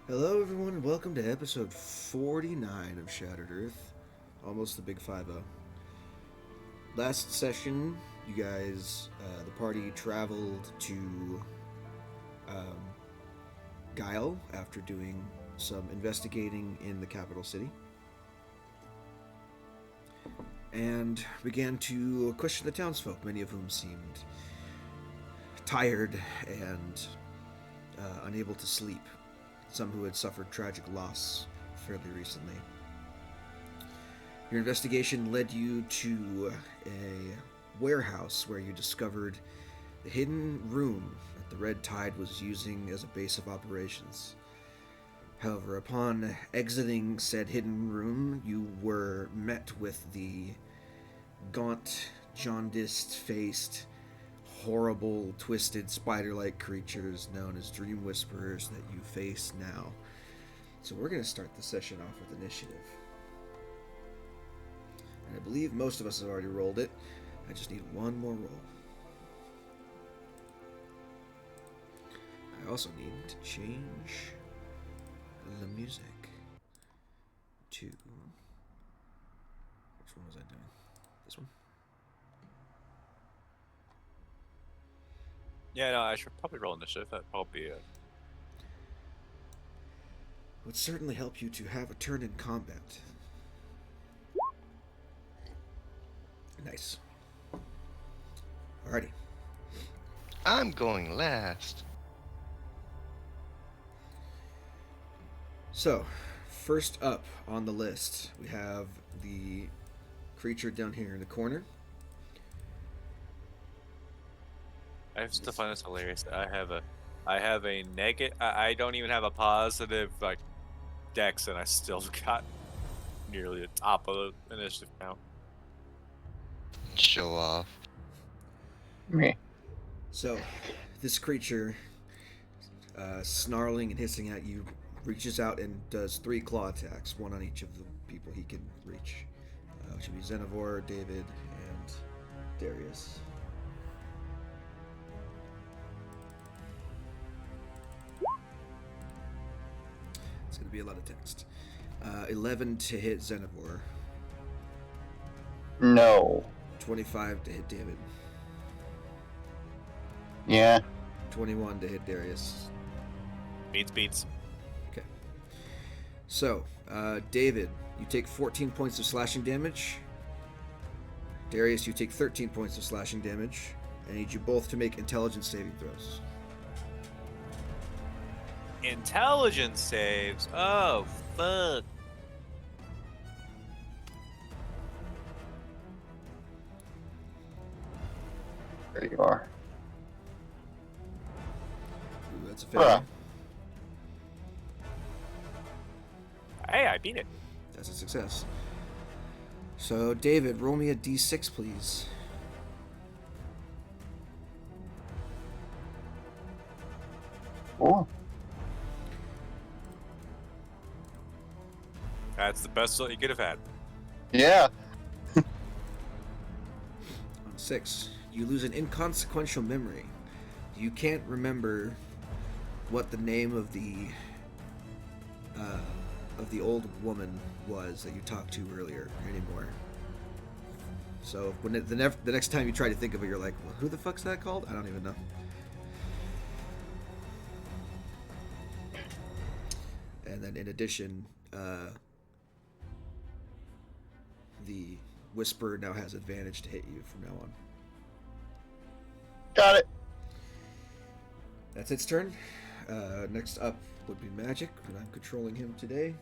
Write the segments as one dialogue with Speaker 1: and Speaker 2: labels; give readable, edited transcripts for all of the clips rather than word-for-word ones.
Speaker 1: Hello, everyone, and welcome to episode 49 of Shattered Earth. Almost the big 5-0. Last session, you guys, the party traveled to um, Guile after doing some investigating in the capital city and began to question the townsfolk, many of whom seemed tired and unable to sleep. Some who had suffered tragic loss fairly recently. Your investigation led you to a warehouse where you discovered the hidden room that the Red Tide was using as a base of operations. However, upon exiting said hidden room, you were met with the gaunt, jaundiced-faced, horrible, twisted, spider-like creatures known as Dream Whisperers that you face now. So we're going to start the session off with initiative. And I believe most of us have already rolled it. I just need one more roll. I also need to change the music to... Which one was I doing? This one?
Speaker 2: Yeah, no, I should probably roll initiative. That'd probably be it.
Speaker 1: Would certainly help you to have a turn in combat. Nice. Alrighty.
Speaker 3: I'm going last.
Speaker 1: So, first up on the list, we have the creature down here in the corner.
Speaker 2: I still find this hilarious. I have a negative. I don't even have a positive dex, and I still got nearly the top of the initiative count.
Speaker 3: Show off.
Speaker 4: Me.
Speaker 1: So, this creature, snarling and hissing at you, reaches out and does 3 claw attacks, one on each of the people he can reach. Which would be Xenivore, David, and Darius. It's going to be a lot of text. 11 to hit Xenivore.
Speaker 4: No.
Speaker 1: 25 to hit David.
Speaker 4: Yeah.
Speaker 1: 21 to hit Darius.
Speaker 2: Beats.
Speaker 1: Okay. So, David, you take 14 points of slashing damage. Darius, you take 13 points of slashing damage. I need you both to make intelligence saving throws.
Speaker 2: Intelligence saves. Oh fuck.
Speaker 4: There you are.
Speaker 1: Ooh, that's a failure.
Speaker 2: Hey, I beat it.
Speaker 1: That's a success. So, David, roll me a d6, please.
Speaker 4: Oh.
Speaker 2: That's the best result you could have had.
Speaker 4: Yeah.
Speaker 1: On 6, you lose an inconsequential memory. You can't remember what the name of the old woman was that you talked to earlier anymore. So when the next time you try to think of it, you're like, well, who the fuck's that called? I don't even know. And then in addition, the Whisper now has advantage to hit you from now on.
Speaker 4: Got it.
Speaker 1: That's its turn. Next up would be Magic, and I'm controlling him today.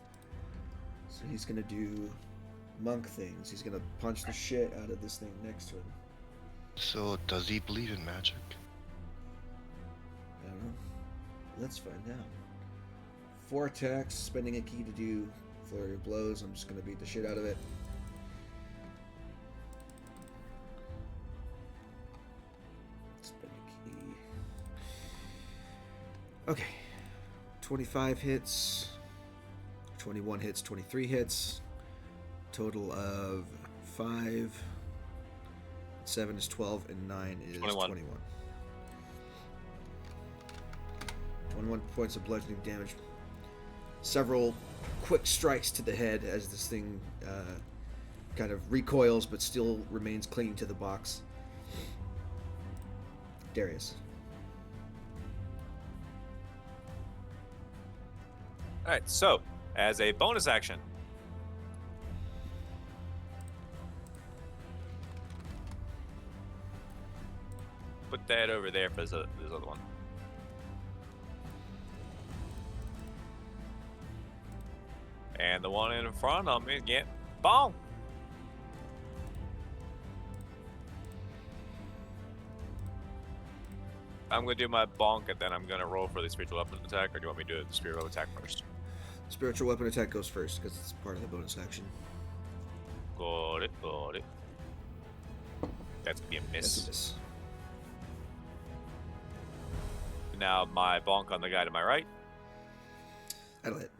Speaker 1: So he's going to do monk things. He's going to punch the shit out of this thing next to him.
Speaker 3: So, does he believe in magic?
Speaker 1: I don't know. Let's find out. 4 attacks, spending a key to do flurry of blows. I'm just going to beat the shit out of it. Spend a key. Okay. 25 hits. 21 hits, 23 hits. Total of 5. 7 is 12, and 9 is
Speaker 2: 21.
Speaker 1: 21 points of bludgeoning damage. several quick strikes to the head as this thing kind of recoils but still remains clinging to the box. Darius.
Speaker 2: Alright, so, as a bonus action, put that over there for this other one. And the one in front of me, yeah, bonk! I'm gonna do my bonk and then I'm gonna roll for the spiritual weapon attack, or do you want me to do the spiritual attack first?
Speaker 1: Spiritual weapon attack goes first because it's part of the bonus action.
Speaker 2: Got it, got it. That's gonna be a miss.
Speaker 1: That's a miss.
Speaker 2: Now my bonk on the guy to my right.
Speaker 1: That'll hit.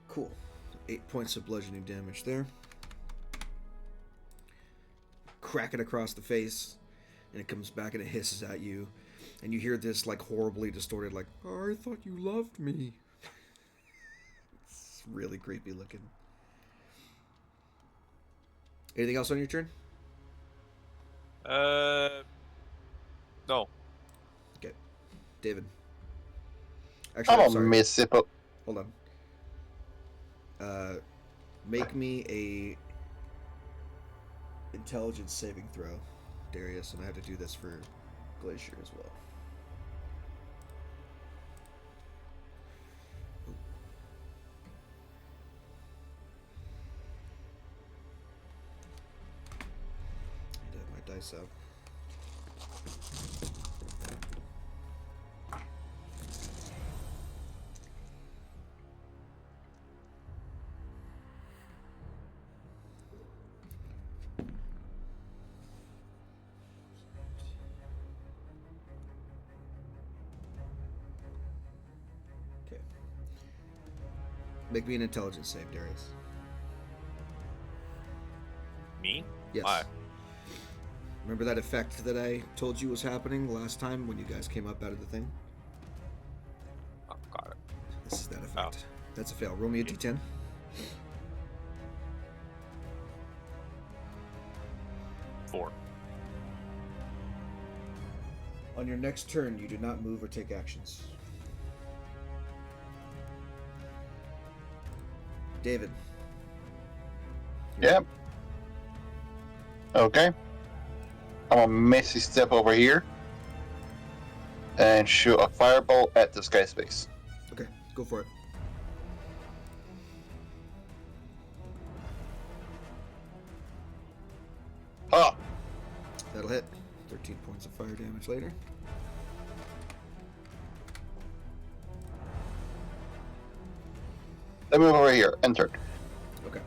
Speaker 1: Cool. 8 points of bludgeoning damage there. Crack it across the face, and it comes back and it hisses at you. And you hear this, like, horribly distorted, like, oh, I thought you loved me. It's really creepy looking. Anything else on your turn?
Speaker 2: No.
Speaker 1: Okay. David.
Speaker 4: I'm
Speaker 1: Actually, I'm
Speaker 4: gonna
Speaker 1: sorry.
Speaker 4: miss it, but
Speaker 1: Hold on. Make me a intelligence saving throw, Darius, and I have to do this for Glacier as well. I need to have my dice out. Okay. Make me an intelligence save, Darius.
Speaker 2: Me?
Speaker 1: Yes.
Speaker 2: Why?
Speaker 1: Remember that effect that I told you was happening last time when you guys came up out of the thing?
Speaker 2: Oh, got it.
Speaker 1: This is that effect. That's a fail. Roll me a d10.
Speaker 2: 4.
Speaker 1: On your next turn, you do not move or take actions. David.
Speaker 4: yeah. Okay. I'm gonna messy step over here and shoot a fireball at the sky space.
Speaker 1: Okay, go for it.
Speaker 4: Ah!
Speaker 1: That'll hit. 13 points of fire damage later.
Speaker 4: Let me move over here. Enter.
Speaker 1: Okay.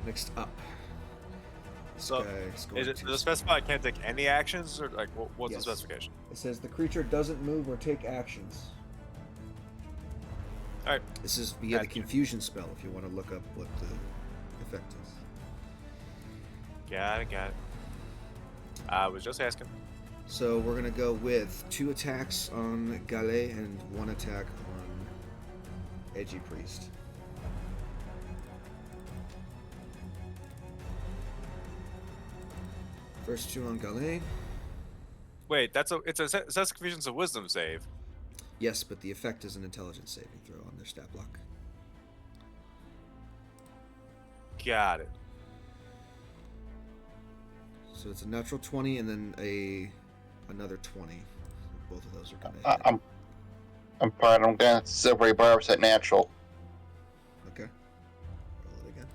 Speaker 1: Next up. This
Speaker 2: So,
Speaker 1: guy's going
Speaker 2: Is it
Speaker 1: to
Speaker 2: does it specify I can't take any actions, or like what's
Speaker 1: Yes.
Speaker 2: the specification?
Speaker 1: It says the creature doesn't move or take actions.
Speaker 2: All right.
Speaker 1: This is via the
Speaker 2: Gotcha.
Speaker 1: confusion spell if you want to look up what the effect is.
Speaker 2: Got it. Got it. I was just asking.
Speaker 1: So we're going to go with 2 attacks on Galet and 1 attack on Edgy Priest. First 2 on Galet.
Speaker 2: Wait, it's a confusion's a wisdom save.
Speaker 1: Yes, but the effect is an intelligence saving throw on their stat block.
Speaker 2: Got it.
Speaker 1: So it's a natural 20 and then another 20. Both of those are going to hit.
Speaker 4: I'm fine. I'm gonna silvery barbs at natural.
Speaker 1: Okay. Roll it again.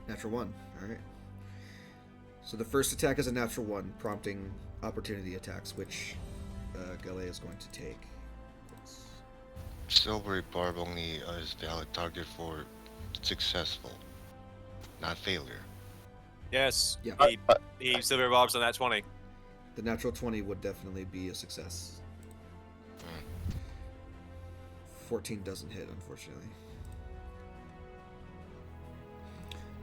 Speaker 1: Natural 1. Alright. So the first attack is a natural 1, prompting opportunity attacks, which Galet is going to take.
Speaker 3: Silvery barb only is valid target for successful, not failure.
Speaker 2: Yes.
Speaker 1: Yeah.
Speaker 2: He silver bobs on that 20.
Speaker 1: The natural 20 would definitely be a success. 14 doesn't hit, unfortunately.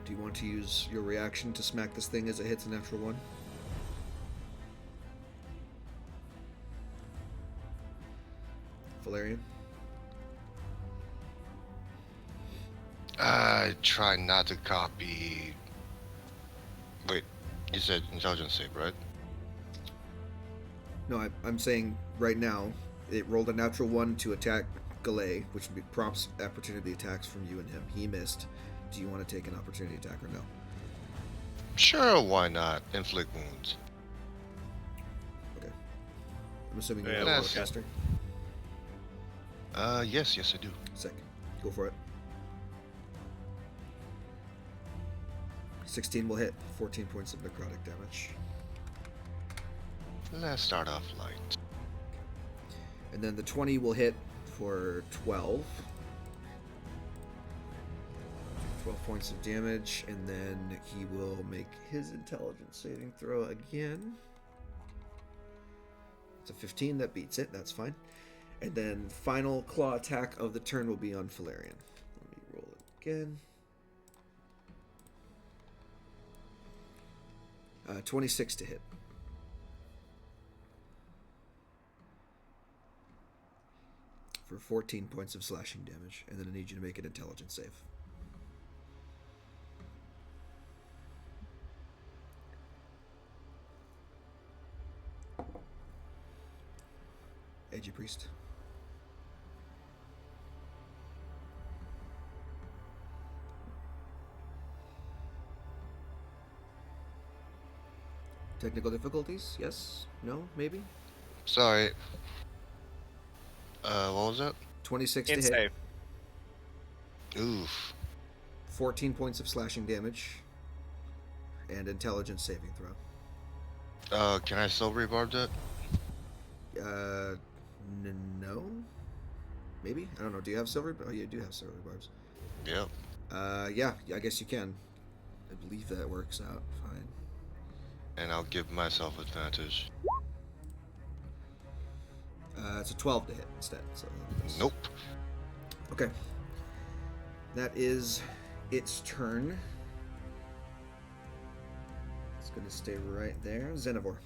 Speaker 1: Do you want to use your reaction to smack this thing as it hits a natural 1? Valerian?
Speaker 3: I try not to copy. Wait, you said intelligence save, right?
Speaker 1: No, I'm saying right now, it rolled a natural 1 to attack Galay, which would be prompts opportunity attacks from you and him. He missed. Do you want to take an opportunity attack or no?
Speaker 3: Sure, why not? Inflict wounds.
Speaker 1: Okay. I'm assuming
Speaker 2: Yeah,
Speaker 1: you're a
Speaker 3: well,
Speaker 1: caster.
Speaker 3: Yes, I do.
Speaker 1: Sick. Go for it. 16 will hit. 14 points of necrotic damage.
Speaker 3: Let's start off light.
Speaker 1: And then the 20 will hit for 12. 12 points of damage, and then he will make his intelligence saving throw again. It's a 15, that beats it, that's fine. And then final claw attack of the turn will be on Valerian. Let me roll it again. 26 to hit. For 14 points of slashing damage, and then I need you to make an intelligence save. AG Priest. Technical difficulties? Yes? No? Maybe?
Speaker 3: Sorry. What was that?
Speaker 1: 26
Speaker 2: In
Speaker 1: to hit.
Speaker 2: save.
Speaker 3: Oof.
Speaker 1: 14 points of slashing damage. And intelligence saving throw.
Speaker 3: Can I still rebarb that?
Speaker 1: No? Maybe? I don't know. Do you have silver? Oh, you do have silver barbs.
Speaker 3: Yep.
Speaker 1: Yeah, I guess you can. I believe that works out fine.
Speaker 3: And I'll give myself advantage.
Speaker 1: It's a 12 to hit instead. So that's...
Speaker 3: Nope.
Speaker 1: Okay. That is its turn. It's going to stay right there. Xenivore.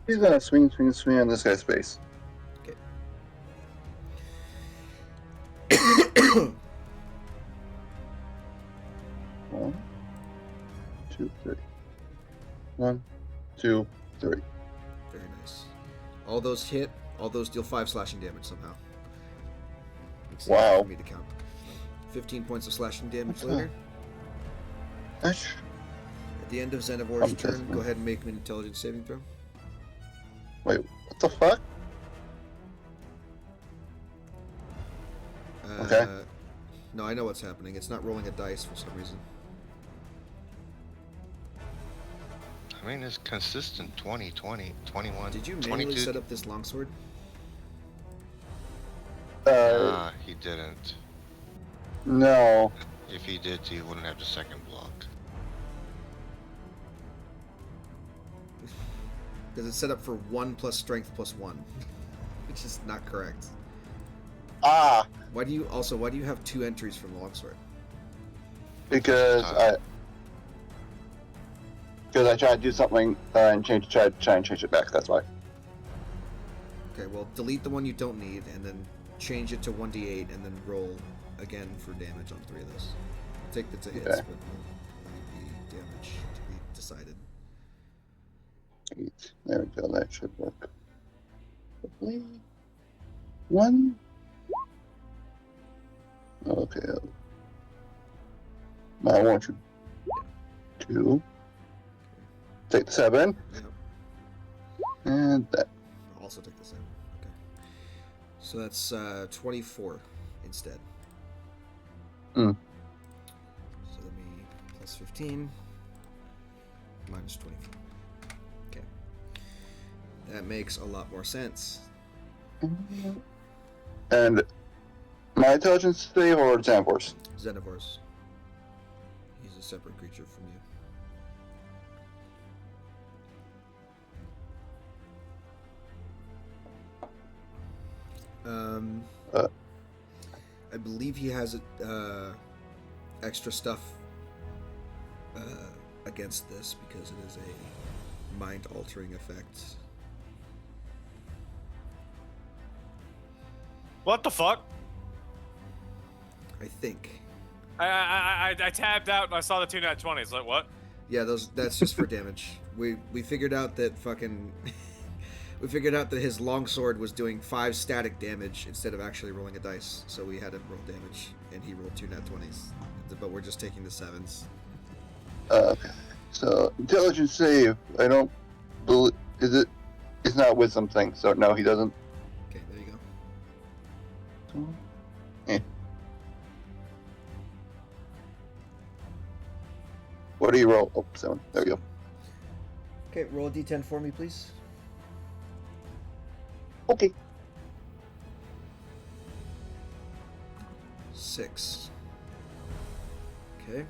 Speaker 4: He's gonna swing on this guy's face.
Speaker 1: Okay.
Speaker 4: 1, 2, 3. 1, 2, 3.
Speaker 1: Very nice. All those hit. All those deal 5 slashing damage somehow. Makes it easy
Speaker 4: Wow.
Speaker 1: for me to count. 15 points of slashing damage
Speaker 4: Okay.
Speaker 1: later.
Speaker 4: Ash.
Speaker 1: At the end of Xenivore's
Speaker 4: I'm
Speaker 1: turn,
Speaker 4: testing.
Speaker 1: go ahead and make an intelligence saving throw.
Speaker 4: Wait, what the fuck? Okay.
Speaker 1: No, I know what's happening. It's not rolling a dice for some reason.
Speaker 3: I mean, it's consistent 20, 20, 21,
Speaker 1: Did you manually
Speaker 3: 22.
Speaker 1: set up this longsword?
Speaker 3: Nah, he didn't.
Speaker 4: No.
Speaker 3: If he did, he wouldn't have the second block.
Speaker 1: Because it's set up for 1 plus strength plus 1. Which is not correct.
Speaker 4: Ah,
Speaker 1: Why do you have 2 entries from the longsword?
Speaker 4: because I tried to do something and try and change it back. That's why.
Speaker 1: Okay, well, delete the one you don't need, and then change it to 1d8, and then roll again for damage on 3 of those. Take the hits,
Speaker 4: Okay.
Speaker 1: but we'll leave the damage to be decided.
Speaker 4: 8. There we go. That should work. Hopefully. 1. Okay. Now I want you. 2. Take the 7.
Speaker 1: Yep.
Speaker 4: And that.
Speaker 1: I'll also take the 7. Okay. So that's 24 instead.
Speaker 4: Mm.
Speaker 1: So let me plus 15 minus 24. Okay. That makes a lot more sense.
Speaker 4: And my intelligence save or Xanivor's?
Speaker 1: Xenivore's. He's a separate creature from you. I believe he has extra stuff against this because it is a mind-altering effect.
Speaker 2: What the fuck?
Speaker 1: I think.
Speaker 2: I tabbed out and I saw the 2 nat 20s. Like, what?
Speaker 1: Yeah, that's just for damage. We figured out that we figured out that his longsword was doing 5 static damage instead of actually rolling a dice, so we had him roll damage, and he rolled 2 nat 20s. But we're just taking the 7s.
Speaker 4: Okay. So intelligence save. I don't believe it's not wisdom thing. So no, he doesn't.
Speaker 1: Okay, there you go.
Speaker 4: Eh. What do you roll? Oh, 7. There we go.
Speaker 1: Okay, roll a d10 for me, please.
Speaker 4: Okay.
Speaker 1: 6. Okay.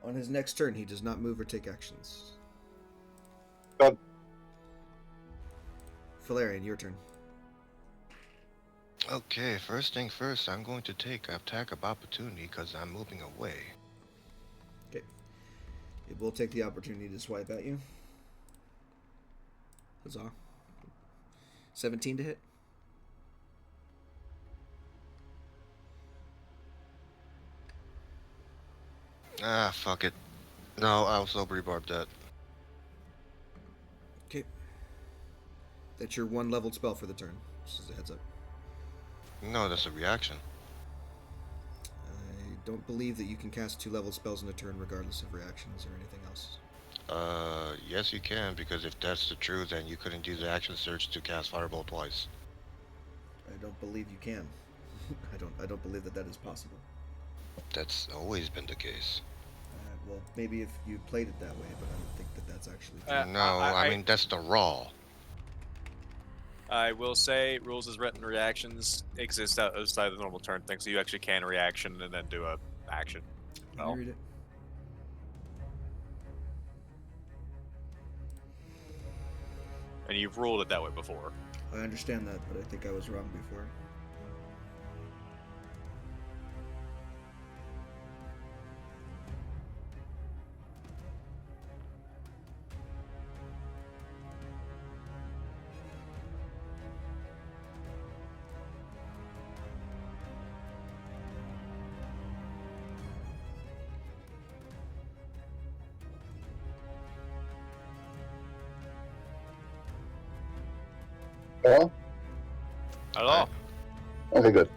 Speaker 1: On his next turn, he does not move or take actions.
Speaker 4: Done.
Speaker 1: Valerian, your turn.
Speaker 3: Okay, first thing first, I'm going to take attack of opportunity because I'm moving away.
Speaker 1: Okay. It will take the opportunity to swipe at you. Huzzah. 17 to hit.
Speaker 3: Ah, fuck it. No, I'll still rebarb that.
Speaker 1: Okay. That's your 1 leveled spell for the turn. Just as a heads up.
Speaker 3: No, that's a reaction.
Speaker 1: I don't believe that you can cast 2 level spells in a turn regardless of reactions or anything else.
Speaker 3: Yes you can, because if that's the truth, then you couldn't use the action surge to cast Fireball twice.
Speaker 1: I don't believe you can. I don't believe that is possible.
Speaker 3: That's always been the case.
Speaker 1: Well, maybe if you played it that way, but I don't think that that's actually true.
Speaker 3: No, I mean, that's the raw.
Speaker 2: I will say, rules as written reactions exist outside of the normal turn thing, so you actually can reaction and then do a action.
Speaker 1: Let me read it.
Speaker 2: And you've ruled it that way before.
Speaker 1: I understand that, but I think I was wrong before.
Speaker 4: Hello?
Speaker 2: Hello?
Speaker 4: Okay, good.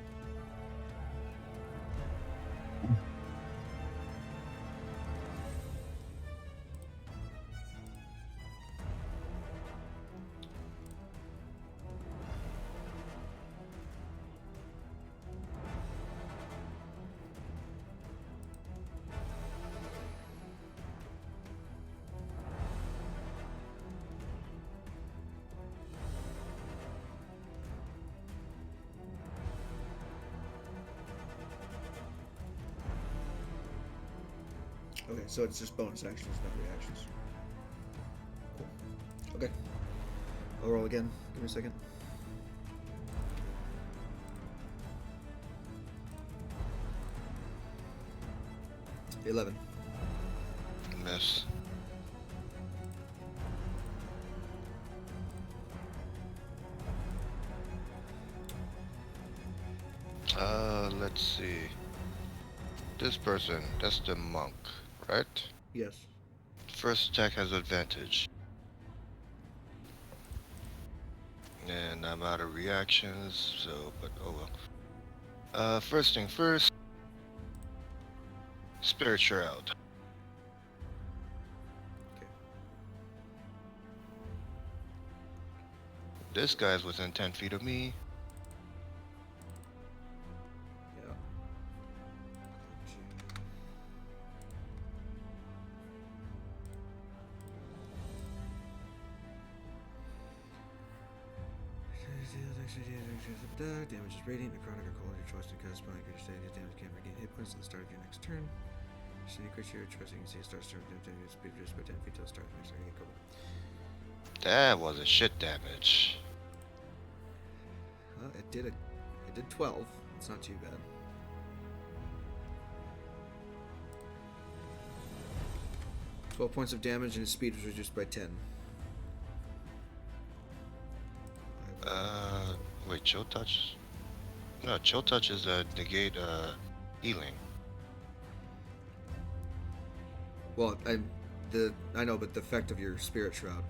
Speaker 1: Okay, so it's just bonus actions, not reactions. Cool. Okay. I'll roll again. Give me a second. $11.
Speaker 3: Miss. Let's see. This person, that's the monk, right?
Speaker 1: Yes.
Speaker 3: First attack has advantage. And I'm out of reactions, so, but oh well. First thing first. Spirit Shroud.
Speaker 1: Okay.
Speaker 3: This guy's within 10 feet of me.
Speaker 1: Yeah. Damage is radiant, necrotic, or cold. Your choice to cast spell. Creature status damage can't regain hit points at the start of your next turn. Any creature your choice, you can see a start damage speed reduced by 10 feet till the start of your next turn. Cool.
Speaker 3: That was a shit damage.
Speaker 1: Well, it did 12. It's not too bad. 12 points of damage, and his speed was reduced by 10.
Speaker 3: Wait, chill touch? No, chill touch is negate healing.
Speaker 1: Well, I know, but the effect of your spirit shroud.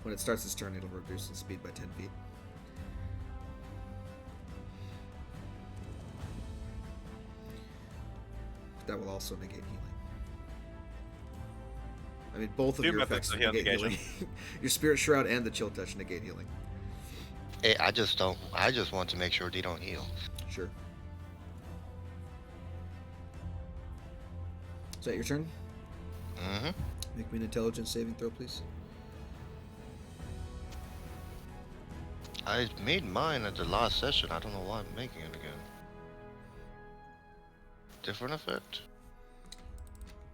Speaker 1: When it starts its turn, it'll reduce its speed by 10 feet. That will also negate healing. I mean, both of
Speaker 2: Two
Speaker 1: your
Speaker 2: methods
Speaker 1: effects
Speaker 2: of healing
Speaker 1: negate healing. Your spirit shroud and the chill touch negate healing.
Speaker 3: Hey, I just want to make sure they don't heal.
Speaker 1: Sure. Is that your turn?
Speaker 3: Mm-hmm.
Speaker 1: Make me an intelligence saving throw, please.
Speaker 3: I made mine at the last session. I don't know why I'm making it again. Different effect?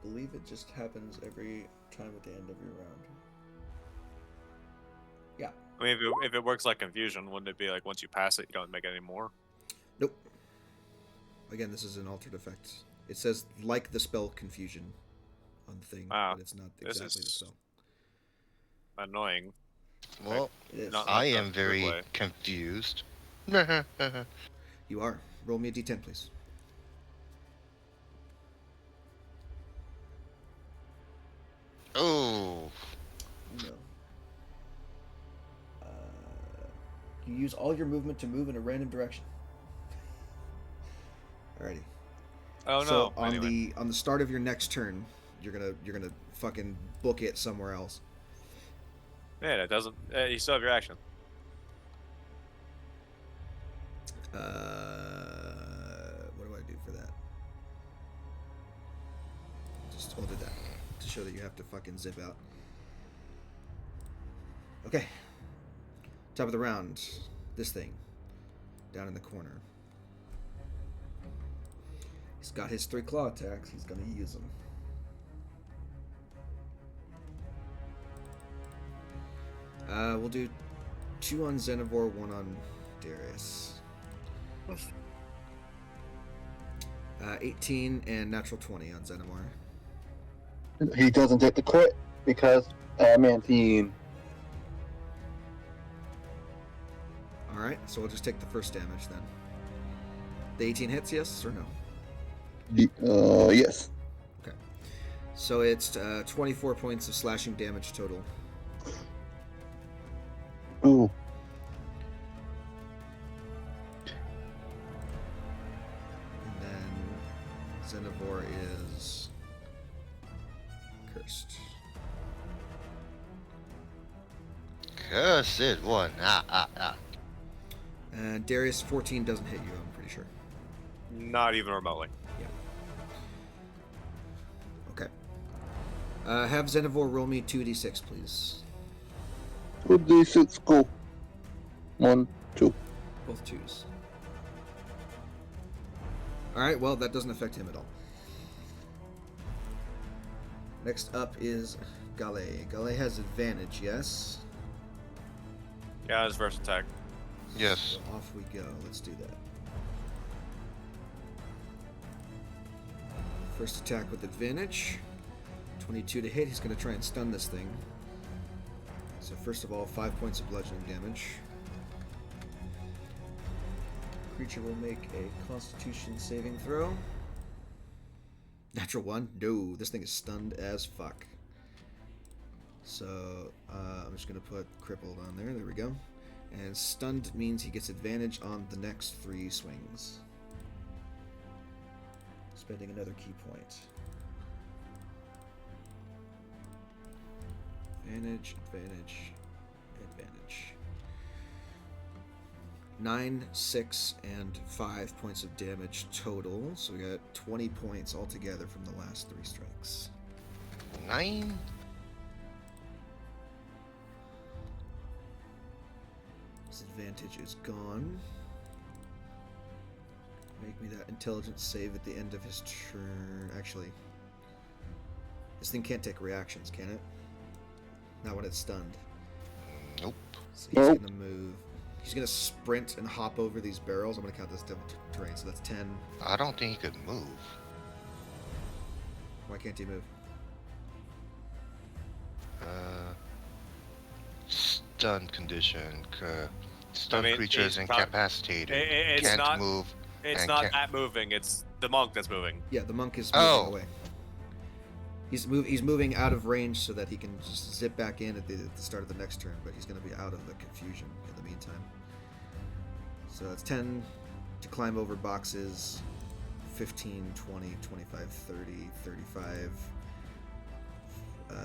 Speaker 1: I believe it just happens every time at the end of your round. Yeah.
Speaker 2: I mean, if it works like confusion, wouldn't it be like once you pass it, you don't make any more?
Speaker 1: Nope. Again, this is an altered effect. It says like the spell confusion on the thing,
Speaker 2: Wow,
Speaker 1: but it's not
Speaker 2: this
Speaker 1: exactly the
Speaker 2: is-
Speaker 1: spell.
Speaker 3: Well,
Speaker 2: Annoying.
Speaker 1: It is.
Speaker 2: Not-
Speaker 3: I
Speaker 2: the
Speaker 3: am
Speaker 2: good
Speaker 3: very
Speaker 2: way.
Speaker 3: confused.
Speaker 1: You are. Roll me a d10, please.
Speaker 3: Oh,
Speaker 1: No. You use all your movement to move in a random direction. Alrighty.
Speaker 2: Oh
Speaker 1: So
Speaker 2: no.
Speaker 1: on
Speaker 2: Anyway.
Speaker 1: the start of your next turn, you're gonna fucking book it somewhere else.
Speaker 2: Yeah, that doesn't. You still have your action.
Speaker 1: What do I do for that? I'll do that to show that you have to fucking zip out. Okay. Top of the round. This thing. Down in the corner. He's got his 3 claw attacks. He's gonna use them. We'll do 2 on Xenivore, 1 on Darius. 18 and natural 20 on Xenomore.
Speaker 4: He doesn't take the crit because adamantine.
Speaker 1: Alright, so we'll just take the first damage then. The 18 hits, yes or no?
Speaker 4: Yes.
Speaker 1: Okay. So it's 24 points of slashing damage total.
Speaker 4: Ooh.
Speaker 1: And then Xenivore is cursed.
Speaker 3: cursed one.
Speaker 1: And Darius, 14 doesn't hit you, I'm pretty sure.
Speaker 2: Not even remotely.
Speaker 1: Okay. Have Xenivore roll me 2d6, please.
Speaker 4: 2d6 go. 1, 2.
Speaker 1: Both 2s. Alright, well, that doesn't affect him at all. Next up is Gale. Gale has advantage, yes?
Speaker 2: Yeah, his first attack.
Speaker 3: Yes.
Speaker 1: So off we go. Let's do that. First attack with advantage. 22 to hit. He's going to try and stun this thing. So first of all, 5 points of bludgeoning damage. Creature will make a Constitution saving throw. Natural 1? No, this thing is stunned as fuck. So I'm just going to put crippled on there. There we go. And stunned means he gets advantage on the next 3 swings. Spending another key point. Advantage, advantage, advantage. 9, 6, and 5 points of damage total. So we got 20 points altogether from the last 3 strikes.
Speaker 3: 9.
Speaker 1: His advantage is gone. Make me that intelligence save at the end of his turn. Actually, this thing can't take reactions, can it? Not when it's stunned.
Speaker 3: Nope.
Speaker 1: So he's
Speaker 4: Nope.
Speaker 1: gonna move. He's gonna sprint and hop over these barrels. I'm gonna count this different terrain. So that's 10.
Speaker 3: I don't think he could move.
Speaker 1: Why can't he move?
Speaker 3: Stunned condition. Stunned
Speaker 2: mean,
Speaker 3: creatures
Speaker 2: it's not-
Speaker 3: incapacitated.
Speaker 2: it's
Speaker 3: Can't
Speaker 2: not-
Speaker 3: move.
Speaker 2: It's
Speaker 3: and
Speaker 2: not
Speaker 3: can't...
Speaker 2: that moving. It's the monk that's moving.
Speaker 1: Yeah, the monk is moving
Speaker 3: Oh.
Speaker 1: away. He's moving out of range so that he can just zip back in at the start of the next turn, but he's going to be out of the confusion in the meantime. So that's 10 to climb over boxes, 15, 20, 25, 30, 35, 40,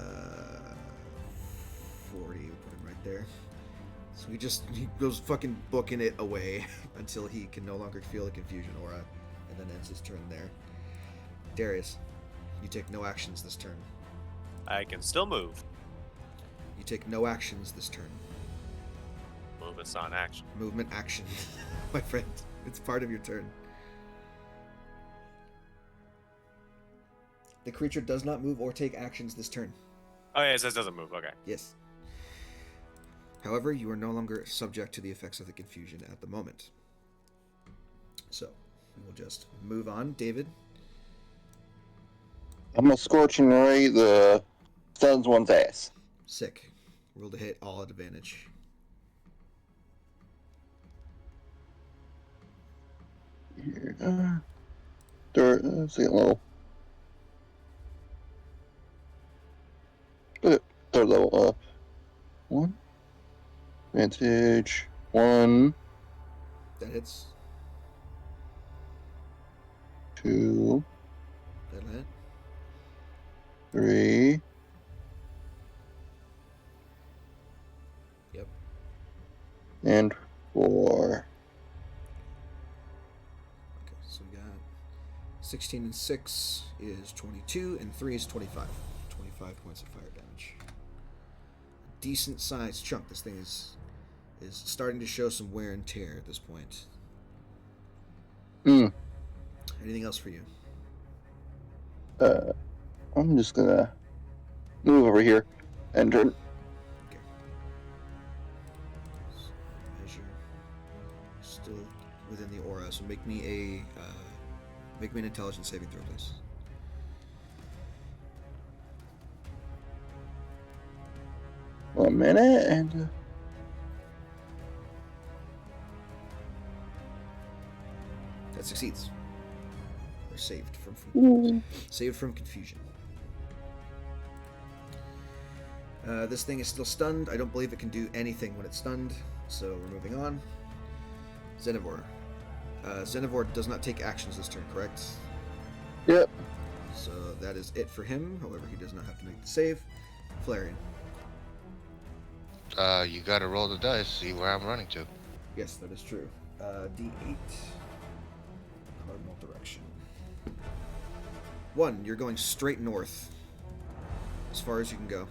Speaker 1: we'll put him right there. So he goes fucking booking it away until he can no longer feel the confusion aura, and then ends his turn there. Darius, you take no actions this turn.
Speaker 2: I can still move.
Speaker 1: You take no actions this turn.
Speaker 2: Move is on action.
Speaker 1: Movement action, my friend. It's part of your turn. The creature does not move or take actions this turn.
Speaker 2: Oh yeah, it says doesn't move. Okay.
Speaker 1: Yes. However, you are no longer subject to the effects of the confusion at the moment. So, we will just move on. David?
Speaker 4: I'm gonna scorching ray the stuns one's ass.
Speaker 1: Sick. Roll to hit, all at advantage.
Speaker 4: Here, second level. Third level. 1. Advantage. 1,
Speaker 1: That hits.
Speaker 4: 2,
Speaker 1: That'll hit.
Speaker 4: 3.
Speaker 1: Yep.
Speaker 4: And 4.
Speaker 1: Okay, so we got 16 and 6 is 22, and 3 is 25. 25 points of fire damage. Decent sized chunk. This thing is starting to show some wear and tear at this point. Anything else for you?
Speaker 4: I'm just gonna move over here and turn.
Speaker 1: Okay. So, measure. Still within the aura, so make me an intelligence saving throw, please.
Speaker 4: One minute and.
Speaker 1: That succeeds. They're saved from confusion. This thing is still stunned. I don't believe it can do anything when it's stunned, so we're moving on. Xenivore. Xenivore does not take actions this turn, correct?
Speaker 4: Yep.
Speaker 1: So that is it for him. However, he does not have to make the save. Flareon.
Speaker 3: You gotta roll the dice, see where I'm running to.
Speaker 1: Yes, that is true. D8. Cardinal direction. 1, you're going straight north. As far as you can go.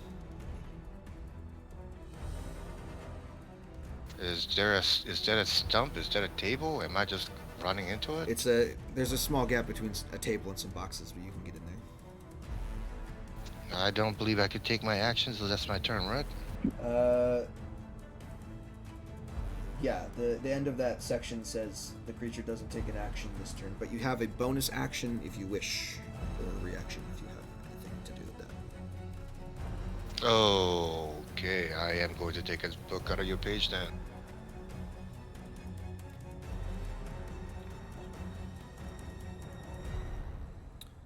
Speaker 3: Is there a stump? Is that a table? Am I just running into it?
Speaker 1: There's a small gap between a table and some boxes, but you can get in there.
Speaker 3: I don't believe I could take my actions until that's my turn, right?
Speaker 1: Yeah, the end of that section says the creature doesn't take an action this turn, but you have a bonus action if you wish, or a reaction if you have anything to do with that.
Speaker 3: Okay, I am going to take a book out of your page then.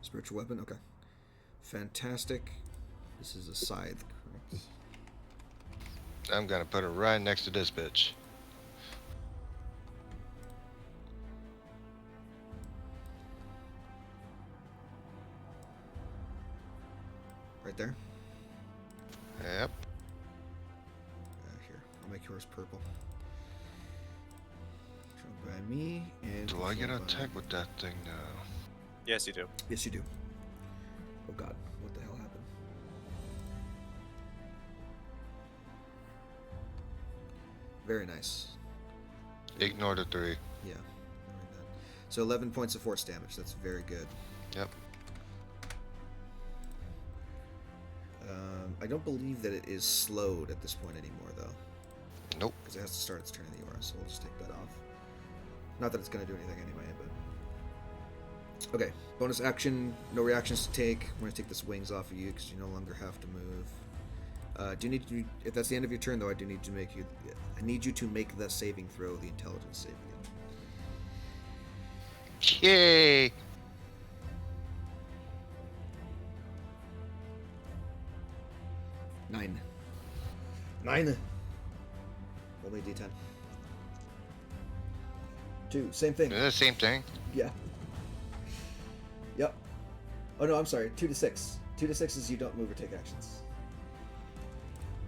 Speaker 1: Spiritual weapon, okay. Fantastic. This is a scythe, correct?
Speaker 3: I'm gonna put it right next to this bitch.
Speaker 1: Right there?
Speaker 3: Yep.
Speaker 1: Here, I'll make yours purple. Controlled by me, and...
Speaker 3: Do I get
Speaker 1: controlled by-
Speaker 3: attacked with that thing now?
Speaker 2: Yes, you do.
Speaker 1: Yes, you do. Oh god, what the hell happened? Very nice.
Speaker 3: Ignore the 3.
Speaker 1: Yeah. Very good. So 11 points of force damage. That's very good.
Speaker 3: Yep.
Speaker 1: I don't believe that it is slowed at this point anymore, though.
Speaker 3: Nope.
Speaker 1: Because it has to start its turn in the aura, so we'll just take that off. Not that it's going to do anything anyway, but... Okay, bonus action, no reactions to take. I'm going to take this wings off of you because you no longer have to move. Do you need to? If that's the end of your turn, though, I need you to make the saving throw, the intelligence saving.
Speaker 3: Yay!
Speaker 1: 9. 9. Roll me a d10. 2. Same thing.
Speaker 3: Same thing.
Speaker 1: Yeah. Yep. Oh no, I'm sorry. 2 to 6. 2 to 6 is you don't move or take actions.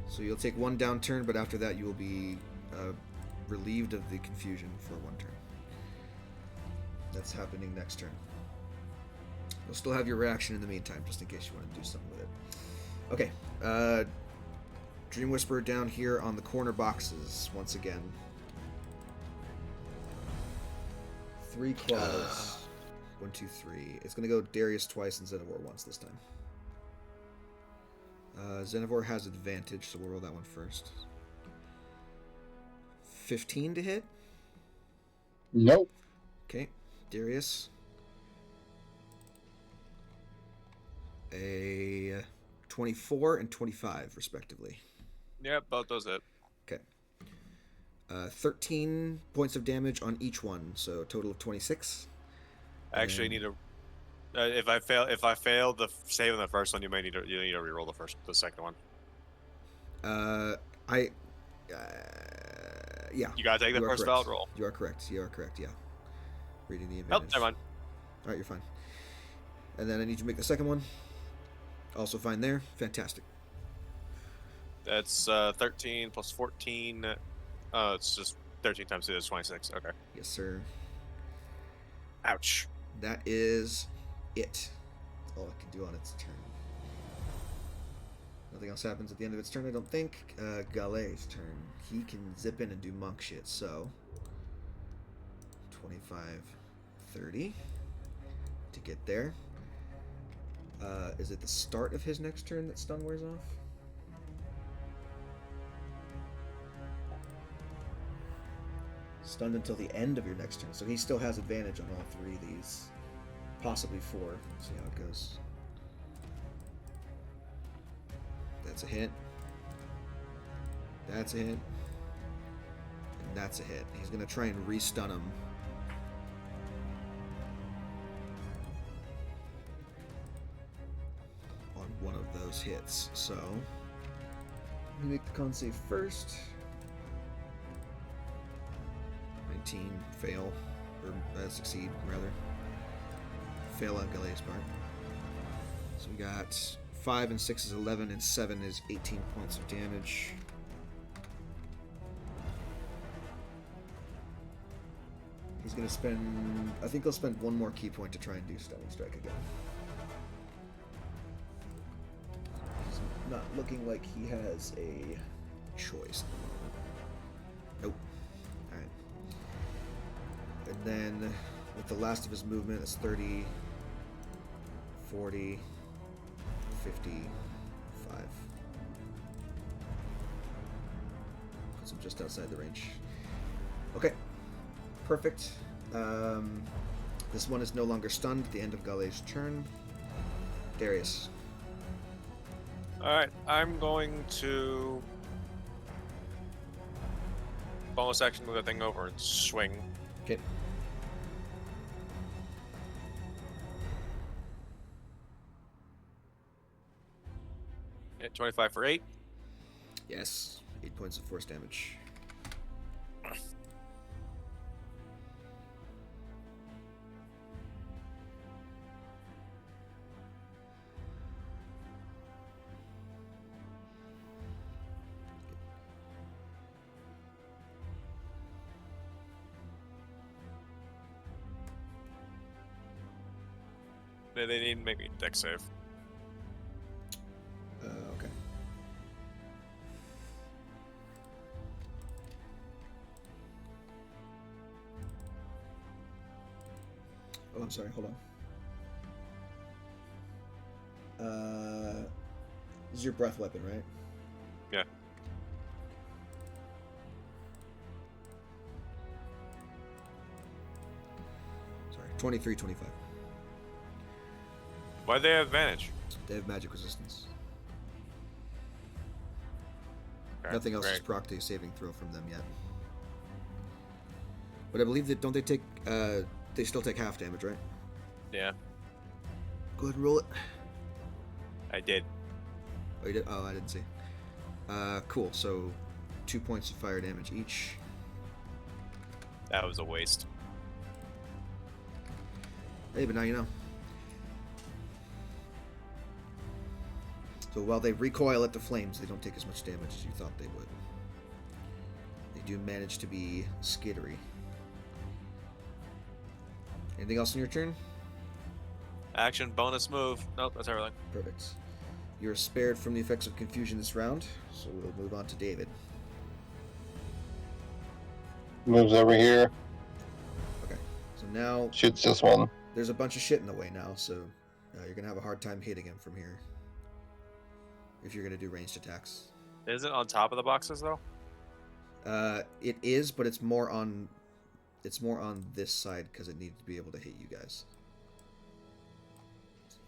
Speaker 1: So you'll take 1 down turn, but after that you will be relieved of the confusion for 1 turn. That's happening next turn. You'll still have your reaction in the meantime, just in case you want to do something with it. Okay. Dream Whisperer down here on the corner boxes once again. 3 claws. 1, 2, 3. It's going to go Darius twice and Xenivore once this time. Xenivore has advantage, so we'll roll that one first. 15 to hit.
Speaker 4: Nope.
Speaker 1: Okay. Darius. A 24 and 25, respectively.
Speaker 2: Yep, both those hit.
Speaker 1: Okay. 13 points of damage on each one, so a total of 26.
Speaker 2: I actually need to. If I fail the save on the first one, you need to reroll the second one.
Speaker 1: Yeah.
Speaker 2: You gotta take the first valid roll.
Speaker 1: You are correct. Yeah. Reading the
Speaker 2: Oh,
Speaker 1: advantage.
Speaker 2: never mind.
Speaker 1: All right, you're fine. And then I need you to make the second one. Also fine there. Fantastic.
Speaker 2: That's 13 plus 14. It's just 13 times 2 is 26. Okay.
Speaker 1: Yes, sir.
Speaker 2: Ouch.
Speaker 1: That is it. That's all it can do on its turn. Nothing else happens at the end of its turn, I don't think. Galet's turn. He can zip in and do monk shit, so 25, 30 to get there. Is it the start of his next turn that stun wears off? Stunned until the end of your next turn, so he still has advantage on all 3 of these. Possibly 4. Let's see how it goes. That's a hit. That's a hit. And that's a hit. He's going to try and re-stun him. On one of those hits. So, let me make the con save first. 19, fail. Or succeed, rather. Fail on Galet's part. So we got 5 and 6 is 11, and 7 is 18 points of damage. He's going to spend... I think he'll spend 1 more key point to try and do Stunning Strike again. He's not looking like he has a choice. Nope. Alright. And then, with the last of his movement, it's 30, 40... 55. Puts him just outside the range. Okay. Perfect. This one is no longer stunned at the end of Galet's turn. Darius.
Speaker 2: Alright, I'm going to bonus action move that thing over and swing.
Speaker 1: Okay.
Speaker 2: Hit 25 for 8.
Speaker 1: Yes. 8 points of force damage.
Speaker 2: They need to make me deck save.
Speaker 1: Okay. Oh, I'm sorry. Hold on. This is your breath weapon, right?
Speaker 2: Yeah.
Speaker 1: Sorry. 23, 25.
Speaker 2: Why do they have advantage?
Speaker 1: They have magic resistance.
Speaker 2: Okay,
Speaker 1: Nothing else has
Speaker 2: great.
Speaker 1: procced a saving throw from them yet. But I believe that don't they take they still take half damage, right?
Speaker 2: Yeah,
Speaker 1: Go ahead and roll it.
Speaker 2: I did.
Speaker 1: Oh, you did? Oh, I didn't see. Cool. So 2 points of fire damage each.
Speaker 2: That was a waste.
Speaker 1: Hey, but now you know. So while they recoil at the flames, they don't take as much damage as you thought they would. They do manage to be skittery. Anything else in your turn?
Speaker 2: Action bonus move. Nope, that's everything.
Speaker 1: Perfect. You're spared from the effects of confusion this round, so we'll move on to David.
Speaker 4: Moves over here.
Speaker 1: Okay. So now
Speaker 4: Shoots this one.
Speaker 1: there's a bunch of shit in the way now, so you're going to have a hard time hitting him from here. If you're going to do ranged attacks.
Speaker 2: Is it on top of the boxes though?
Speaker 1: It is, but it's more on this side because it needs to be able to hit you guys.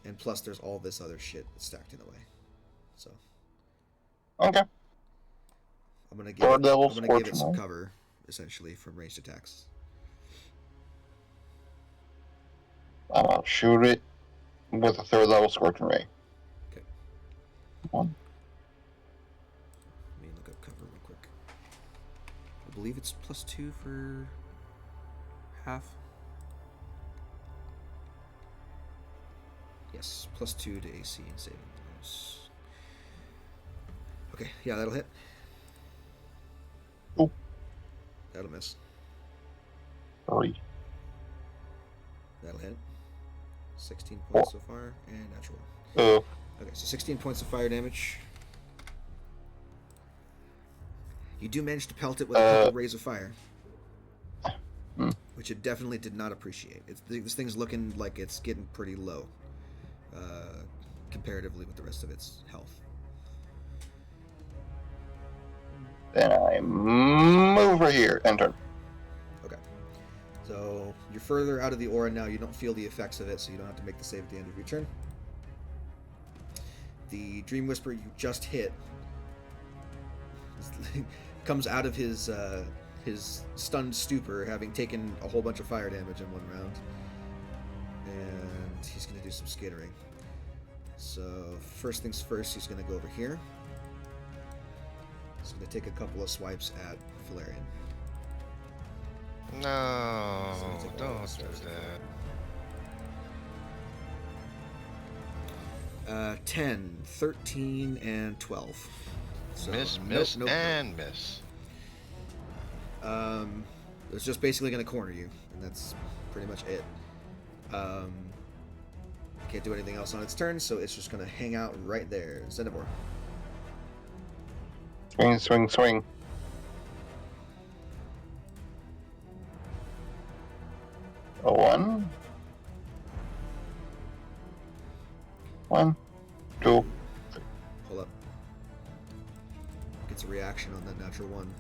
Speaker 1: And plus, there's all this other shit stacked in the way. So
Speaker 4: Okay.
Speaker 1: I'm gonna give
Speaker 4: Third level
Speaker 1: give it
Speaker 4: Scorching
Speaker 1: some
Speaker 4: Ray.
Speaker 1: cover, essentially, from ranged attacks.
Speaker 4: I'll shoot it with a third level Scorching Ray.
Speaker 1: Okay.
Speaker 4: One.
Speaker 1: Let me look up cover real quick. I believe it's +2 for half. Yes, +2 to AC and saving throws. Okay, yeah, that'll hit.
Speaker 4: Ooh.
Speaker 1: That'll miss.
Speaker 4: 3.
Speaker 1: That'll hit. 16 points so far, and natural.
Speaker 4: Oh.
Speaker 1: Okay, so 16 points of fire damage. You do manage to pelt it with a couple rays of fire. Which it definitely did not appreciate. This thing's looking like it's getting pretty low. Comparatively with the rest of its health.
Speaker 4: Then I move over here and turn.
Speaker 1: Okay. So you're further out of the aura now. You don't feel the effects of it, so you don't have to make the save at the end of your turn. The Dream Whisperer you just hit comes out of his stunned stupor, having taken a whole bunch of fire damage in one round. And he's going to do some skittering. So first things first, he's going to go over here. He's going to take a couple of swipes at Valerian.
Speaker 3: No,
Speaker 1: So take all
Speaker 3: don't
Speaker 1: those
Speaker 3: do
Speaker 1: swipes.
Speaker 3: that.
Speaker 1: 10, 13, and 12. So,
Speaker 3: Miss,
Speaker 1: nope.
Speaker 3: and miss.
Speaker 1: It's just basically going to corner you, and that's pretty much it. Can't do anything else on its turn, so it's just going to hang out right there. Xenivore.
Speaker 4: Swing, swing, swing. A 1. 1, 2.
Speaker 1: Hold up. Gets a reaction on that natural 1.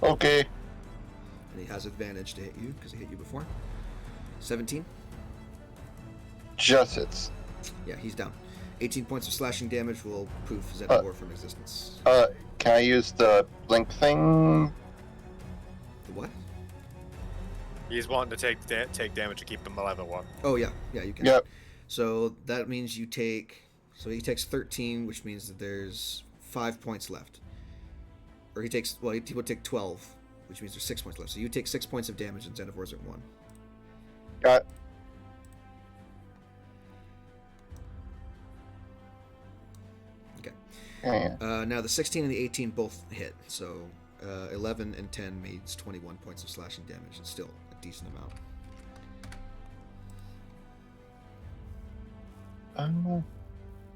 Speaker 4: Okay.
Speaker 1: And he has advantage to hit you, because he hit you before. 17.
Speaker 4: Just hits.
Speaker 1: Yeah, he's down. 18 points of slashing damage will poof Xenivore from existence.
Speaker 4: Can I use the blink thing?
Speaker 1: The what?
Speaker 2: He's wanting to take damage to keep him alive at 1.
Speaker 1: Oh, yeah, you can.
Speaker 4: Yep.
Speaker 1: So that means you take... So he takes 13, which means that there's 5 points left. Or he takes... Well, he would take 12, which means there's 6 points left. So you take 6 points of damage and Xenivore's at 1.
Speaker 4: Got it.
Speaker 1: Okay.
Speaker 4: Yeah.
Speaker 1: Now the 16 and the 18 both hit. So 11 and 10 makes 21 points of slashing damage. It's still a decent amount.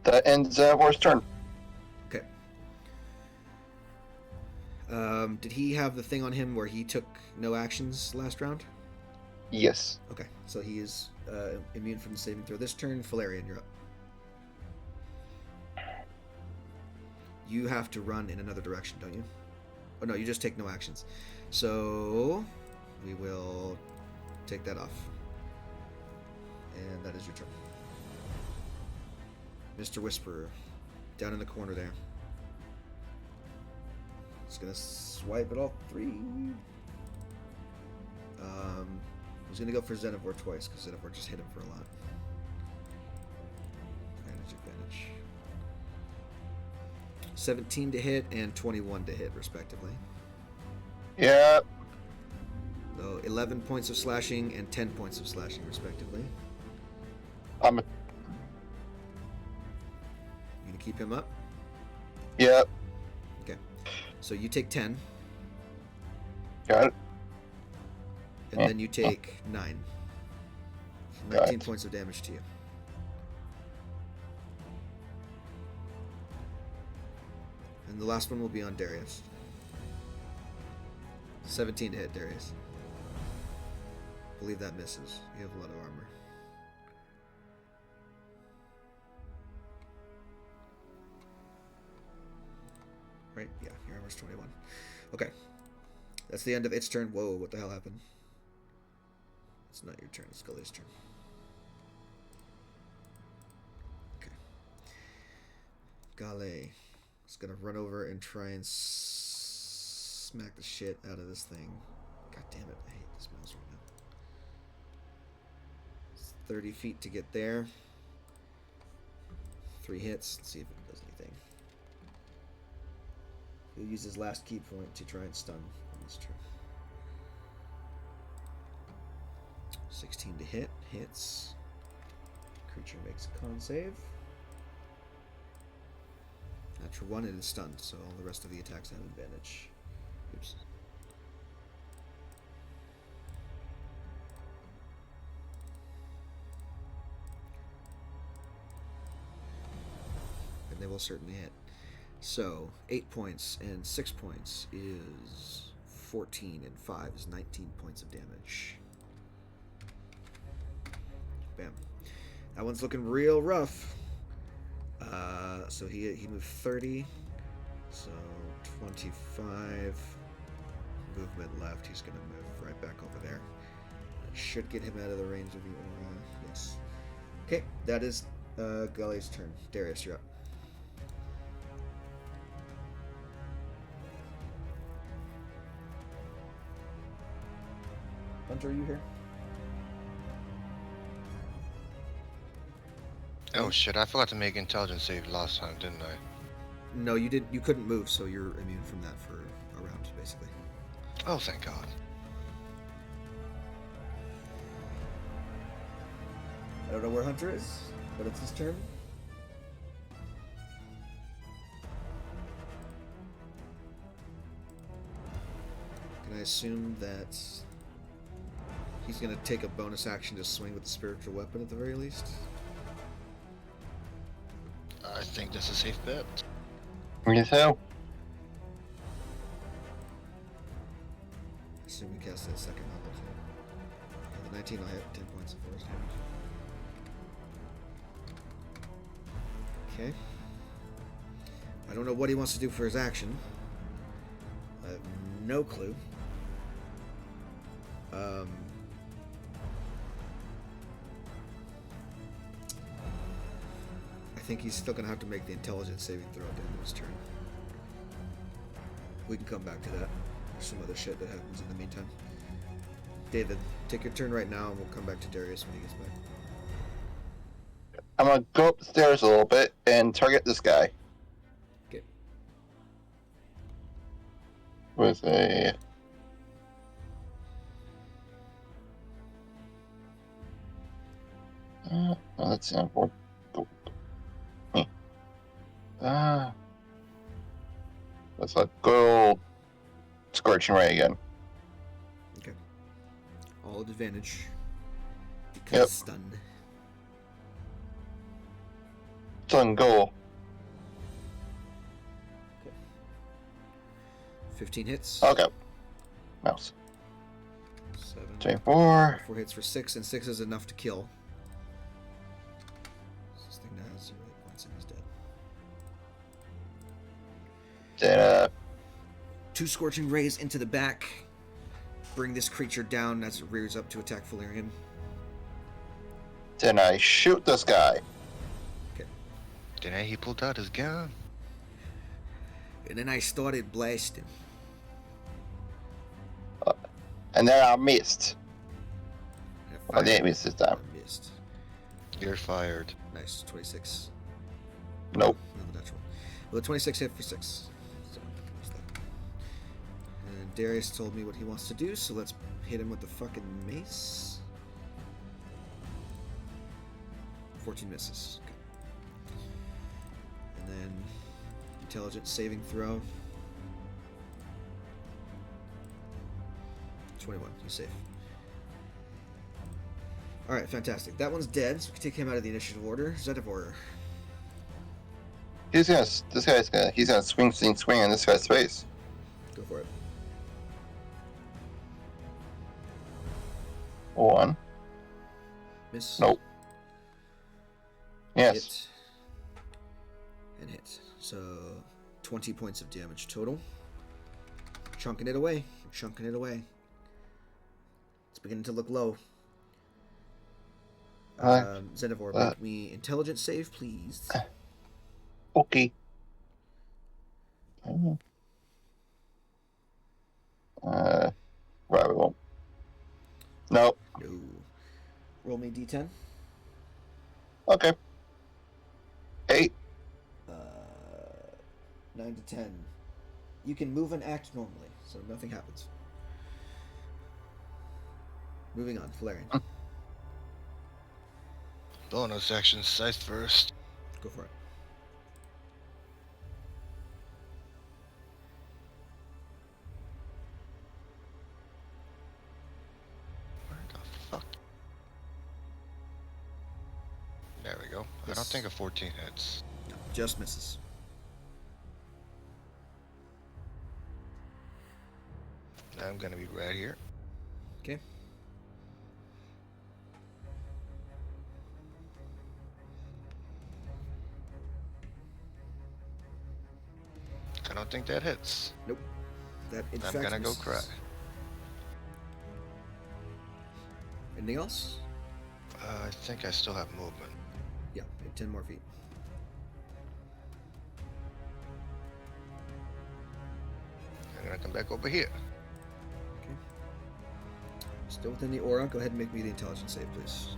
Speaker 4: That ends Xenivore's turn.
Speaker 1: Okay. Did he have the thing on him where he took no actions last round?
Speaker 4: Yes.
Speaker 1: Okay, so he is immune from the saving throw this turn. Valerian, you're up. You have to run in another direction, don't you? Oh no, you just take no actions. So we will take that off. And that is your turn. Mr. Whisperer, down in the corner there. It's gonna swipe at all three. He's gonna go for Xenivore twice, because Xenivore just hit him for a lot. Advantage. 17 to hit and 21 to hit, respectively.
Speaker 4: Yeah.
Speaker 1: So 11 points of slashing and 10 points of slashing, respectively.
Speaker 4: I'm.
Speaker 1: You gonna keep him up?
Speaker 4: Yep.
Speaker 1: Okay. So you take 10,
Speaker 4: Got it.
Speaker 1: and then you take 9. 19 points of damage to you. And the last one will be on Darius. 17 to hit, Darius. I believe that misses. You have a lot of armor. Right? Yeah, your armor's 21. Okay. That's the end of its turn. Whoa, what the hell happened? It's not your turn, it's Scully's turn. Okay. Gale is gonna run over and try and smack the shit out of this thing. God damn it, I hate this mouse right now. It's 30 feet to get there. 3 hits. Let's see if it does anything. He'll use his last key point to try and stun on this turn. 16 to hit. Hits. Creature makes a con save. Natural 1, it is stunned, so all the rest of the attacks have advantage. Oops. And they will certainly hit. So, 8 points and 6 points is 14, and 5 is 19 points of damage. Bam. That one's looking real rough. So he moved 30. So 25 movement left. He's going to move right back over there. That should get him out of the range of the aura. Yes. Okay, that is Gully's turn. Darius, you're up. Hunter, are you here?
Speaker 3: Oh shit, I forgot to make intelligence save last time, didn't I?
Speaker 1: No, you didn't. You couldn't move, so you're immune from that for a round, basically.
Speaker 3: Oh, thank God.
Speaker 1: I don't know where Hunter is, but it's his turn. Can I assume that he's going to take a bonus action to swing with the spiritual weapon at the very least?
Speaker 3: I think that's a safe bet.
Speaker 4: Me too.
Speaker 1: Assume he casts that second level too. The 19 will hit 10 points of force damage. Okay. I don't know what he wants to do for his action. I have no clue. I think he's still gonna have to make the intelligence saving throw at the end of his turn. We can come back to that. There's some other shit that happens in the meantime. David, take your turn right now, and we'll come back to Darius when he gets back.
Speaker 4: I'm gonna go up the stairs a little bit and target this guy.
Speaker 1: Okay.
Speaker 4: With a... oh, that's not important. That's a good old Scorching Ray again.
Speaker 1: Okay. All at advantage. Because
Speaker 4: Yep.
Speaker 1: stunned.
Speaker 4: Stun goal.
Speaker 1: Okay. 15 hits.
Speaker 4: Okay. Mouse.
Speaker 1: 7.
Speaker 4: 24.
Speaker 1: 4 hits for 6, and 6 is enough to kill. This thing now has 0 hit points and he's dead.
Speaker 4: Then,
Speaker 1: 2 scorching rays into the back. Bring this creature down as it rears up to attack Valerian.
Speaker 4: Then I shoot this guy.
Speaker 3: Then he pulled out his gun.
Speaker 1: And then I started blasting.
Speaker 4: And then I missed.
Speaker 1: I
Speaker 4: I didn't miss this time.
Speaker 1: I missed.
Speaker 3: You're fired.
Speaker 1: Nice, 26.
Speaker 4: Nope.
Speaker 1: No, that's wrong. Well, the 26 hit for 6. So, there's that. And Darius told me what he wants to do, so let's hit him with the fucking mace. 14 misses. Okay. And then intelligence saving throw. 21. He's safe. Alright, fantastic. That one's dead, so we can take him out of the initiative order. Zedivor.
Speaker 4: He's gonna swing in this guy's face.
Speaker 1: Go for it.
Speaker 4: 1.
Speaker 1: Miss.
Speaker 4: Nope. Yes.
Speaker 1: Hit. And hit. So, 20 points of damage total. Chunking it away. Chunking it away. It's beginning to look low. Zedivor, make me intelligence save, please.
Speaker 4: Okay. Right, we won't. Nope.
Speaker 1: No. Roll me d10.
Speaker 4: Okay. 8.
Speaker 1: 9 to 10. You can move and act normally, so nothing happens. Moving on, Valerian.
Speaker 3: Bonus action, scythe first.
Speaker 1: Go for it.
Speaker 3: Where the fuck? There we go. I
Speaker 1: Yes.
Speaker 3: don't think a 14 hits.
Speaker 1: No, just misses.
Speaker 3: I'm gonna be right here.
Speaker 1: Okay.
Speaker 3: I don't think that hits.
Speaker 1: Nope. That in
Speaker 3: I'm
Speaker 1: fact
Speaker 3: gonna go
Speaker 1: misses.
Speaker 3: cry.
Speaker 1: Anything else?
Speaker 3: I think I still have movement.
Speaker 1: Yeah, 10 more feet.
Speaker 3: I'm gonna come back over here.
Speaker 1: Okay. Still within the aura. Go ahead and make me the intelligence save, please.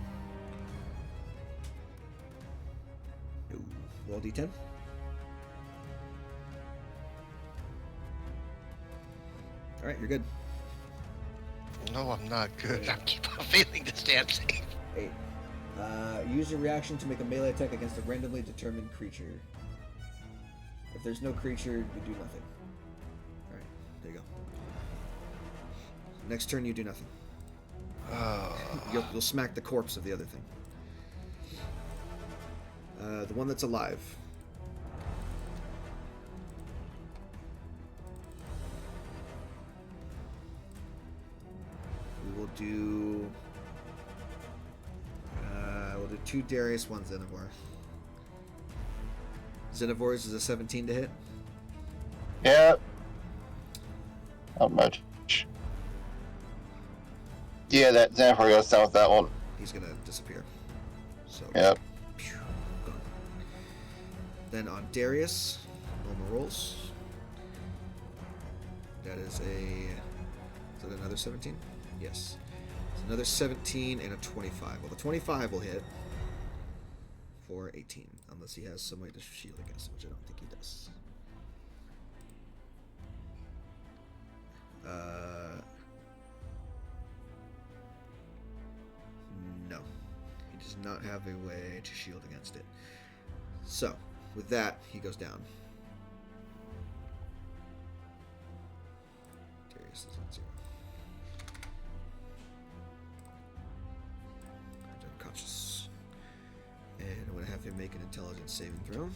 Speaker 1: No. Roll d10. Alright, you're good.
Speaker 3: No, I'm not good. I keep on failing this damn thing.
Speaker 1: 8. Use your reaction to make a melee attack against a randomly determined creature. If there's no creature, you do nothing. Alright, there you go. Next turn, you do nothing. You'll smack the corpse of the other thing. The one that's alive. We will do... we'll do 2 Darius, 1 Xenivor. Xenivor's is a 17 to hit.
Speaker 4: Yeah. Not much. Yeah, that Xanfer goes down with that one.
Speaker 1: He's gonna disappear. So.
Speaker 4: Yep.
Speaker 1: Phew, gone. Then on Darius, normal rolls. That is that another 17? Yes. It's another 17 and a 25. Well, the 25 will hit for 18, unless he has some way to shield against it, which I don't think he does. No. He does not have a way to shield against it. So, with that, he goes down. Darius is at 0. He's unconscious. And I'm going to have him make an intelligence saving throw.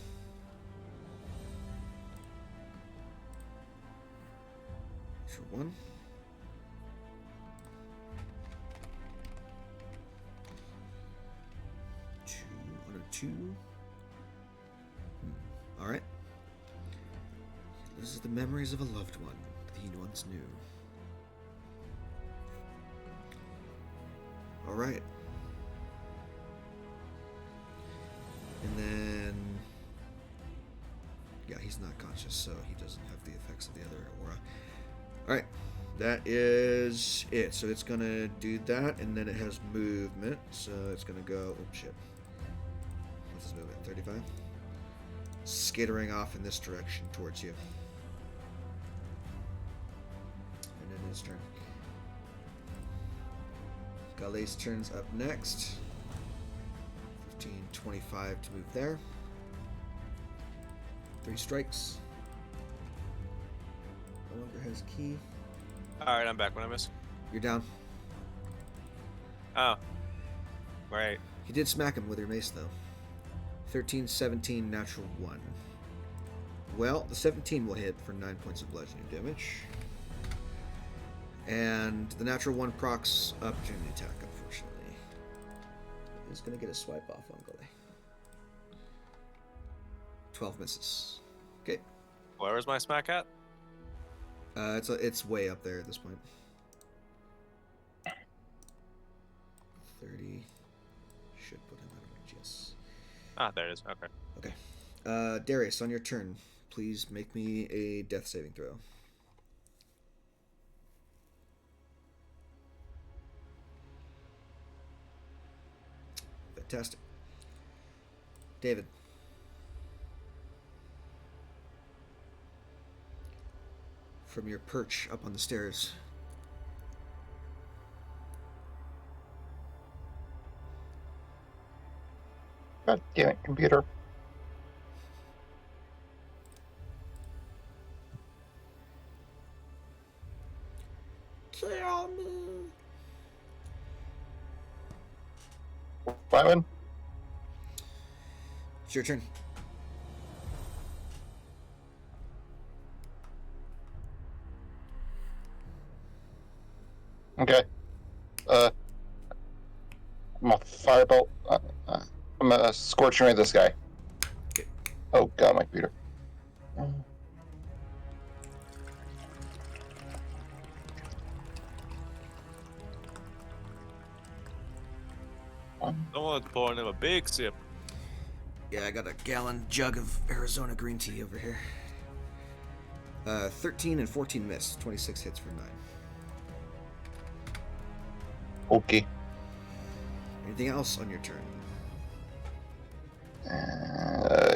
Speaker 1: For 1. Two. Alright. This is the memories of a loved one that he once knew. Alright. And then, yeah, he's not conscious, so he doesn't have the effects of the other aura. All right, that is it. So it's gonna do that, and then it has movement. So it's gonna go. Oh shit! What's his movement? 35. Skittering off in this direction towards you. And then his turn. Gale's turn's up next. 15, 25 to move there. 3 strikes. No longer has key.
Speaker 2: Alright, I'm back. What I miss?
Speaker 1: You're down.
Speaker 2: Oh. Right.
Speaker 1: You did smack him with your mace, though. 13, 17, natural 1. Well, the 17 will hit for 9 points of bludgeoning damage. And the natural 1 procs opportunity attack, unfortunately. He's going to get a swipe off on Gale. 12 misses. Okay.
Speaker 2: Where's my smack at?
Speaker 1: It's way up there at this point. 30. Should put him out of range, yes.
Speaker 2: Ah, there it is. Okay.
Speaker 1: Okay. Darius, on your turn, please make me a death saving throw. Fantastic. David. From your perch up on the stairs.
Speaker 4: God damn it, computer.
Speaker 1: Kill me.
Speaker 4: Simon?
Speaker 1: It's your turn.
Speaker 4: Okay. I'm a firebolt. I'm a scorching ray this guy.
Speaker 1: Okay.
Speaker 4: Oh god, my computer.
Speaker 2: Someone's pouring him a big sip.
Speaker 1: Yeah, I got a gallon jug of Arizona green tea over here. 13 and 14 miss. 26 hits for 9.
Speaker 4: Okay.
Speaker 1: Anything else on your turn?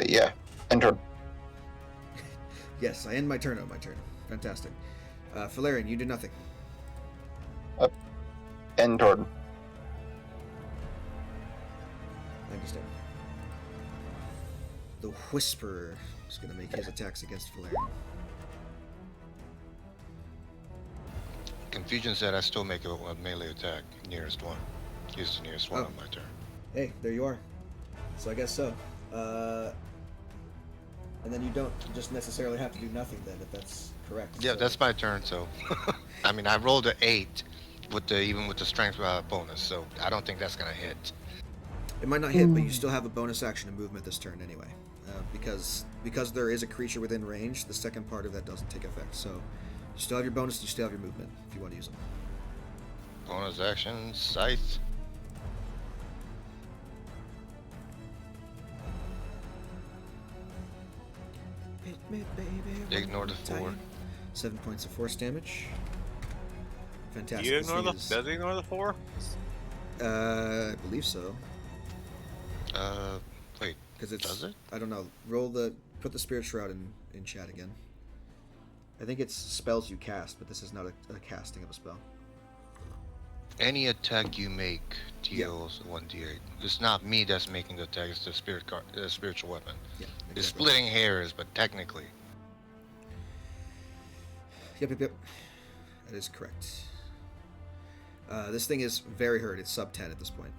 Speaker 4: Yeah. Enter.
Speaker 1: Yes, I end my turn on my turn. Fantastic. Valerian, you do nothing.
Speaker 4: End turn.
Speaker 1: I understand. The Whisperer is going to make his attacks against Valerian.
Speaker 3: Confusion said I still make a melee attack. Nearest one. Use the nearest one
Speaker 1: Oh.
Speaker 3: on my turn.
Speaker 1: Hey, there you are. So I guess so. And then you don't just necessarily have to do nothing then, if that's correct.
Speaker 3: Yeah,
Speaker 1: So-
Speaker 3: that's my turn. So, I mean, I rolled an 8 even with the strength bonus. So I don't think that's gonna hit.
Speaker 1: It might not hit, but you still have a bonus action and movement this turn anyway. Because there is a creature within range, the second part of that doesn't take effect. So you still have your bonus, you still have your movement if you want to use them.
Speaker 3: Bonus action, scythe.
Speaker 1: Hit me, baby.
Speaker 3: Ignore the 4.
Speaker 1: 7 points of force damage. Fantastic.
Speaker 2: Do you
Speaker 1: This
Speaker 2: ignore
Speaker 1: thing
Speaker 2: the?
Speaker 1: is-
Speaker 2: Does he ignore the 4?
Speaker 1: I believe so.
Speaker 3: Wait,
Speaker 1: Because it's.
Speaker 3: does it?
Speaker 1: I don't know. Put the Spirit Shroud in chat again. I think it's spells you cast, but this is not a casting of a spell.
Speaker 3: Any attack you make deals 1d8. It's not me that's making the attack, it's the spiritual weapon.
Speaker 1: Yeah.
Speaker 3: It's
Speaker 1: Exactly.
Speaker 3: splitting hairs, but technically.
Speaker 1: Yep. That is correct. This thing is very hurt. It's sub 10 at this point.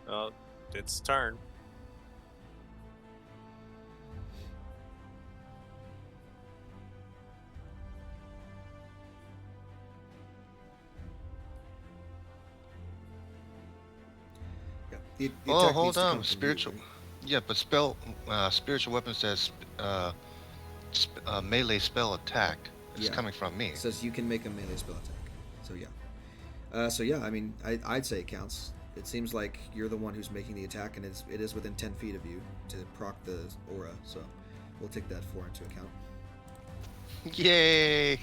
Speaker 2: Well, it's turn.
Speaker 1: Yeah. The
Speaker 3: Oh,
Speaker 1: attack
Speaker 3: hold
Speaker 1: needs to come
Speaker 3: on.
Speaker 1: from you,
Speaker 3: Spiritual.
Speaker 1: right?
Speaker 3: Yeah, but spiritual weapon says melee spell attack. It's coming from me.
Speaker 1: It says you can make a melee spell attack. So yeah. I mean, I'd say it counts. It seems like you're the one who's making the attack, and it is within 10 feet of you to proc the aura. So we'll take that 4 into account.
Speaker 3: Yay!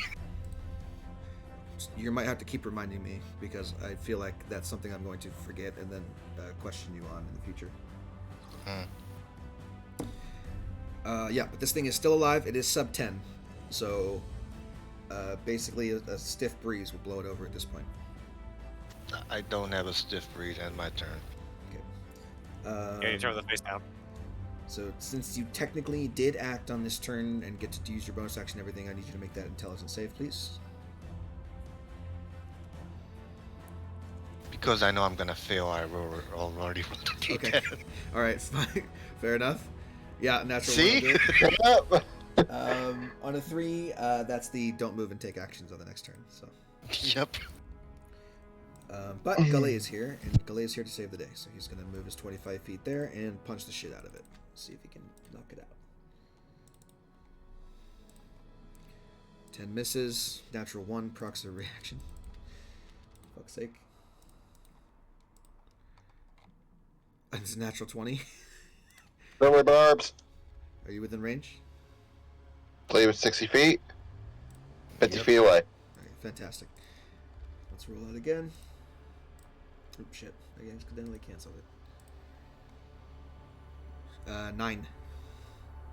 Speaker 1: You might have to keep reminding me because I feel like that's something I'm going to forget and then question you on in the future. Yeah, but this thing is still alive. It is sub 10, so basically a stiff breeze will blow it over at this point.
Speaker 3: I don't have a stiff breeze in my turn.
Speaker 2: Yeah, you turn the face down.
Speaker 1: So since you technically did act on this turn and get to use your bonus action and everything, I need you to make that intelligence save, please.
Speaker 3: Because I know I'm gonna fail, I already rolled a D10.
Speaker 1: Okay. All right, fine. Fair enough. Yeah, natural.
Speaker 3: See?
Speaker 1: On a 3, that's the don't move and take actions on the next turn. So.
Speaker 3: Yep.
Speaker 1: But Galley is here, and Galley is here to save the day. So he's going to move his 25 feet there and punch the shit out of it. See if he can knock it out. 10 misses. Natural 1 procs a reaction. Fuck's sake. It's a natural 20.
Speaker 4: Silver barbs.
Speaker 1: Are you within range?
Speaker 4: Play with 60 feet. 50
Speaker 3: Yep.
Speaker 4: feet away.
Speaker 1: Alright, fantastic. Let's roll it again. Oop, shit. I accidentally canceled it. 9.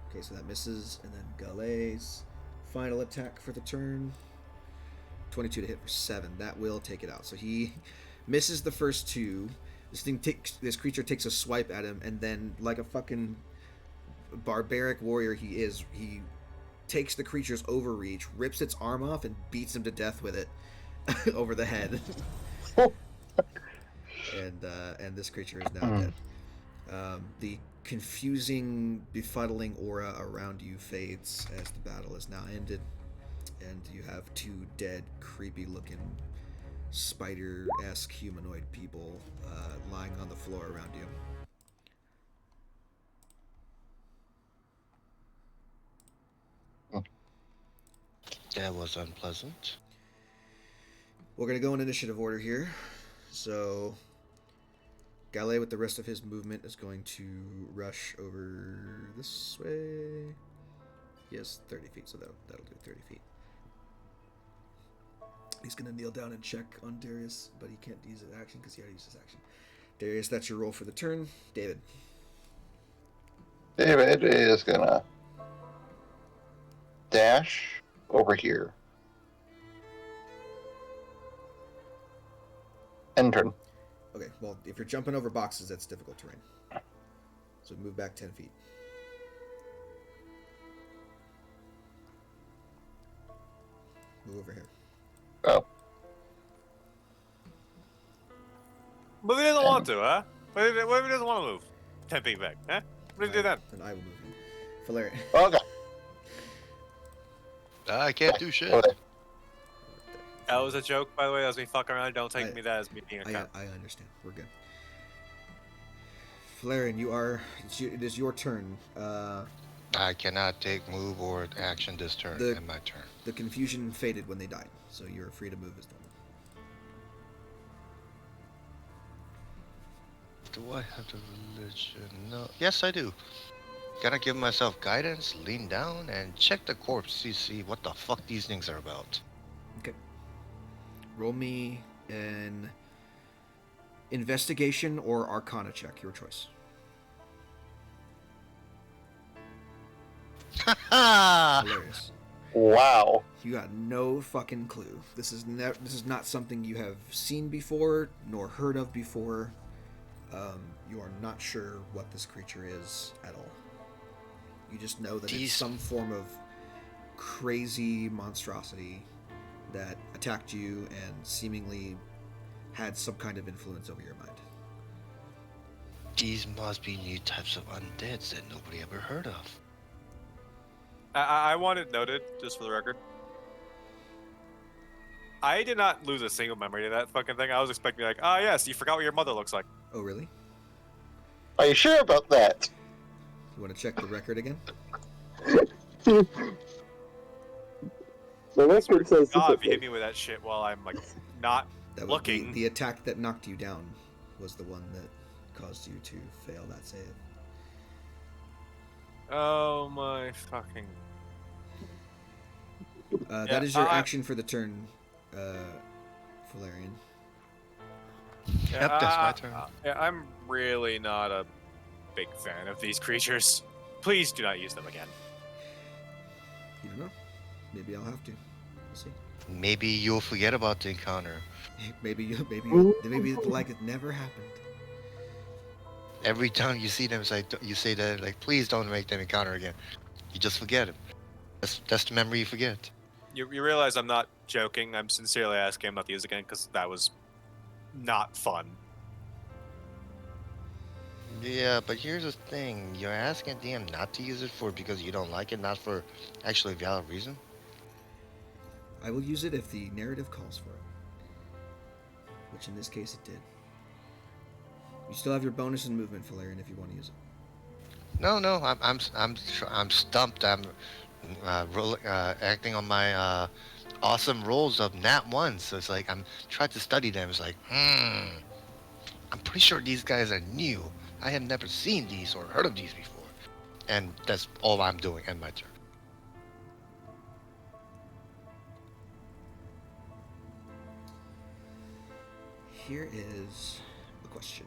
Speaker 1: Okay, so that misses. And then Galet's final attack for the turn. 22 to hit for 7. That will take it out. So he misses the first 2. This creature takes a swipe at him, and then, like a fucking barbaric warrior he is, he takes the creature's overreach, rips its arm off, and beats him to death with it over the head. And this creature is now dead. The confusing, befuddling aura around you fades as the battle is now ended, and you have 2 dead, creepy-looking, spider-esque humanoid people lying on the floor around you.
Speaker 3: That was unpleasant.
Speaker 1: We're going to go in initiative order here. So, Galet, with the rest of his movement, is going to rush over this way. He has 30 feet, so that'll do 30 feet. He's going to kneel down and check on Darius, but he can't use his action because he already used his action. Darius, that's your roll for the turn. David.
Speaker 4: David is gonna dash over here. End turn.
Speaker 1: Okay, well, if you're jumping over boxes, that's difficult terrain. So move back 10 feet. Move over here.
Speaker 4: Oh.
Speaker 2: But he doesn't want to, huh? What if he doesn't want to move? 10 feet back, huh? What do you do then?
Speaker 1: Then I will move him. Valerian.
Speaker 4: Okay.
Speaker 3: I can't do shit.
Speaker 4: Okay.
Speaker 2: That was a joke, by the way. That was me fucking around. Don't take me that as me being a cop.
Speaker 1: I understand. We're good. Valerian, it is your turn.
Speaker 3: I cannot take move or action this turn in my turn.
Speaker 1: The confusion faded when they died, so you're free to move as normal.
Speaker 3: Do I have the religion? No. Yes, I do. Gotta give myself guidance, lean down, and check the corpse to see what the fuck these things are about.
Speaker 1: Okay. Roll me an investigation or arcana check, your choice.
Speaker 3: Haha!
Speaker 1: Hilarious.
Speaker 4: Wow.
Speaker 1: You got no fucking clue. This is not something you have seen before nor heard of before. You are not sure what this creature is at all. You just know that it's some form of crazy monstrosity that attacked you and seemingly had some kind of influence over your mind.
Speaker 3: These must be new types of undeads that nobody ever heard of.
Speaker 2: I want it noted, just for the record. I did not lose a single memory to that fucking thing. I was expecting like, yes, you forgot what your mother looks like.
Speaker 1: Oh, really?
Speaker 4: Are you sure about that?
Speaker 1: You want to check the record again?
Speaker 4: The record says
Speaker 2: God, if you hit
Speaker 4: differently.
Speaker 2: me with that shit while I'm like not
Speaker 1: That would be
Speaker 2: looking.
Speaker 1: the attack that knocked you down was the one that caused you to fail that save.
Speaker 2: Oh my fucking.
Speaker 1: That is your action for the turn, Valerian.
Speaker 3: Yep, that's my turn.
Speaker 2: I'm really not a big fan of these creatures. Please do not use them again.
Speaker 1: You don't know. Maybe I'll have to. We'll see.
Speaker 3: Maybe you'll forget about the encounter.
Speaker 1: Maybe like it never happened.
Speaker 3: Every time you see them, it's like you say that, like, please don't make them encounter again. You just forget them. That's the memory you forget.
Speaker 2: You realize I'm not joking. I'm sincerely asking him not to use it again because that was not fun.
Speaker 3: Yeah, but here's the thing: you're asking DM not to use it because you don't like it, not for actually a valid reason.
Speaker 1: I will use it if the narrative calls for it, which in this case it did. You still have your bonus and movement, Valerian, if you want to use it.
Speaker 3: No, I'm stumped. I'm acting on my awesome rolls of nat 1, so it's like I'm trying to study them. It's like, I'm pretty sure these guys are new. I have never seen these or heard of these before, and that's all I'm doing. End my turn.
Speaker 1: Here is a question.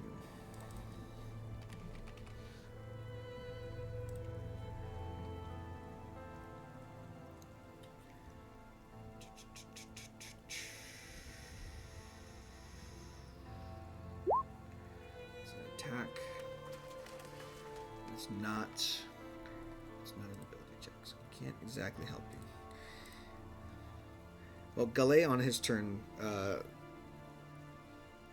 Speaker 1: It's an attack. It's not an ability check, so I can't exactly help you. Well, Gallet on his turn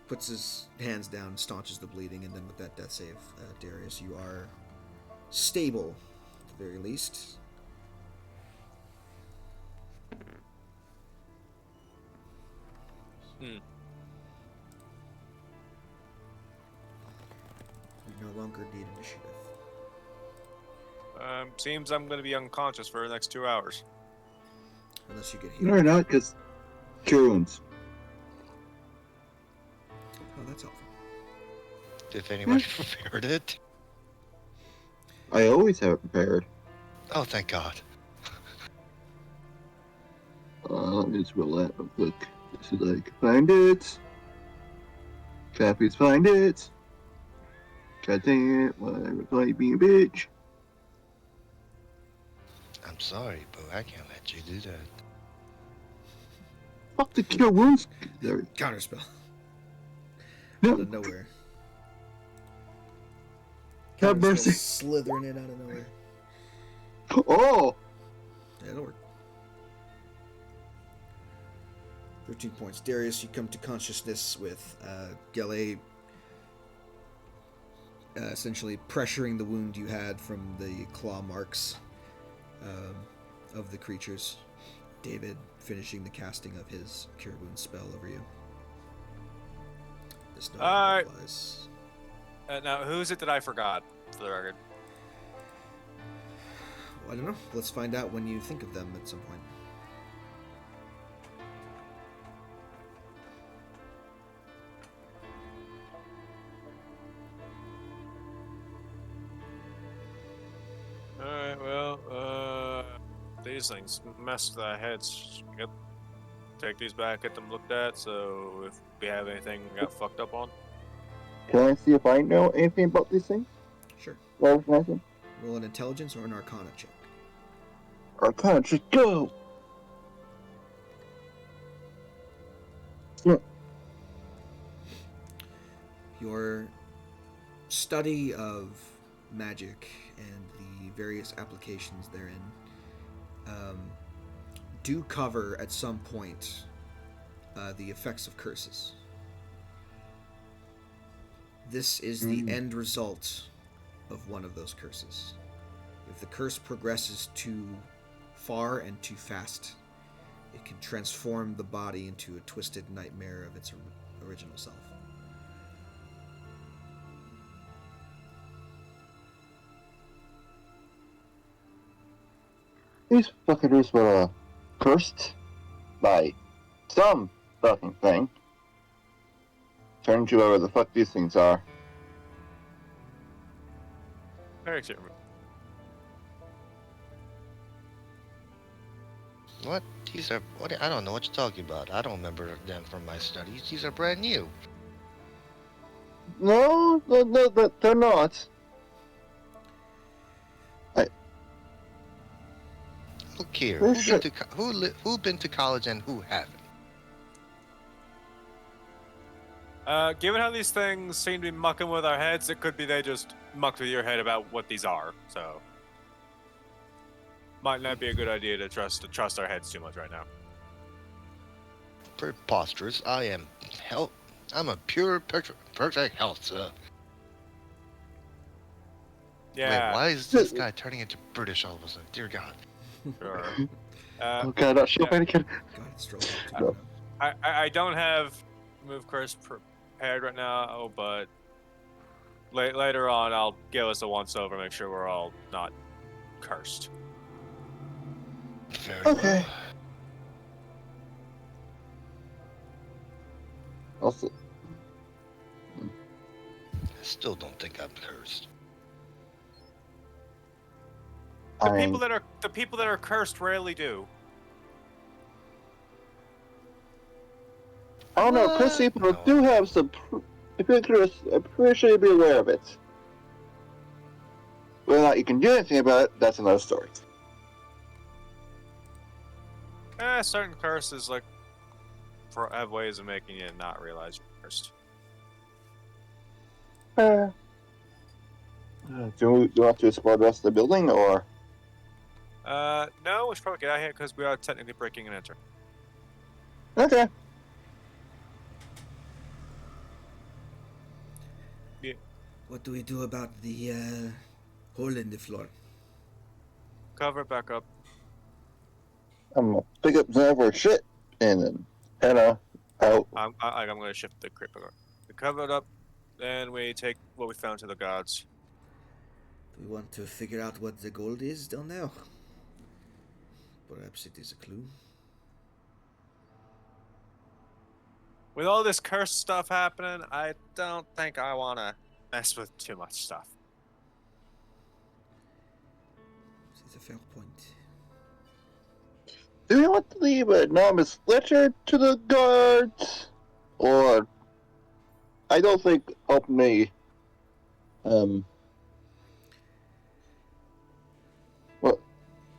Speaker 1: puts his hands down, staunches the bleeding, and then with that death save, Darius, you are stable, at the very least. You no longer need initiative.
Speaker 2: Seems I'm going to be unconscious for the next 2 hours.
Speaker 1: Unless you get
Speaker 4: No,
Speaker 1: healed.
Speaker 4: you're not, because cure wounds.
Speaker 1: Oh, that's helpful.
Speaker 3: Did anybody prepared it?
Speaker 4: I always have it prepared.
Speaker 3: Oh, thank God.
Speaker 4: Let me just roll that real quick. This is like, find it. Copies, find it. God dang it, whatever, like being a bitch.
Speaker 3: I'm sorry, but I can't let you do that.
Speaker 4: Fuck the cure wounds. There.
Speaker 1: Counterspell.
Speaker 4: No.
Speaker 1: Out of nowhere.
Speaker 4: Have
Speaker 1: Counterspell
Speaker 4: mercy.
Speaker 1: slithering in out of nowhere.
Speaker 4: Oh!
Speaker 1: Yeah, it'll work. 13 points. Darius, you come to consciousness with Gallet essentially pressuring the wound you had from the claw marks of the creatures. David finishing the casting of his Cure Wound spell over you. This no longer applies.
Speaker 2: Now, who's it that I forgot, for the record?
Speaker 1: Well, I don't know. Let's find out when you think of them at some point.
Speaker 2: Alright, well, these things mess with our heads. Take these back, get them looked at, so if we have anything we got fucked up on.
Speaker 4: Can I see if I know anything about these things?
Speaker 1: Sure.
Speaker 4: Well, can I see?
Speaker 1: Roll an intelligence or an arcana check.
Speaker 4: Arcana, just go! Yeah.
Speaker 1: Your study of magic and the various applications therein do cover at some point the effects of curses. This is the end result of one of those curses. If the curse progresses too far and too fast, it can transform the body into a twisted nightmare of its original self.
Speaker 4: These fuckers were cursed. by some fucking thing. Turn to whatever the fuck these things are.
Speaker 2: Very true.
Speaker 3: What? These are what? I don't know what you're talking about. I don't remember them from my studies. These are brand new.
Speaker 4: No, they're not.
Speaker 3: Look here.
Speaker 4: Who
Speaker 3: Who been to college and who haven't?
Speaker 2: Given how these things seem to be mucking with our heads, it could be they just mucked with your head about what these are. So, might not be a good idea to trust our heads too much right now.
Speaker 3: Preposterous. I am health. I'm a pure perfect health, sir.
Speaker 2: Yeah.
Speaker 3: Wait, why is this guy turning into British all of a sudden? Dear God.
Speaker 2: Sure.
Speaker 4: Oh god, not sure
Speaker 2: yeah.
Speaker 1: God, it's strong.
Speaker 4: No.
Speaker 2: I don't have move curse prepared right now, but later on I'll give us a once over, make sure we're all not cursed.
Speaker 3: Very
Speaker 4: Okay.
Speaker 3: well.
Speaker 4: Also,
Speaker 3: I still don't think I'm cursed.
Speaker 2: The people that are cursed rarely do.
Speaker 4: I don't know,
Speaker 3: What?
Speaker 4: Chris people
Speaker 3: No.
Speaker 4: do have some. If you're curious, I'm pretty sure you'd be aware of it. Whether or not you can do anything about it, that's another story.
Speaker 2: Certain curses have ways of making you not realize you're cursed.
Speaker 4: Do you want to explore the rest of the building, or?
Speaker 2: No, we should probably get out of here because we are technically breaking and enter.
Speaker 4: Okay.
Speaker 1: What do we do about the hole in the floor?
Speaker 2: Cover it back up.
Speaker 4: I'm gonna pick up some of our shit and then head out.
Speaker 2: I'm going to shift the crypt. We cover it up, then we take what we found to the guards.
Speaker 1: Do we want to figure out what the gold is down there? Perhaps it is a clue.
Speaker 2: With all this cursed stuff happening, I don't think I want to mess with too much stuff.
Speaker 1: This is a fair point.
Speaker 4: Do you want to leave a anonymous letter to the guards? Or I don't think openly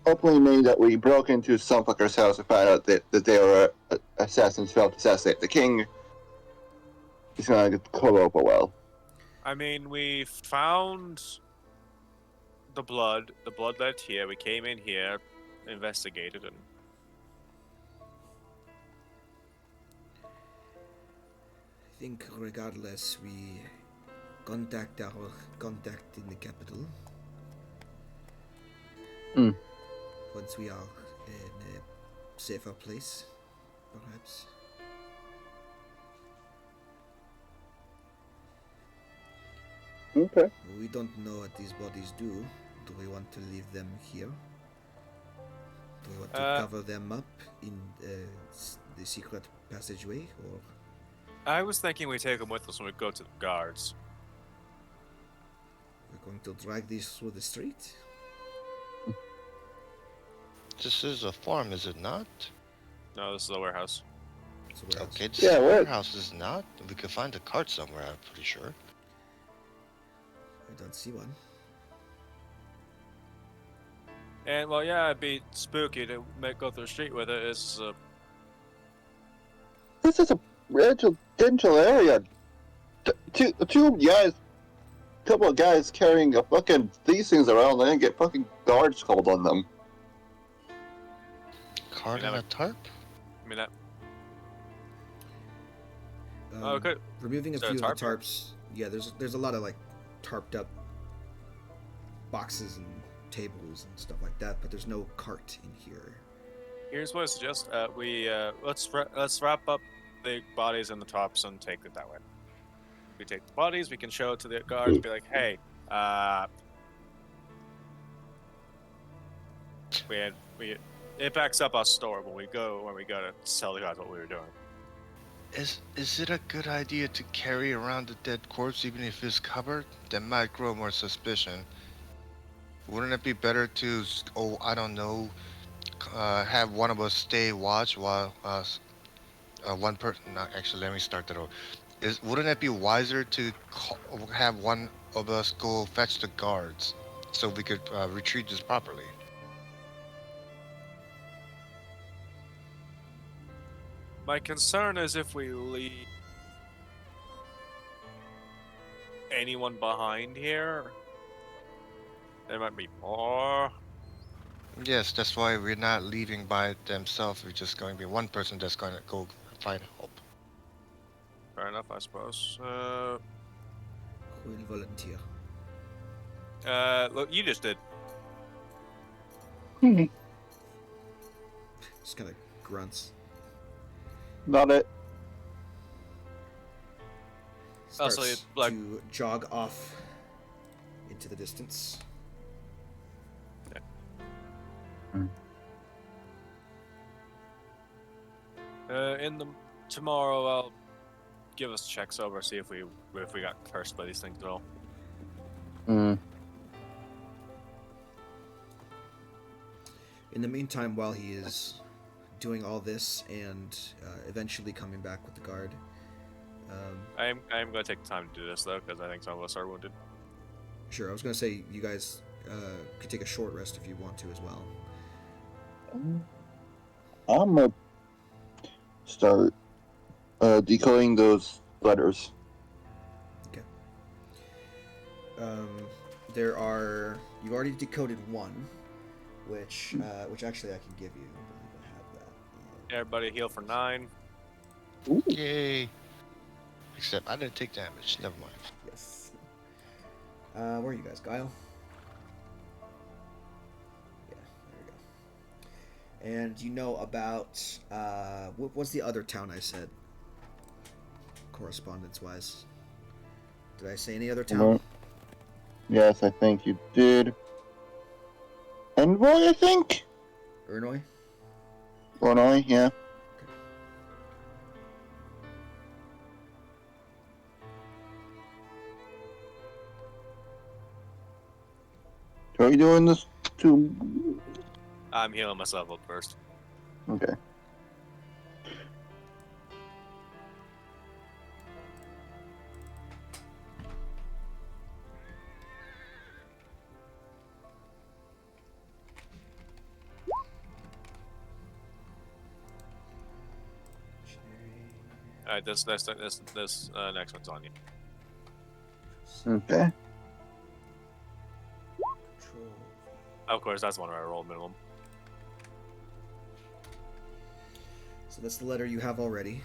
Speaker 4: openly mean that we broke into some fucker's house and found out that they were assassins failed to assassinate the king. He's gonna get caught over well.
Speaker 2: I mean, we found the blood. The blood led here. We came in here, investigated, and
Speaker 1: I think regardless, we contact our contact in the capital. Once we are in a safer place, perhaps.
Speaker 4: Okay.
Speaker 1: We don't know what these bodies do. Do we want to leave them here? Do we want to cover them up in the secret passageway, or?
Speaker 2: I was thinking we take them with us when we go to the guards.
Speaker 1: We're going to drag these through the street?
Speaker 3: This is a farm, is it not?
Speaker 2: No, this is a warehouse.
Speaker 1: It's a warehouse.
Speaker 3: Okay, this
Speaker 4: Yeah,
Speaker 3: is a
Speaker 4: where-
Speaker 3: warehouse, is it not? We could find a cart somewhere, I'm pretty sure.
Speaker 1: I don't see one.
Speaker 2: And well, yeah, it'd be spooky to go through the street with it.
Speaker 4: This is a residential area. Two guys, couple of guys carrying a fucking these things around and then get fucking guards called on them.
Speaker 3: Cart
Speaker 2: You know
Speaker 3: and a tarp?
Speaker 2: I mean, that.
Speaker 1: Um,
Speaker 2: Oh, good.
Speaker 1: Removing a
Speaker 2: Is there
Speaker 1: few
Speaker 2: a
Speaker 1: of the
Speaker 2: tarp?
Speaker 1: tarps. Yeah, there's a lot of like tarped up boxes and tables and stuff like that, but there's no cart in here.
Speaker 2: Here's what I suggest. Let's wrap up the bodies and the tops and take it that way. We take the bodies. We can show it to the guards. Be like, hey, It backs up our store when we go to tell the guys what we were doing.
Speaker 3: Is it a good idea to carry around a dead corpse even if it's covered? That might grow more suspicion. Wouldn't it be better to, I don't know, have one of us stay watch while one person? Not actually. Let me start that over. Wouldn't it be wiser to have one of us go fetch the guards so we could retrieve this properly?
Speaker 2: My concern is if we leave anyone behind here, there might be more.
Speaker 3: Yes, that's why we're not leaving by themselves. We're just going to be one person that's going to go find help.
Speaker 2: Fair enough, I suppose.
Speaker 1: Will volunteer.
Speaker 2: Look, you just did.
Speaker 1: Just kind of grunts.
Speaker 4: Not it.
Speaker 1: Starts
Speaker 2: Also, it's like-
Speaker 1: to jog off into the distance.
Speaker 2: Tomorrow I'll give us checks over, see if we got cursed by these things at all.
Speaker 4: Mm.
Speaker 1: In the meantime, while he is doing all this and eventually coming back with the guard,
Speaker 2: I am going to take the time to do this though, because I think some of us are wounded.
Speaker 1: sure, I was going to say you guys could take a short rest if you want to as well.
Speaker 4: I'm gonna start decoding those letters.
Speaker 1: You've already decoded one, which actually I can give you. I believe I have that.
Speaker 2: Everybody heal for 9.
Speaker 4: Ooh.
Speaker 3: Yay! Except I didn't take damage. Never mind.
Speaker 1: Yes. Where are you guys, Guile? Yeah, there we go. And you know about what's the other town I said? Correspondence-wise, did I say any other town?
Speaker 4: Yes, I think you did. Envoy, I think?
Speaker 1: Illinois?
Speaker 4: Illinois, yeah. Are you doing this too?
Speaker 2: I'm healing myself up first.
Speaker 4: Okay.
Speaker 2: All right, this next one's on you.
Speaker 4: Okay.
Speaker 1: Control.
Speaker 2: Of course, that's one where I rolled minimum.
Speaker 1: So that's the letter you have already.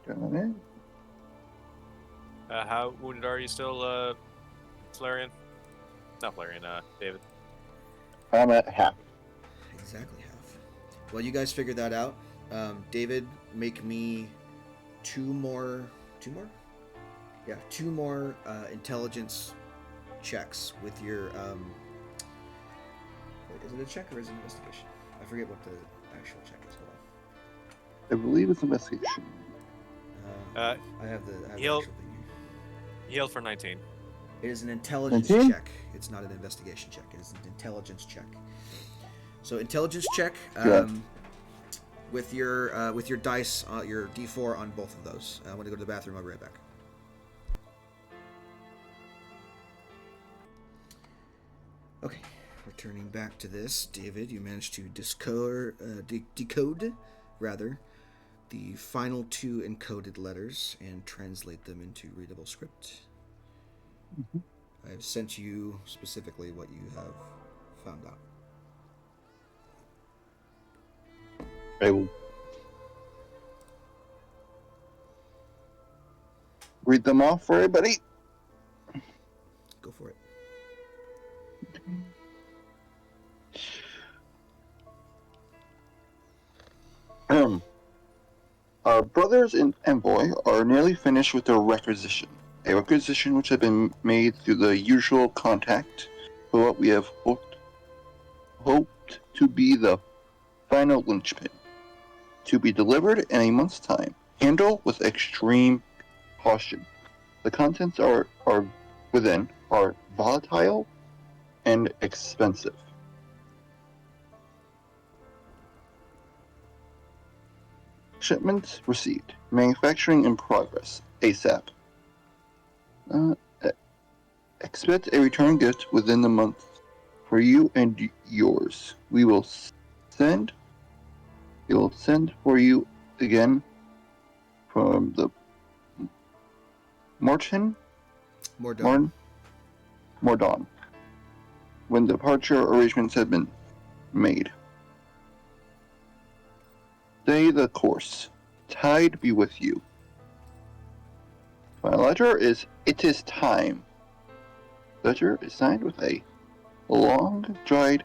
Speaker 4: Got it.
Speaker 2: How wounded are you still, Flarian? Not Flarian, David.
Speaker 4: I'm at half.
Speaker 1: Exactly half. Well, you guys figured that out. David, make me two more intelligence checks with your wait, is it a check or is it an investigation? I forget what the actual check is. Hold
Speaker 4: I believe it's investigation.
Speaker 1: on. I have the
Speaker 2: he'll-
Speaker 1: actual thing here.
Speaker 2: Heal for 19.
Speaker 1: It is an intelligence
Speaker 4: 19?
Speaker 1: check. It's not an investigation check. It is an intelligence check. So intelligence check
Speaker 4: Yeah.
Speaker 1: with your dice, your D4 on both of those. I want to go to the bathroom. I'll be right back. Okay, returning back to this, David, you managed to decode the final 2 encoded letters and translate them into readable script.
Speaker 4: Mhm.
Speaker 1: I have sent you specifically what you have found out.
Speaker 4: I will read them off for everybody.
Speaker 1: Go for it.
Speaker 4: Our brothers in Envoy are nearly finished with their requisition. A requisition which had been made through the usual contact for what we have hoped to be the final linchpin, to be delivered in a month's time. Handle with extreme caution. The contents are within are volatile and expensive. Shipments received. Manufacturing in progress. ASAP. Uh, expect a return gift within the month for you and yours. We will send for you again from the Mordon, when departure arrangements have been made. Stay the course. Tide be with you. My letter is "It is time." Letter is signed with a long dried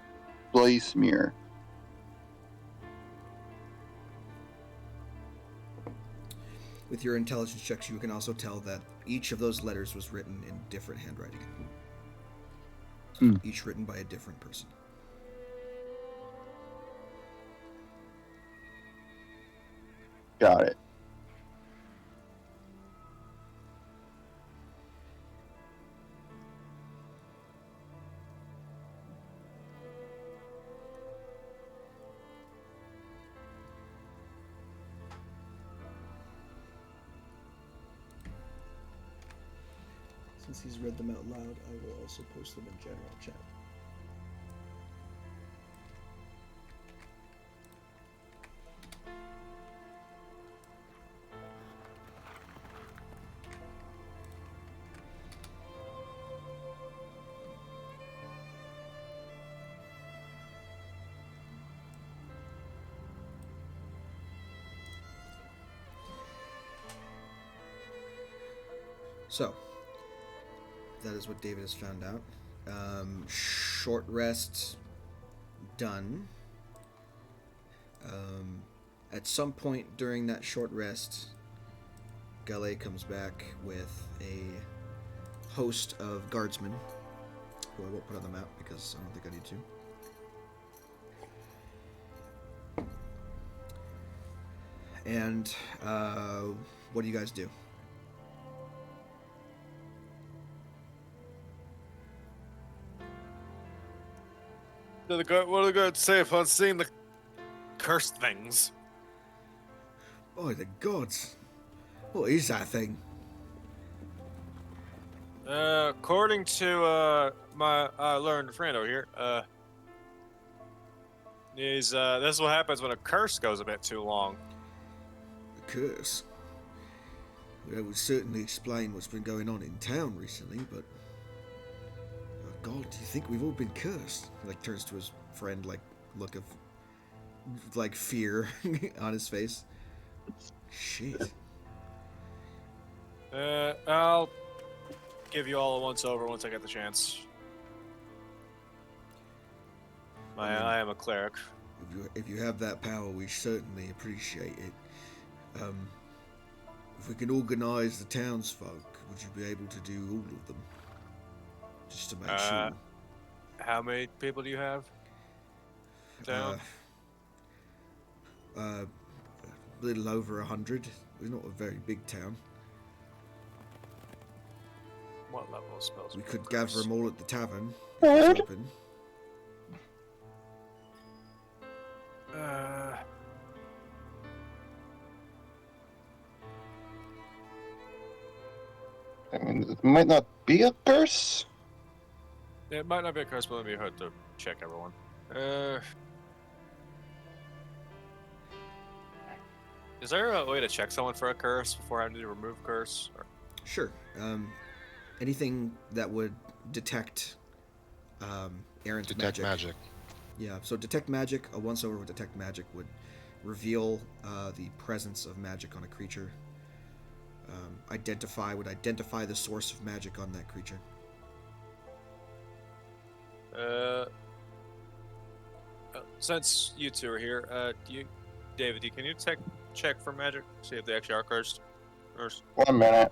Speaker 4: bloody smear.
Speaker 1: With your intelligence checks, you can also tell that each of those letters was written in different handwriting. Each written by a different person.
Speaker 4: Got it.
Speaker 1: Since he's read them out loud, I will also post them in general chat. So, that is what David has found out. Short rest done. At some point during that short rest, Galet comes back with a host of guardsmen, who I won't put on the map because I don't think I need to. And what do you guys do?
Speaker 2: What do the guards say upon seeing the cursed things?
Speaker 1: Oh, the gods! What is that thing?
Speaker 2: According to my learned friend over here, this is what happens when a curse goes a bit too long.
Speaker 1: A curse? That would certainly explain what's been going on in town recently, but... Oh God, do you think we've all been cursed? He, like, turns to his friend, like, look of... like, fear on his face. Shit.
Speaker 2: I'll give you all a once-over once I get the chance. I am a cleric.
Speaker 1: If you have that power, we certainly appreciate it. If we can organise the townsfolk, would you be able to do all of them? Just to make sure.
Speaker 2: How many people do you have? Town?
Speaker 1: A little over 100. We're not a very big town.
Speaker 2: What level of spells?
Speaker 1: We could gather them all at the tavern if it's open.
Speaker 4: I mean, it might not be a curse.
Speaker 2: It might not be a curse, but it'd be hard to check everyone. Is there a way to check someone for a curse before having to remove curse? Or...
Speaker 1: Sure. Anything that would detect errant magic. Yeah, so detect magic, a once-over with detect magic would reveal the presence of magic on a creature. Would identify the source of magic on that creature.
Speaker 2: Since you two are here, David, can you check for magic? See if they actually are cursed?
Speaker 4: 1 minute.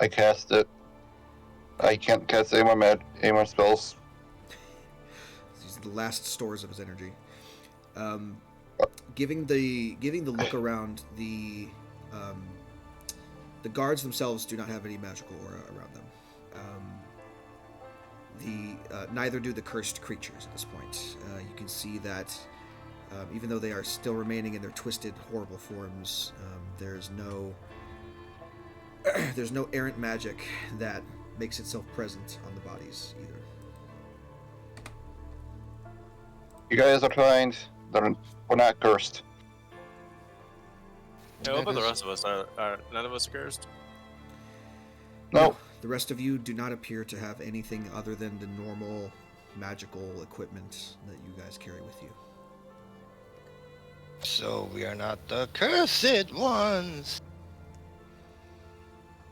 Speaker 4: I cast it. I can't cast any more spells.
Speaker 1: the last stores of his energy. Giving the look around, the guards themselves do not have any magical aura around them. Neither do the cursed creatures at this point. You can see that even though they are still remaining in their twisted, horrible forms, there's no errant magic that makes itself present on the bodies either.
Speaker 4: You guys are kind. We're not cursed.
Speaker 2: Yeah, what about the rest of us? Are none of us cursed?
Speaker 4: No.
Speaker 1: The rest of you do not appear to have anything other than the normal magical equipment that you guys carry with you.
Speaker 3: So we are not the cursed ones.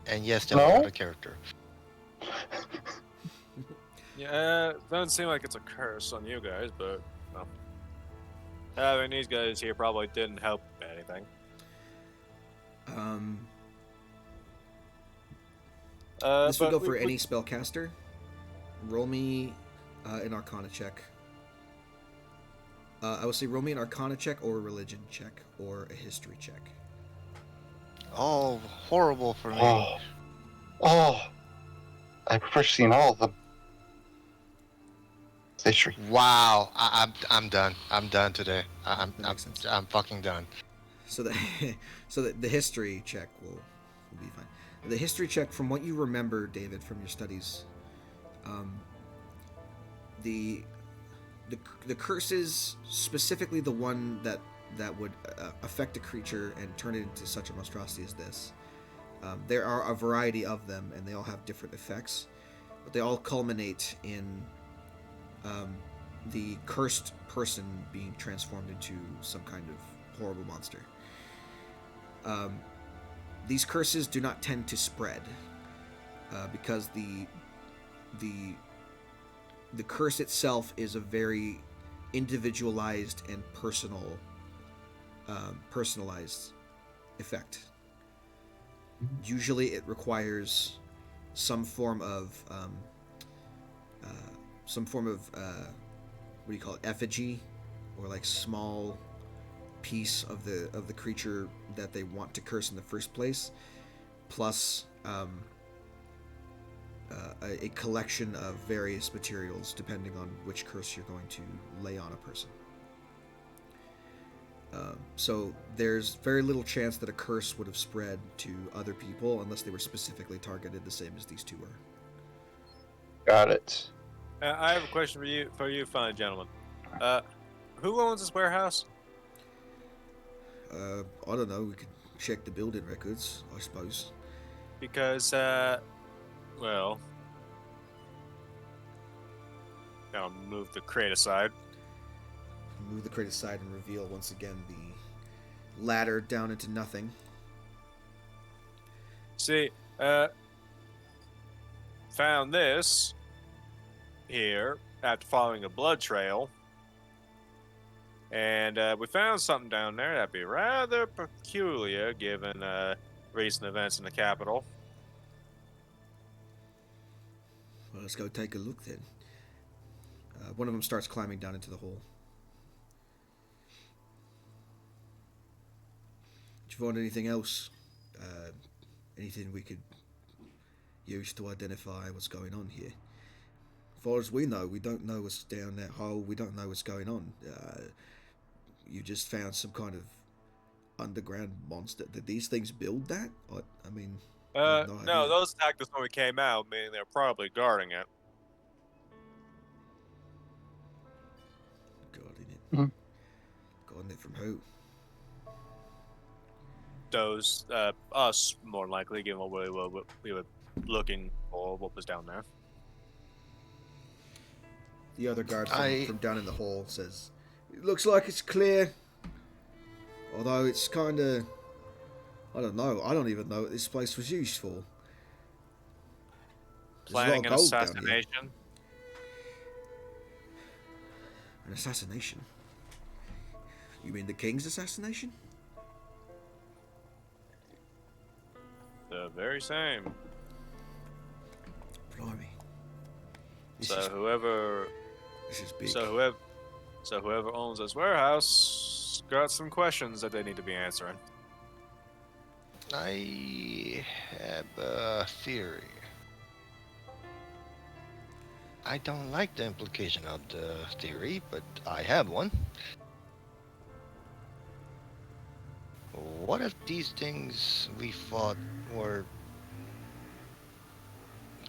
Speaker 3: And yes, they're
Speaker 4: No?
Speaker 3: out of character.
Speaker 2: Yeah, doesn't seem like it's a curse on you guys, but well, having these guys here probably didn't help anything.
Speaker 1: This would
Speaker 2: but
Speaker 1: go for any spellcaster. Roll me an Arcana check. I would say roll me an Arcana check or a Religion check or a History check.
Speaker 3: Oh, horrible for me.
Speaker 4: Oh. I prefer seeing all of them. History.
Speaker 3: Wow, I'm done. I'm done today. I'm fucking done.
Speaker 1: So the the History check will be fine. The History check, from what you remember, David, from your studies, the curses, specifically the one that would affect a creature and turn it into such a monstrosity as this. There are a variety of them, and they all have different effects, but they all culminate in the cursed person being transformed into some kind of horrible monster. These curses do not tend to spread because the curse itself is a very individualized and personalized effect. Usually, it requires some form of what do you call it, effigy, or like small piece of the creature that they want to curse in the first place, plus a collection of various materials depending on which curse you're going to lay on a person. So there's very little chance that a curse would have spread to other people unless they were specifically targeted the same as these two were.
Speaker 4: Got it.
Speaker 2: I have a question for you, fine gentlemen. Who owns this warehouse?
Speaker 1: I don't know. We could check the building records, I suppose.
Speaker 2: Because, well, I'll move the crate aside.
Speaker 1: Move the crate aside and reveal once again the ladder down into nothing.
Speaker 2: See, found this here after following a blood trail. And we found something down there that'd be rather peculiar given recent events in the capital.
Speaker 1: Well, let's go take a look then. One of them starts climbing down into the hole. Did you find anything else? Anything we could use to identify what's going on here? As far as we know, we don't know what's down that hole. We don't know what's going on. You just found some kind of underground monster. Did these things build that? I mean...
Speaker 2: No, those attacked us when we came out, meaning they're probably guarding it.
Speaker 1: Guarding it?
Speaker 4: Mm-hmm.
Speaker 1: Guarding it from who?
Speaker 2: Those, us, more likely, given what we were looking for, what was down there.
Speaker 1: The other guard from down in the hole says, "It looks like it's clear. Although it's kind of... I don't know. I don't even know what this place was used for.
Speaker 2: Planning an assassination?
Speaker 1: An assassination? You mean the king's assassination?
Speaker 2: The very same.
Speaker 1: Blimey.
Speaker 2: So whoever
Speaker 1: This is big.
Speaker 2: So whoever owns this warehouse got some questions that they need to be answering.
Speaker 3: I have a theory. I don't like the implication of the theory, but I have one. What if these things we fought were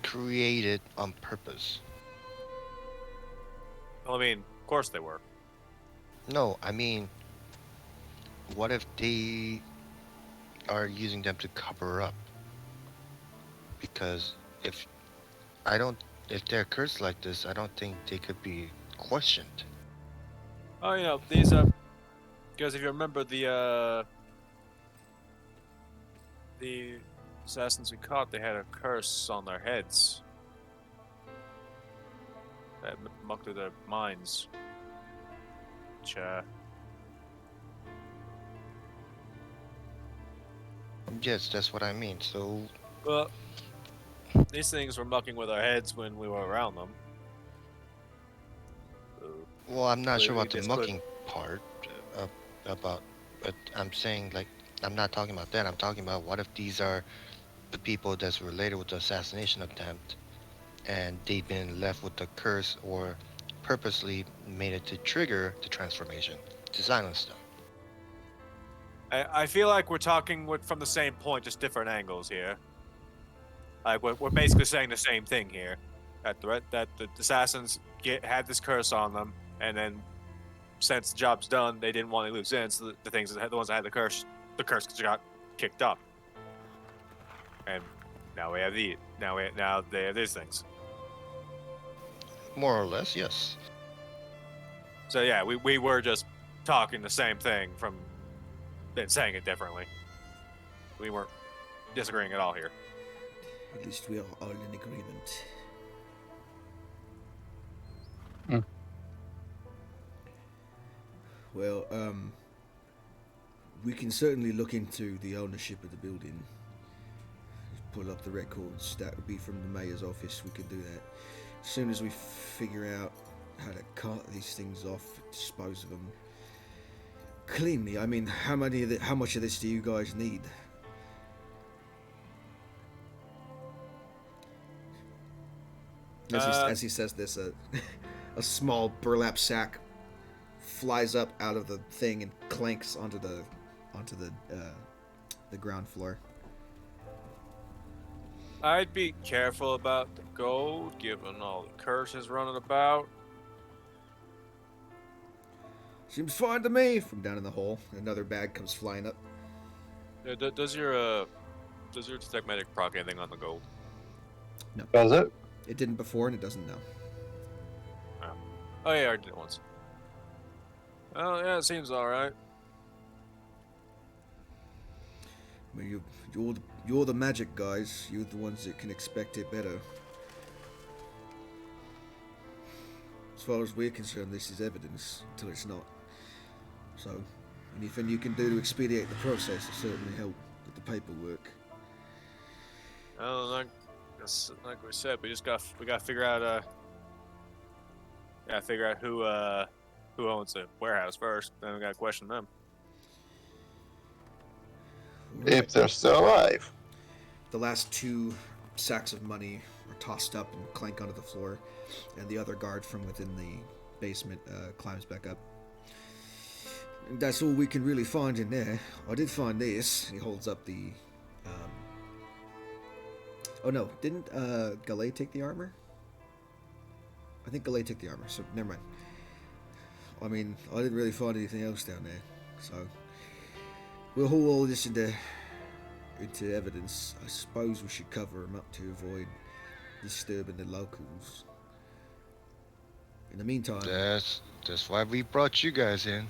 Speaker 3: created on purpose?
Speaker 2: Well, I mean, of course they were.
Speaker 3: No, I mean, what if they are using them to cover up? Because if I don't, if they're cursed like this, I don't think they could be questioned.
Speaker 2: Oh, you know, these because if you remember the assassins we caught, they had a curse on their heads that mucked through their minds. Which,
Speaker 3: Yes, that's what I mean. So,
Speaker 2: well, these things were mucking with our heads when we were around them. So,
Speaker 3: well, I'm not sure
Speaker 2: clearly
Speaker 3: about the
Speaker 2: this could-
Speaker 3: mucking part about, but I'm saying like I'm not talking about that. I'm talking about what if these are the people that's related with the assassination attempt, and they've been left with the curse or purposely made it to trigger the transformation to silence them.
Speaker 2: I feel like we're talking from the same point, just different angles here. Like we're basically saying the same thing here. That the assassins had this curse on them, and then since the job's done, they didn't want any loose ends. So the ones that had the curse got kicked up, and now we have now they have these things.
Speaker 3: More or less, yes.
Speaker 2: So yeah, we were just talking the same thing from then saying it differently. We weren't disagreeing at all here.
Speaker 1: At least we are all in agreement. Well, we can certainly look into the ownership of the building. Pull up the records. That would be from the mayor's office. We could do that. As soon as we figure out how to cut these things off, dispose of them cleanly. I mean, how much of this do you guys need? As he says this, a small burlap sack flies up out of the thing and clanks onto the ground floor.
Speaker 2: I'd be careful about the gold, given all the curses running about.
Speaker 1: Seems fine to me. From down in the hole, another bag comes flying up.
Speaker 2: Yeah, does your detect magic proc anything on the gold?
Speaker 4: Does it?
Speaker 1: It didn't before, and it doesn't now.
Speaker 2: Oh yeah, I did it once. Oh yeah, it seems all right.
Speaker 1: I mean, you're the magic guys. You're the ones that can expect it better. As far as we're concerned, this is evidence until it's not. So, anything you can do to expedite the process will certainly help with the paperwork.
Speaker 2: Oh, like we said, we got to figure out who owns the warehouse first. Then we got to question them.
Speaker 4: If they're still alive.
Speaker 1: The last 2 sacks of money are tossed up and clank onto the floor, and the other guard from within the basement climbs back up. And that's all we can really find in there. I did find this. He holds up the... Oh no, didn't Galay take the armor? I think Galay took the armor, so never mind. I mean, I didn't really find anything else down there, so... We'll haul all this into evidence. I suppose we should cover them up to avoid disturbing the locals. In the meantime...
Speaker 3: That's why we brought you guys in.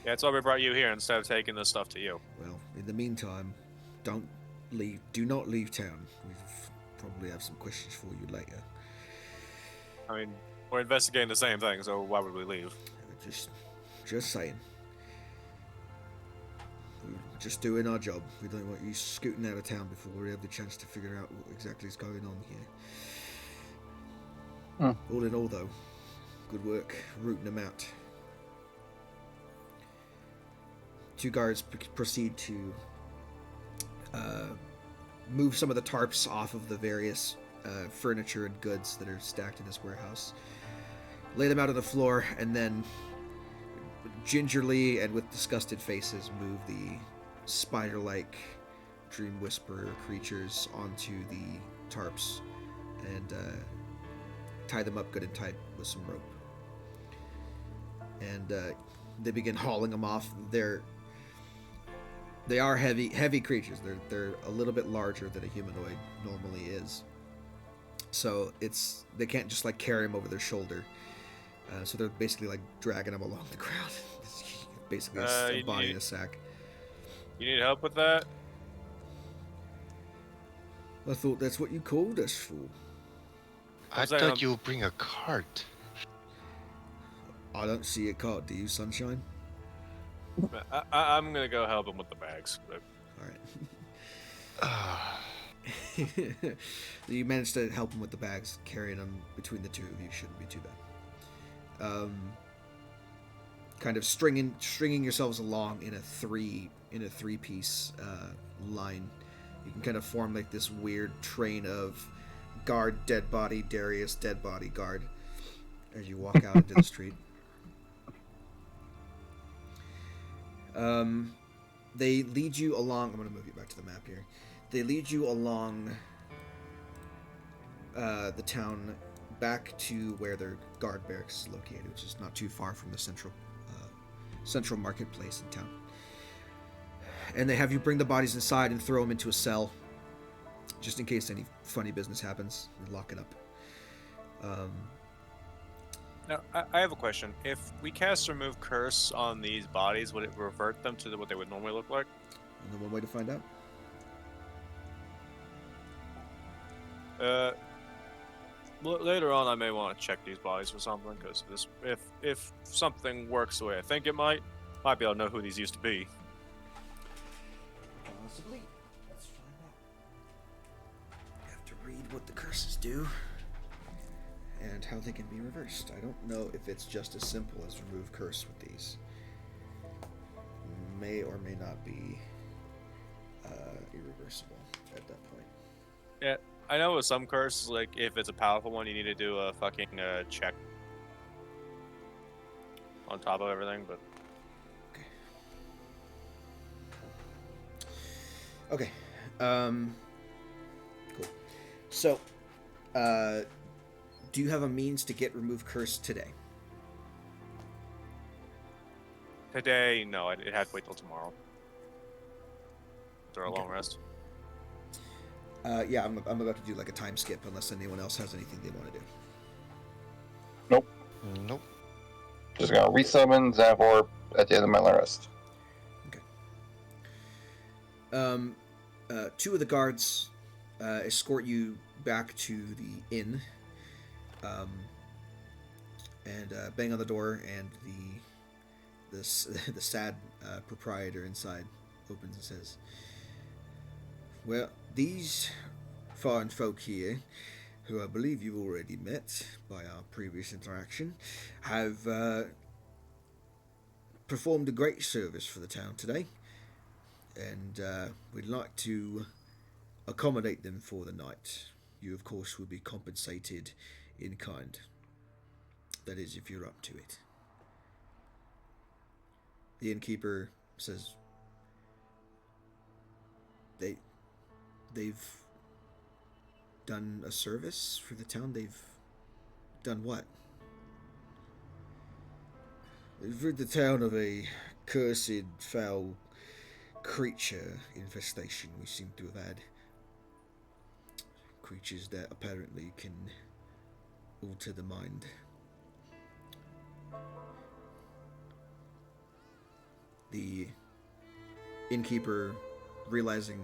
Speaker 2: Yeah, that's why we brought you here instead of taking this stuff to you.
Speaker 1: Well, in the meantime, do not leave town. We probably have some questions for you later.
Speaker 2: I mean, we're investigating the same thing, so why would we leave?
Speaker 1: Just saying. We're just doing our job. We don't want you scooting out of town before we have the chance to figure out what exactly is going on here. All in all, though, Good work rooting them out. Two guards proceed to move some of the tarps off of the various furniture and goods that are stacked in this warehouse. Lay them out on the floor, and then gingerly and with disgusted faces move the spider-like dream whisperer creatures onto the tarps and tie them up good and tight with some rope. And they begin hauling them off. They are heavy creatures. They're a little bit larger than a humanoid normally is. So they can't just like carry them over their shoulder. So they're basically like dragging them along the ground. It's basically a body in a sack.
Speaker 2: You need help with that?
Speaker 1: I thought that's what you called us for.
Speaker 3: I thought you would bring a cart.
Speaker 1: I don't see a cart, do you, Sunshine?
Speaker 2: I'm gonna go help him with the bags.
Speaker 1: Alright. You managed to help him with the bags. Carrying them between the two of you shouldn't be too bad. Kind of stringing yourselves along in a three-piece line. You can kind of form like this weird train of guard, dead body, Darius, dead body, guard, as you walk out into the street. They lead you along. I'm going to move you back to the map here. They lead you along the town back to where their guard barracks is located, which is not too far from the central marketplace in town. And they have you bring the bodies inside and throw them into a cell, just in case any funny business happens. And lock it up.
Speaker 2: Now, I have a question. If we cast Remove Curse on these bodies, would it revert them to what they would normally look like?
Speaker 1: Only one way to find out.
Speaker 2: Later on, I may want to check these bodies for something, because if something works the way I think it might be able to know who these used to be.
Speaker 1: Possibly. Let's find out. I have to read what the curses do and how they can be reversed. I don't know if it's just as simple as remove curse with these. May or may not be irreversible at that point.
Speaker 2: Yeah, I know with some curses, like if it's a powerful one, you need to do a fucking check on top of everything, but.
Speaker 1: Okay. Cool. So, do you have a means to get remove curse today?
Speaker 2: Today, no, it had to wait till tomorrow. After a long rest.
Speaker 1: Yeah, I'm about to do like a time skip unless anyone else has anything they want to do.
Speaker 3: Nope.
Speaker 4: Just gonna resummon Zavor at the end of my rest.
Speaker 1: Okay. Two of the guards escort you back to the inn, and bang on the door, and the sad proprietor inside opens and says, "Well, these fine folk here, who I believe you've already met by our previous interaction, have performed a great service for the town today, and we'd like to accommodate them for the night. You, of course, will be compensated in kind. That is, if you're up to it." The innkeeper says, They've done a service for the town? They've done what? They've rid the town of a cursed, foul creature infestation we seem to have had. Creatures that apparently can alter the mind. The innkeeper, realizing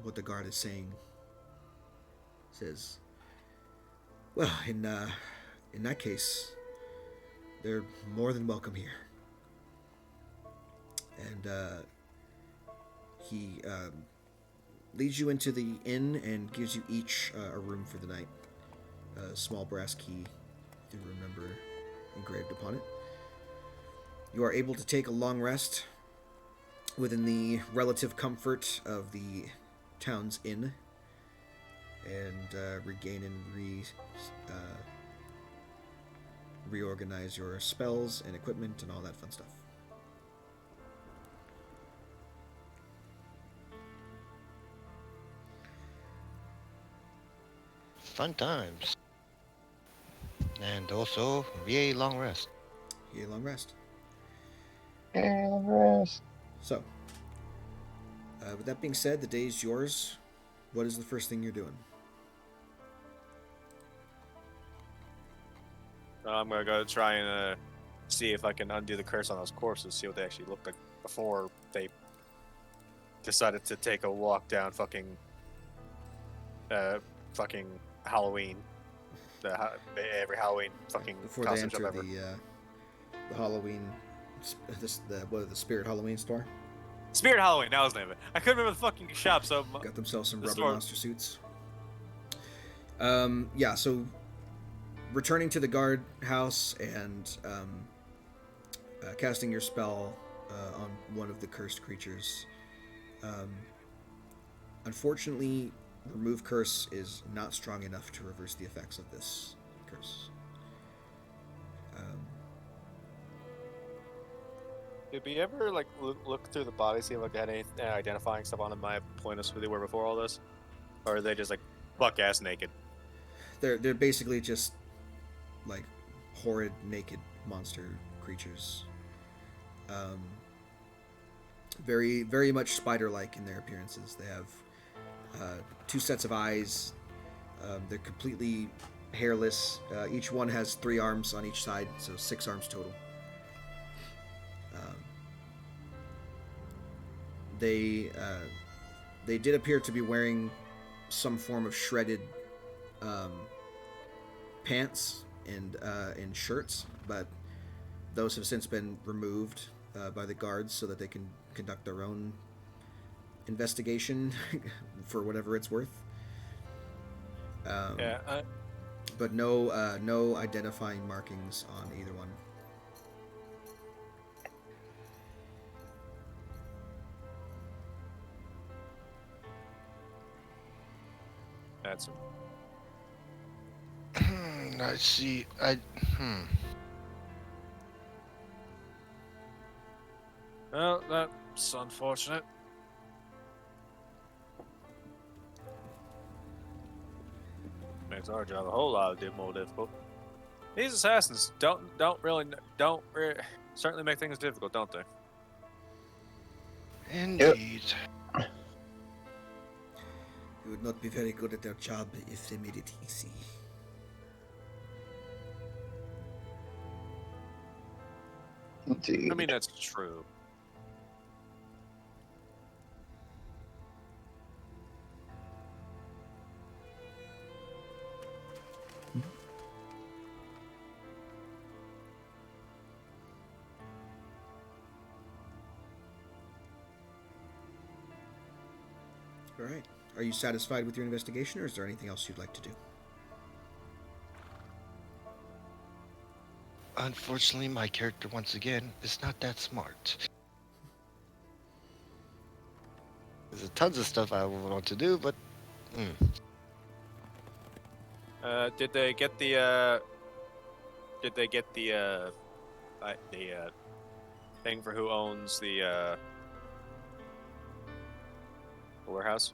Speaker 1: what the guard is saying, says, "Well, in that case, they're more than welcome here." And he leads you into the inn and gives you each a room for the night. A small brass key to remember project upon it. You are able to take a long rest within the relative comfort of the town's inn and regain and reorganize your spells and equipment and all that fun stuff.
Speaker 3: Fun times. And also, yay, long rest.
Speaker 1: Yay, long rest.
Speaker 4: And rest.
Speaker 1: So, with that being said, the day is yours. What is the first thing you're doing?
Speaker 2: I'm gonna go try and see if I can undo the curse on those corpses, see what they actually look like before they decided to take a walk down fucking Halloween. Every Halloween fucking
Speaker 1: Before they
Speaker 2: costume shop
Speaker 1: enter
Speaker 2: ever.
Speaker 1: the Halloween, the Spirit Halloween store.
Speaker 2: Spirit Halloween, that was the name of it. I couldn't remember the fucking shop, so
Speaker 1: Got themselves some
Speaker 2: the
Speaker 1: rubber
Speaker 2: store.
Speaker 1: monster suits. Yeah, so returning to the guard house and casting your spell on one of the cursed creatures. Unfortunately, remove curse is not strong enough to reverse the effects of this curse.
Speaker 2: Did we ever like look through the body, see if like, had any identifying stuff on them? My point is who they were before all this, or are they just like buck ass naked?
Speaker 1: They're basically just like horrid naked monster creatures. Very much spider-like in their appearances. They have two sets of eyes. They're completely hairless. Each one has 3 arms on each side, so 6 arms total. They did appear to be wearing some form of shredded pants and shirts, but those have since been removed by the guards so that they can conduct their own investigation for whatever it's worth. But no identifying markings on either one.
Speaker 2: That's
Speaker 3: I see.
Speaker 2: well, that's unfortunate. Makes our job a whole lot more difficult. These assassins certainly make things difficult, don't they?
Speaker 3: Indeed.
Speaker 1: They would not be very good at their job if they made it easy.
Speaker 4: Indeed.
Speaker 2: I mean, that's true.
Speaker 1: All right. Are you satisfied with your investigation, or is there anything else you'd like to do?
Speaker 3: Unfortunately, my character, once again, is not that smart. There's tons of stuff I want to do, but...
Speaker 2: Did they get the thing for who owns the warehouse?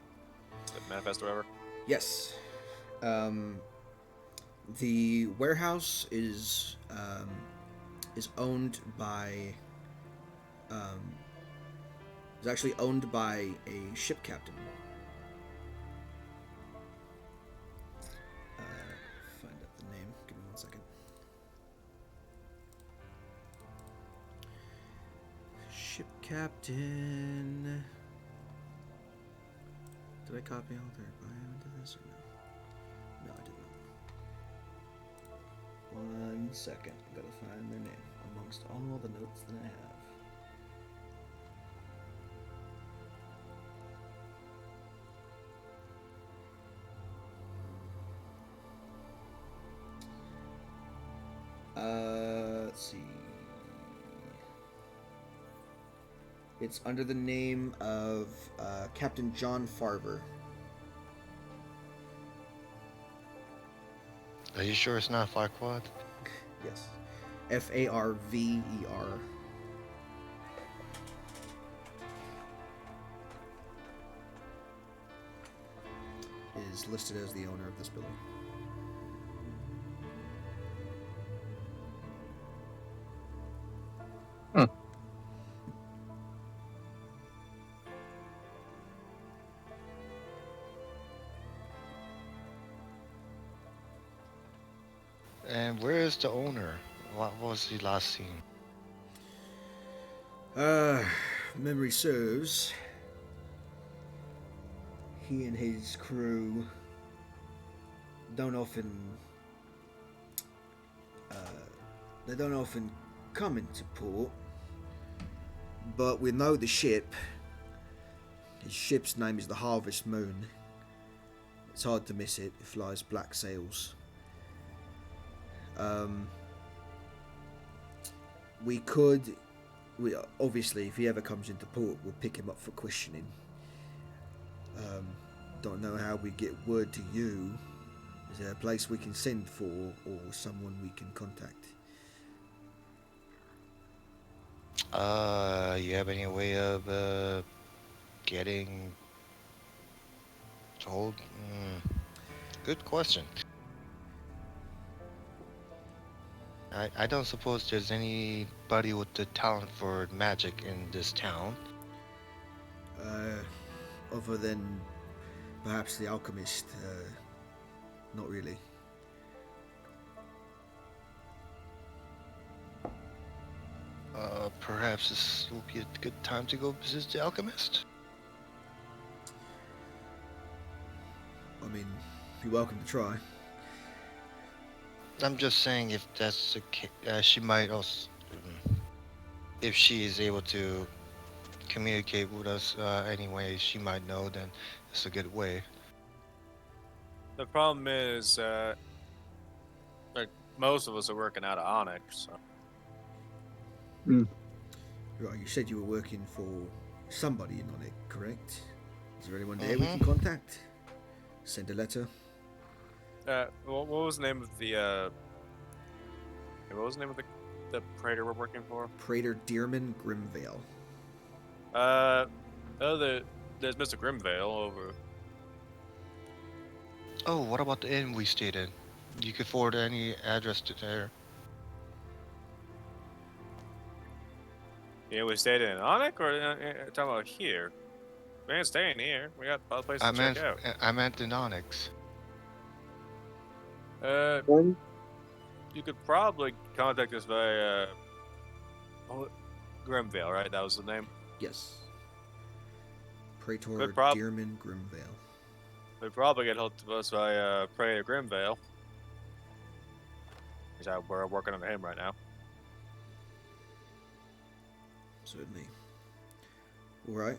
Speaker 2: The manifest or whatever?
Speaker 1: Yes. The warehouse is owned by is actually owned by a ship captain. Find out the name. Give me 1 second. Ship captain. Did I copy all their bio into this or no? No, I did not. 1 second. I gotta find their name amongst all the notes that I have. Let's see. It's under the name of Captain John Farver.
Speaker 3: Are you sure it's not Farquaad?
Speaker 1: Yes. Farver. Is listed as the owner of this building.
Speaker 3: And where is the owner? What was he last seen?
Speaker 1: Memory serves, he and his crew don't often they don't often come into port, but we know the ship. His ship's name is the Harvest Moon. It's hard to miss it. It flies black sails. We obviously, if he ever comes into port, we'll pick him up for questioning. Don't know how we get word to you. Is there a place we can send for, or someone we can contact?
Speaker 3: You have any way of getting told? Good question. I don't suppose there's anybody with the talent for magic in this town.
Speaker 1: Other than perhaps the alchemist, not really.
Speaker 3: Perhaps this will be a good time to go visit the alchemist.
Speaker 1: I mean, you're welcome to try.
Speaker 3: I'm just saying if that's the case, she might also, if she is able to communicate with us anyway, she might know, then it's a good way.
Speaker 2: The problem is, like most of us are working out of Onyx, so
Speaker 1: Right, you said you were working for somebody in on it, correct? Is there anyone there we can contact? Send a letter?
Speaker 2: what was the name of the what was the name of the praetor we're working for?
Speaker 1: Praetor Dearman Grimvale.
Speaker 2: There's Mr. Grimvale over.
Speaker 3: Oh, what about the inn we stayed in? You could forward any address to there.
Speaker 2: Yeah, we stayed in Onyx, or talking about here? We ain't staying here. We got other places to check out.
Speaker 3: I meant in Onyx.
Speaker 2: You could probably contact us via Grimvale, right? That was the name.
Speaker 1: Yes. Praetor
Speaker 2: prob-
Speaker 1: Dearman Grimvale.
Speaker 2: We'd probably get hold of us via Praetor Grimvale. We're working under him right now.
Speaker 1: Certainly. Alright.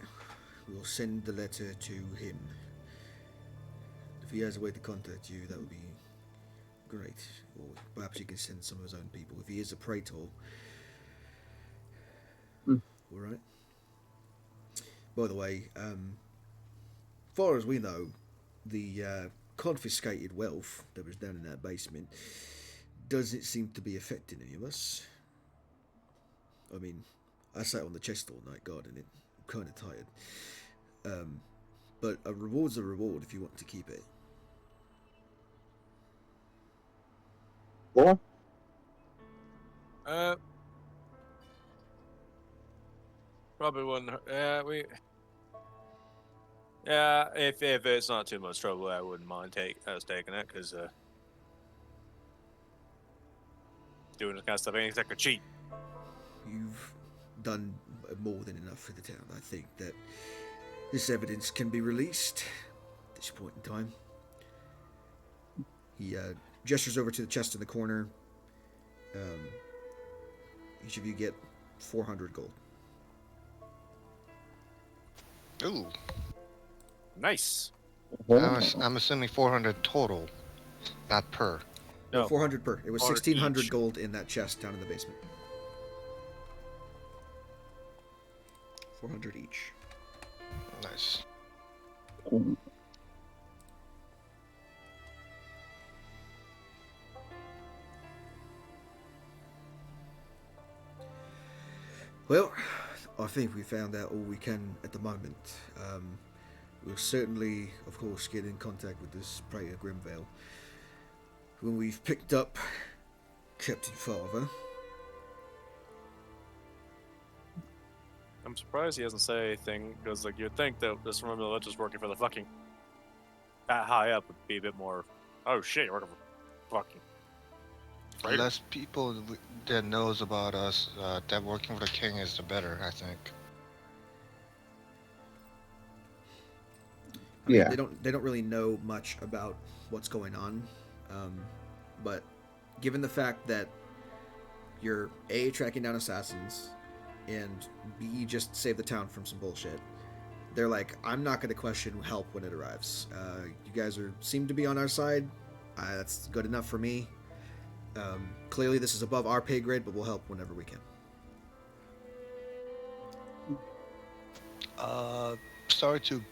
Speaker 1: We'll send the letter to him. If he has a way to contact you, that would be great. Or perhaps he can send some of his own people. If he is a praetor. Alright. By the way, far as we know, the confiscated wealth that was down in that basement doesn't seem to be affecting any of us. I mean, I sat on the chest all night guarding it. I'm kind of tired. But a reward's a reward if you want to keep it.
Speaker 4: Well,
Speaker 2: Probably wouldn't. Yeah, if it's not too much trouble, I wouldn't mind us taking it, because doing this kind of stuff ain't exactly cheap.
Speaker 1: You've done more than enough for the town. I think that this evidence can be released at this point in time. He gestures over to the chest in the corner. Each of you get 400 gold.
Speaker 3: Ooh.
Speaker 2: Nice.
Speaker 3: I'm assuming 400 total, not per.
Speaker 2: No,
Speaker 1: 400 per. It was
Speaker 2: 400
Speaker 1: 1600
Speaker 2: each.
Speaker 1: gold in that chest down in the basement. 400 each.
Speaker 3: Nice.
Speaker 4: Ooh.
Speaker 1: Well, I think we found out all we can at the moment. We'll certainly, of course, get in contact with this Praetor Grimvale when we've picked up Captain Father.
Speaker 2: I'm surprised he hasn't said anything, because like you'd think that this woman that's just working for the fucking that high up would be a bit more. Oh shit, you're working for fucking.
Speaker 3: The
Speaker 2: Right.
Speaker 3: less people that knows about us that working for the king is the better, I think.
Speaker 1: I mean,
Speaker 4: Yeah.
Speaker 1: they don't really know much about what's going on, but given the fact that you're A, tracking down assassins, and B, just save the town from some bullshit, they're like, I'm not going to question help when it arrives. You guys seem to be on our side. That's good enough for me. Clearly this is above our pay grade, but we'll help whenever we can.
Speaker 3: Sorry to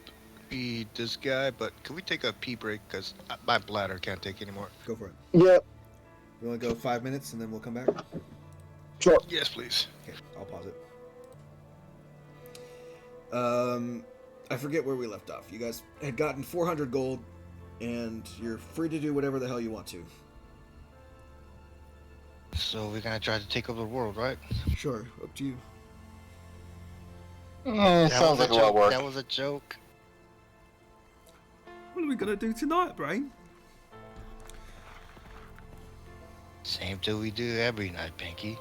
Speaker 3: be this guy, but can we take a pee break? Because my bladder can't take anymore.
Speaker 1: Go for it.
Speaker 4: Yep.
Speaker 1: You want to go 5 minutes and then we'll come back?
Speaker 4: Sure.
Speaker 3: Yes, please.
Speaker 1: Okay, I'll pause it. I forget where we left off. You guys had gotten 400 gold, and you're free to do whatever the hell you want to.
Speaker 3: So we're gonna try to take over the world, right?
Speaker 1: Sure, up to you.
Speaker 4: Sounds like a lot of work.
Speaker 3: That was a joke.
Speaker 1: What are we gonna do tonight, Brain?
Speaker 3: Same thing we do every night, Pinky.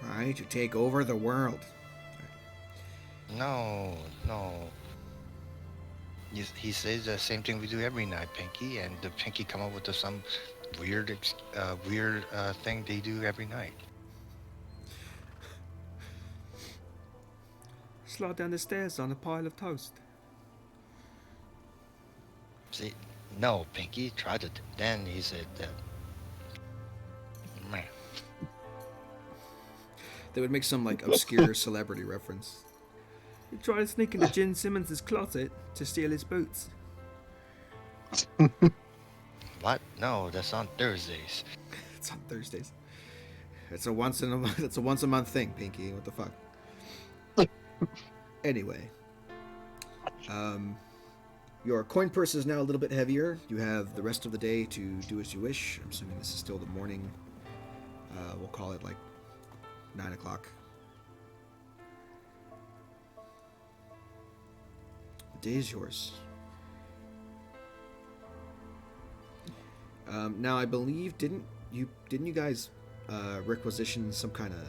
Speaker 1: Try to take over the world.
Speaker 3: No. He says the same thing we do every night, Pinky, and the Pinky come up with some weird thing they do every night.
Speaker 5: Slide down the stairs on a pile of toast.
Speaker 3: See, no, Pinky tried to. Then he said that. Man,
Speaker 1: They would make some like obscure celebrity reference.
Speaker 5: We tried to sneak into Gene Simmons' closet to steal his boots.
Speaker 3: what? No, that's on Thursdays.
Speaker 1: It's on Thursdays. It's a once a month thing, Pinky. What the fuck? Anyway, your coin purse is now a little bit heavier. You have the rest of the day to do as you wish. I'm assuming this is still the morning. We'll call it like 9 o'clock. The day is yours. Now I believe didn't you guys requisition some kind of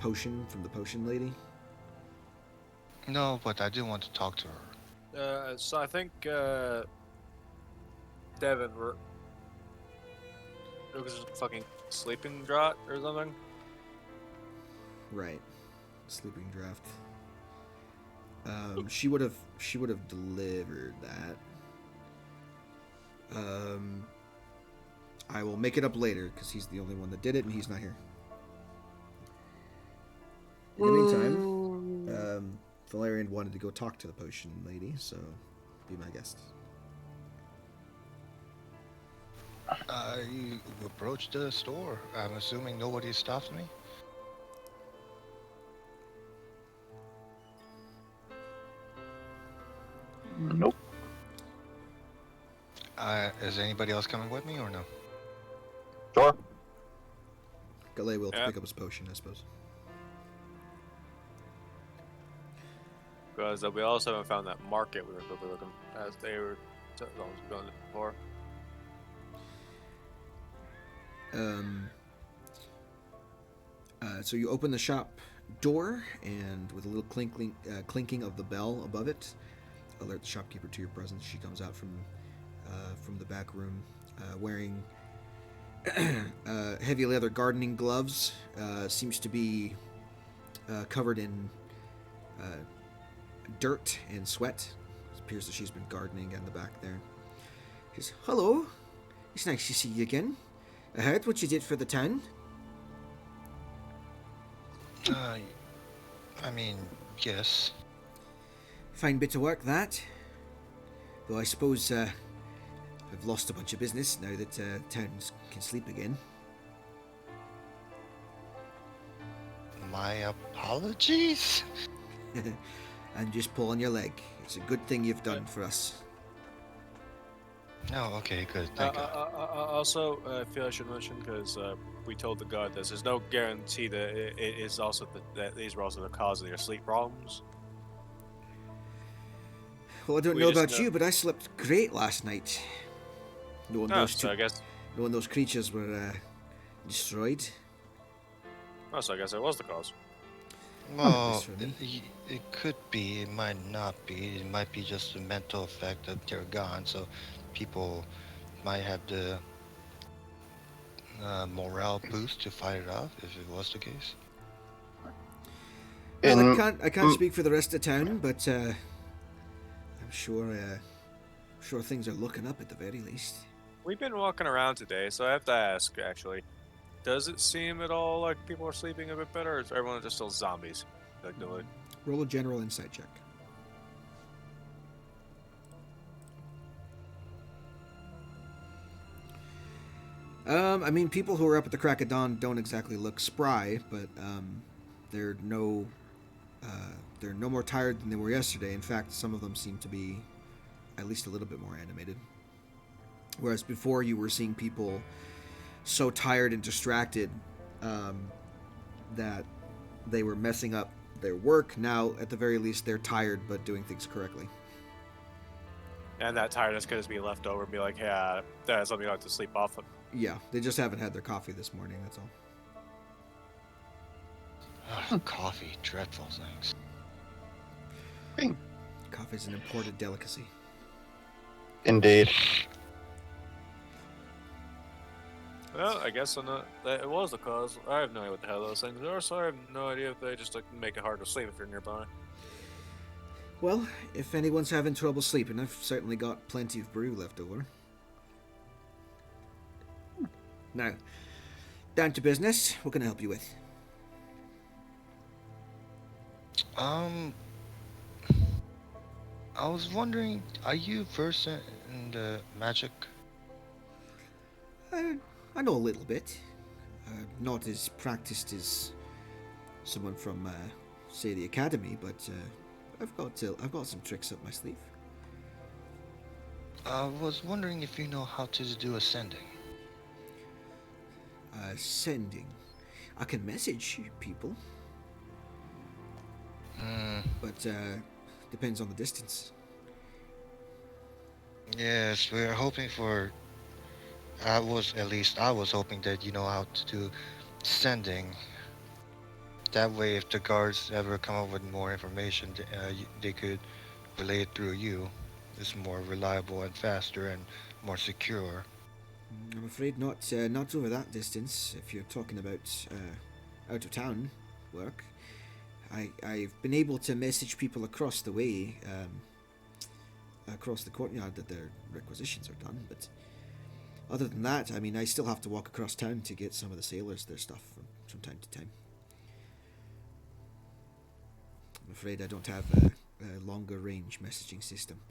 Speaker 1: potion from the potion lady?
Speaker 3: No, but I do want to talk to her.
Speaker 2: So I think Devin it was a fucking sleeping draught or something.
Speaker 1: Right, sleeping draft. She would have delivered that. I will make it up later because he's the only one that did it and he's not here. In the meantime, Valerian wanted to go talk to the potion lady, so be my guest.
Speaker 3: I approached the store. I'm assuming nobody stops me.
Speaker 4: Nope.
Speaker 3: Is anybody else coming with me or no?
Speaker 4: Sure.
Speaker 1: Galay will
Speaker 2: Yeah.
Speaker 1: pick up his potion, I suppose.
Speaker 2: Because we also haven't found that market we were quickly looking as they were going before.
Speaker 1: So you open the shop door, and with a little clinking of the bell above it, alert the shopkeeper to your presence. She comes out from the back room, wearing heavy leather gardening gloves. Seems to be covered in dirt and sweat. It appears that she's been gardening in the back there. She says, "Hello, It's nice to see you again. I heard what you did for the town.
Speaker 3: Uh, I mean, yes.
Speaker 1: Fine bit of work, that. Though I suppose I've lost a bunch of business now that towns can sleep again.
Speaker 3: My apologies.
Speaker 1: And just pull on your leg. It's a good thing you've done for us.
Speaker 3: Oh, okay, good. Thank God.
Speaker 2: Also, I feel I should mention because we told the guard this. There's no guarantee that it is also that these were also the cause of your sleep problems.
Speaker 1: Well, I don't
Speaker 2: We
Speaker 1: know
Speaker 2: just
Speaker 1: about you, but I slept great last night. Knowing those
Speaker 2: So I guess.
Speaker 1: knowing those creatures were destroyed.
Speaker 2: Oh, so I guess it was the cause.
Speaker 3: Well,
Speaker 1: least for me.
Speaker 3: it could be, it might not be. It might be just a mental effect that they're gone, so people might have the morale boost to fight it off if it was the case.
Speaker 1: Well,
Speaker 4: And
Speaker 1: I can't speak for the rest of town, but I'm sure things are looking up at the very least.
Speaker 2: We've been walking around today, so I have to ask actually. Does it seem at all like people are sleeping a bit better, or is everyone just still zombies? Effectively.
Speaker 1: Roll a general insight check. I mean, people who are up at the crack of dawn don't exactly look spry, but they're no more tired than they were yesterday. In fact, some of them seem to be at least a little bit more animated. Whereas before, you were seeing people so tired and distracted that they were messing up their work. Now, at the very least, they're tired but doing things correctly.
Speaker 2: And that tiredness could just be left over and be like, yeah, that's something I have to sleep off of.
Speaker 1: Yeah, they just haven't had their coffee this morning, that's all.
Speaker 3: Ugh, coffee, dreadful things.
Speaker 1: Coffee's an imported delicacy.
Speaker 4: indeed.
Speaker 2: Well, I guess that it was the cause. I have no idea what the hell those things are, so I have no idea if they just like make it hard to sleep if you're nearby.
Speaker 1: Well, if anyone's having trouble sleeping, I've certainly got plenty of brew left over. Now, down to business. What can I help you with?
Speaker 3: I was wondering, are you versed in the magic?
Speaker 1: I know a little bit. Not as practiced as someone from, say, the academy, but I've got some tricks up my sleeve.
Speaker 3: I was wondering if you know how to do ascending.
Speaker 1: Sending. I can message people, but depends on the distance.
Speaker 3: Yes, we're hoping for. I was hoping that you know how to do sending. That way, if the guards ever come up with more information, they could relay it through you. It's more reliable and faster and more secure.
Speaker 1: I'm afraid not over that distance. If you're talking about out of town work, I've been able to message people across the way, across the courtyard, that their requisitions are done. But other than that, I mean, I still have to walk across town to get some of the sailors their stuff from time to time. I'm afraid I don't have a longer range messaging system.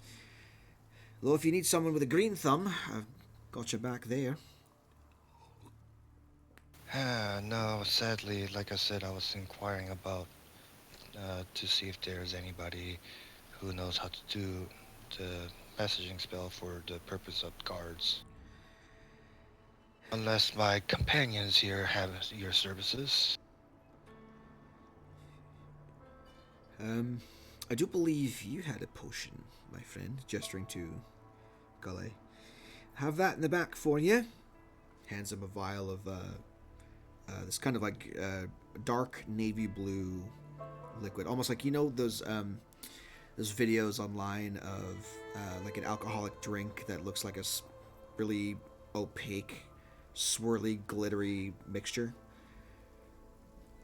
Speaker 1: Though if you need someone with a green thumb, I've got your back there.
Speaker 3: No, sadly, like I said, I was inquiring about to see if there's anybody who knows how to do the messaging spell for the purpose of guards. Unless my companions here have your services.
Speaker 1: I do believe you had a potion, my friend, gesturing to Gully. Have that in the back for you. Hands him a vial of this kind of like dark navy blue liquid, almost like, you know, those videos online of like an alcoholic drink that looks like a really opaque, swirly, glittery mixture.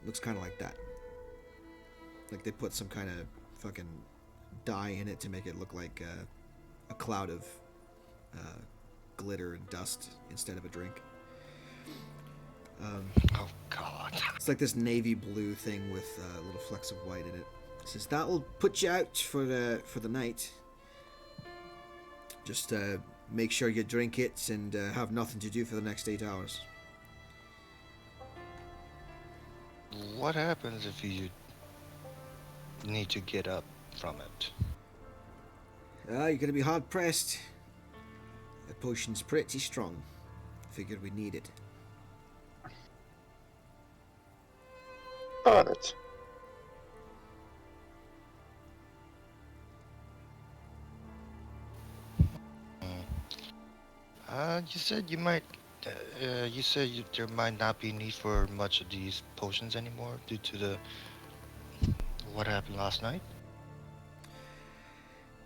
Speaker 1: Looks kind of like that. Like they put some kind of fucking dye in it to make it look like a cloud of glitter and dust instead of a drink.
Speaker 3: Oh God.
Speaker 1: It's like this navy blue thing with little flecks of white in it. It says that'll put you out for the night. Just make sure you drink it and have nothing to do for the next 8 hours.
Speaker 3: What happens if you need to get up from it?
Speaker 1: You're gonna be hard pressed. The potion's pretty strong. Figured we need it.
Speaker 4: Got it.
Speaker 3: You said you might. There might not be need for much of these potions anymore due to the what happened last night.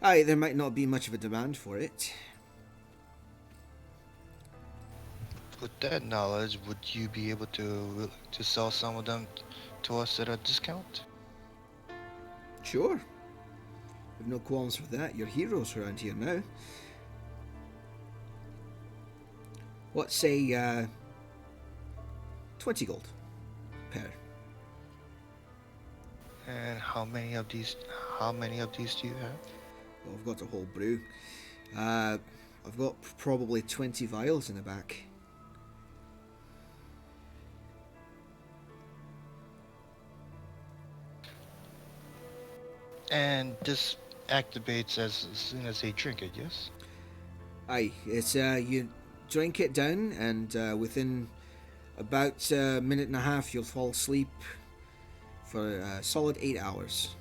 Speaker 1: Aye, there might not be much of a demand for it.
Speaker 3: With that knowledge, would you be able to sell some of them to us at a discount?
Speaker 1: Sure. We've no qualms with that. You're heroes around here now. What say 20 gold per.
Speaker 3: And how many of these do you have?
Speaker 1: Well, I've got a whole brew. I've got probably 20 vials in the back.
Speaker 3: And this activates as soon as they drink it, yes?
Speaker 1: Aye, it's you drink it down, and within about a minute and a half, you'll fall asleep for a solid 8 hours.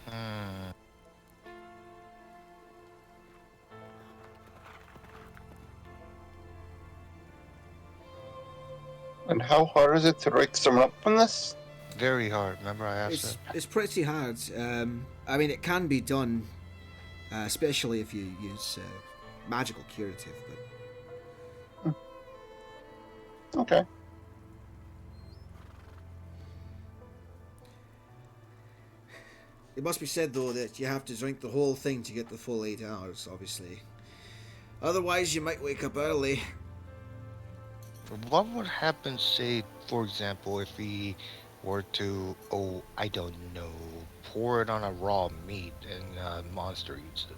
Speaker 3: Hmm.
Speaker 4: And how hard is it to wake someone up from this?
Speaker 3: Very hard. Remember I asked
Speaker 1: It's pretty hard. I mean, it can be done, especially if you use magical curative. But
Speaker 4: Okay.
Speaker 1: it must be said though that you have to drink the whole thing to get the full 8 hours. Obviously, otherwise you might wake up early.
Speaker 3: What would happen, say, for example, if we were to, I don't know, pour it on a raw meat and a monster eats it?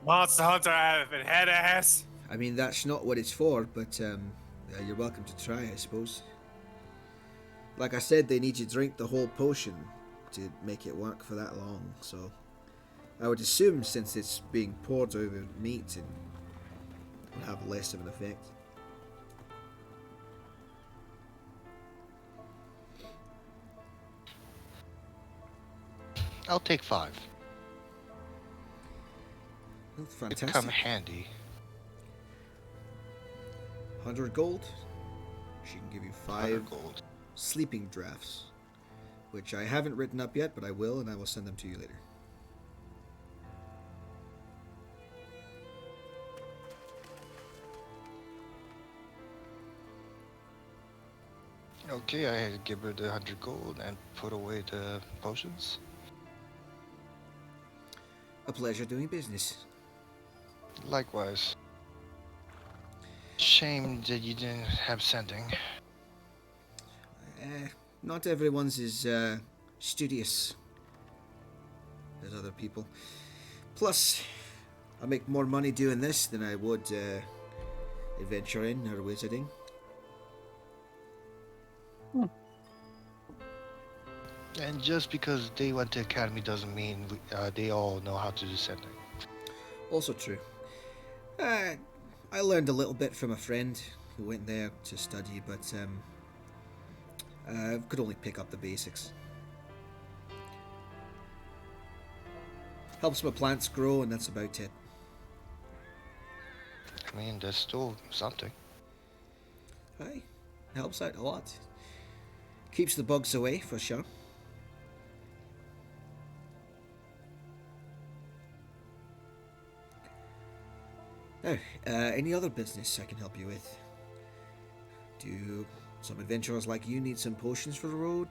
Speaker 2: Monster Hunter out of it, head ass.
Speaker 1: I mean, that's not what it's for, but you're welcome to try, I suppose. Like I said, they need you to drink the whole potion to make it work for that long, so I would assume since it's being poured over meat, it would have less of an effect.
Speaker 3: I'll take 5.
Speaker 1: Well,
Speaker 3: It'd
Speaker 1: fantastic.
Speaker 3: come handy.
Speaker 1: 100 gold. She can give you
Speaker 3: 100
Speaker 1: 5
Speaker 3: gold.
Speaker 1: sleeping drafts, which I haven't written up yet, but I will, and I will send them to you later.
Speaker 3: Okay, I had to give her the 100 gold and put away the potions.
Speaker 1: A pleasure doing business.
Speaker 3: Likewise. Shame that you didn't have sending.
Speaker 1: Not everyone's as studious as other people. Plus, I make more money doing this than I would adventuring or wizarding.
Speaker 3: And just because they went to academy doesn't mean they all know how to do sending.
Speaker 1: Also true. I learned a little bit from a friend who went there to study, but could only pick up the basics. Helps my plants grow, and that's about it.
Speaker 3: I mean, there's still something.
Speaker 1: Aye, helps out a lot. Keeps the bugs away, for sure. Now, any other business I can help you with? Do some adventurers like you need some potions for the road?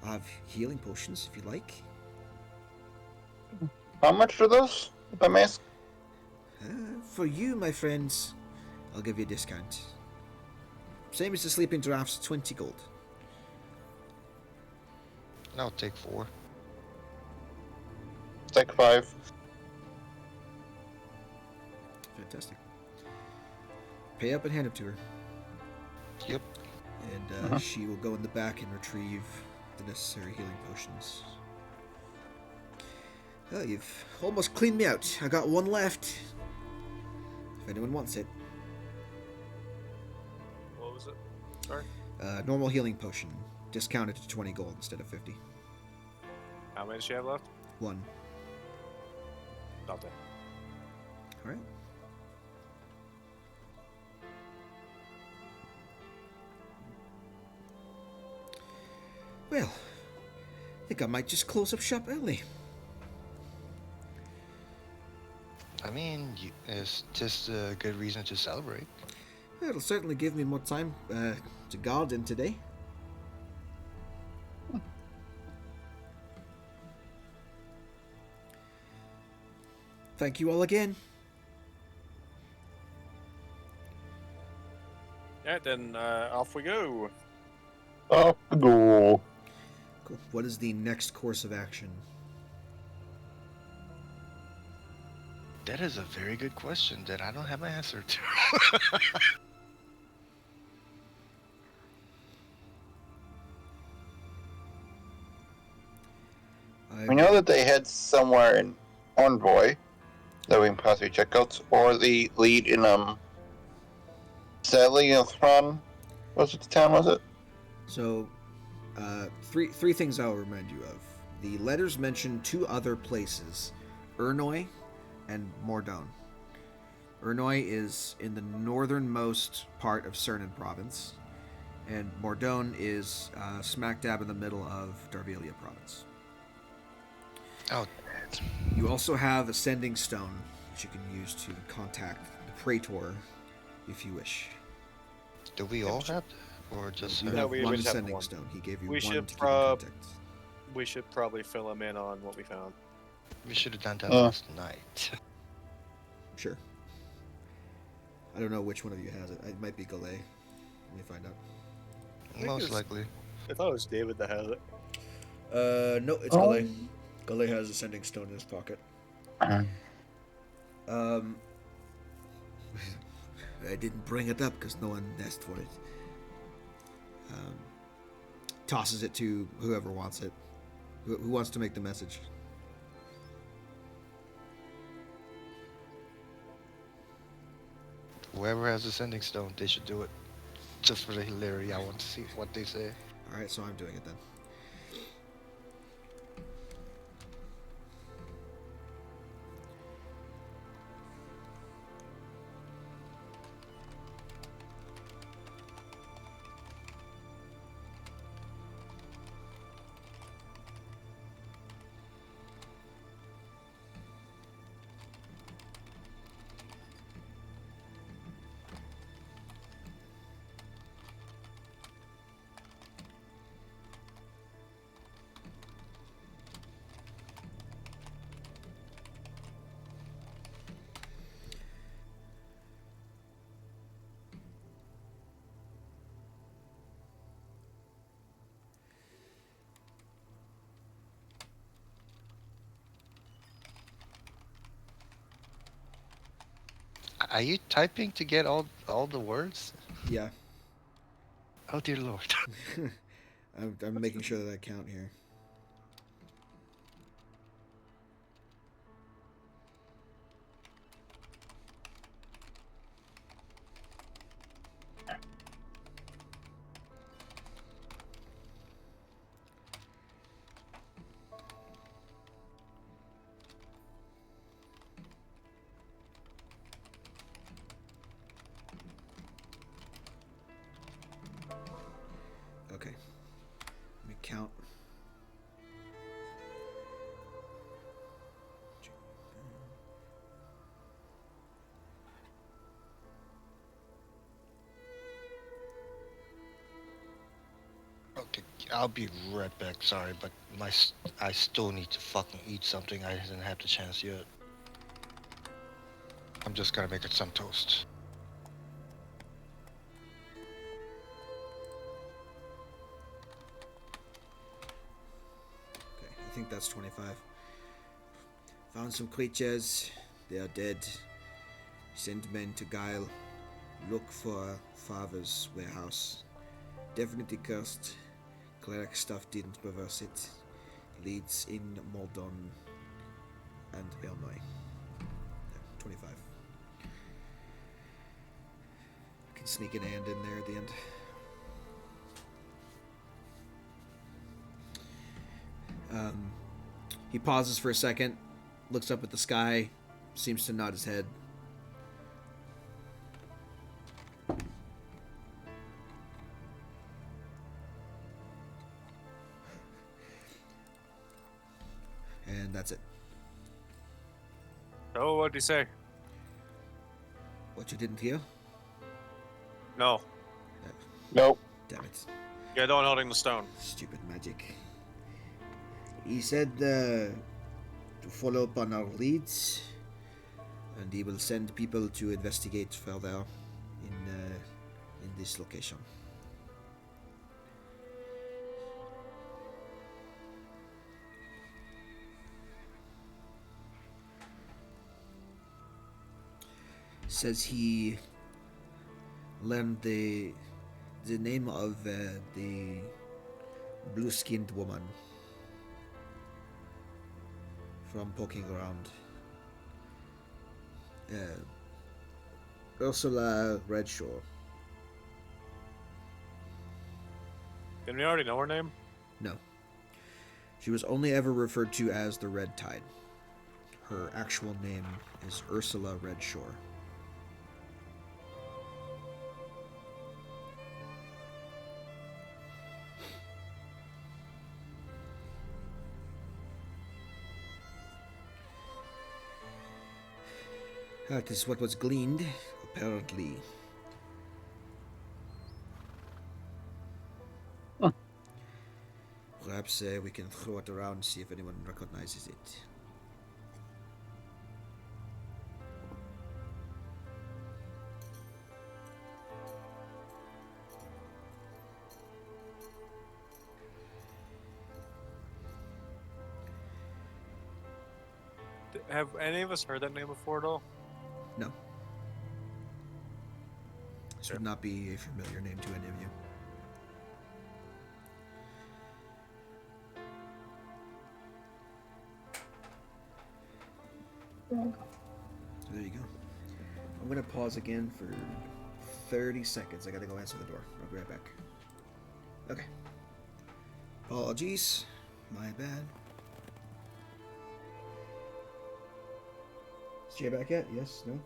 Speaker 1: I have healing potions if you like.
Speaker 4: How much are those, if I may ask?
Speaker 1: For you, my friends, I'll give you a discount. Same as the sleeping drafts, 20 gold.
Speaker 3: I'll take 4.
Speaker 4: Take 5.
Speaker 1: Fantastic. Pay up and hand it to her.
Speaker 3: Yep.
Speaker 1: And she will go in the back and retrieve the necessary healing potions. Oh, you've almost cleaned me out. I got one left. If anyone wants it.
Speaker 2: What was it? Sorry.
Speaker 1: Normal healing potion. Discounted to 20 gold instead of 50.
Speaker 2: How many does she have left?
Speaker 1: 1.
Speaker 2: Not that.
Speaker 1: Alright. Well, I think I might just close up shop early.
Speaker 3: I mean, it's just a good reason to celebrate.
Speaker 1: It'll certainly give me more time to garden today. Thank you all again.
Speaker 2: Yeah, then off we go.
Speaker 4: Off the goal.
Speaker 1: Cool. What is the next course of action?
Speaker 3: That is a very good question that I don't have an answer to.
Speaker 4: We know that they head somewhere in Envoy that we can possibly check out, or the lead in Thron. Was it the town? Was it?
Speaker 1: So, three things I'll remind you of. The letters mention 2 other places, Ernoi and Mordone. Ernoi is in the northernmost part of Cernan province, and Mordone is smack dab in the middle of Darvelia province.
Speaker 3: Oh,
Speaker 1: You also have Ascending Stone, which you can use to contact the Praetor if you wish.
Speaker 3: do we all have that? Or just
Speaker 1: You
Speaker 3: her?
Speaker 1: have
Speaker 2: we
Speaker 1: one
Speaker 2: just have
Speaker 1: Ascending
Speaker 2: one.
Speaker 1: Stone. He gave you
Speaker 2: We
Speaker 1: one
Speaker 2: should
Speaker 1: to keep in contact.
Speaker 2: We should probably fill him in on what we found.
Speaker 3: We should have done that
Speaker 4: Yeah.
Speaker 3: last night.
Speaker 1: Sure. I don't know which one of you has it. It might be Gallet. Let me find out.
Speaker 2: think
Speaker 3: Most
Speaker 2: it's-
Speaker 3: likely.
Speaker 2: I thought it was David that has it.
Speaker 1: No, it's Gallet. Gallet has Ascending Stone in his pocket. Um, I didn't bring it up because no one asked for it. Tosses it to whoever wants it. Who wants to make the message?
Speaker 3: Whoever has Ascending Stone, they should do it. Just for the hilarity, I want to see what they say.
Speaker 1: Alright, so I'm doing it then.
Speaker 3: Are you typing to get all the words?
Speaker 1: Yeah.
Speaker 3: Oh dear lord.
Speaker 1: I'm making sure that I count here. Okay. Let me count.
Speaker 3: Okay, I'll be right back. Sorry, but I still need to fucking eat something. I haven't had the chance yet. I'm just gonna make it some toast.
Speaker 1: Okay, I think that's 25. Found some creatures. They are dead. Send men to Guile. Look for Father's warehouse. Definitely cursed. Cleric stuff didn't reverse it. Leads in Moldon and Illinois. Yeah, 25. Can sneak an and in there at the end. He pauses for a second, looks up at the sky, seems to nod his head. And that's it.
Speaker 2: Oh, what'd you say?
Speaker 1: What you didn't hear?
Speaker 2: No.
Speaker 4: Nope.
Speaker 1: Damn it.
Speaker 2: You're the one holding the stone.
Speaker 1: Stupid magic. He said to follow up on our leads, and he will send people to investigate further in this location. Says he learned the name of the blue-skinned woman from poking around. Ursula Redshore.
Speaker 2: Didn't we already know her name?
Speaker 1: No. She was only ever referred to as the Red Tide. Her actual name is Ursula Redshore. That is what was gleaned, apparently.
Speaker 4: Huh.
Speaker 1: Perhaps we can throw it around, see if anyone recognizes it.
Speaker 2: Have any of us heard that name before at all?
Speaker 1: No. This would not be a familiar name to any of you. So there you go. I'm going to pause again for 30 seconds. I got to go answer the door. I'll be right back. Okay. Apologies. My bad. Is Jay back yet? Yes? No?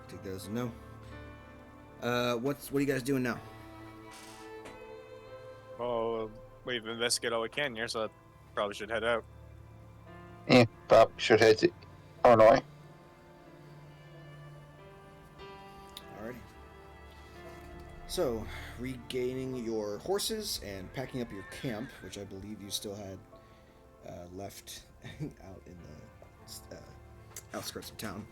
Speaker 1: Take that as a no. What are you guys doing now?
Speaker 2: Oh, we've investigated all we can here, so I probably should head out.
Speaker 4: Probably should head to Illinois.
Speaker 1: Alrighty. So, regaining your horses and packing up your camp, which I believe you still had left out in the outskirts of town.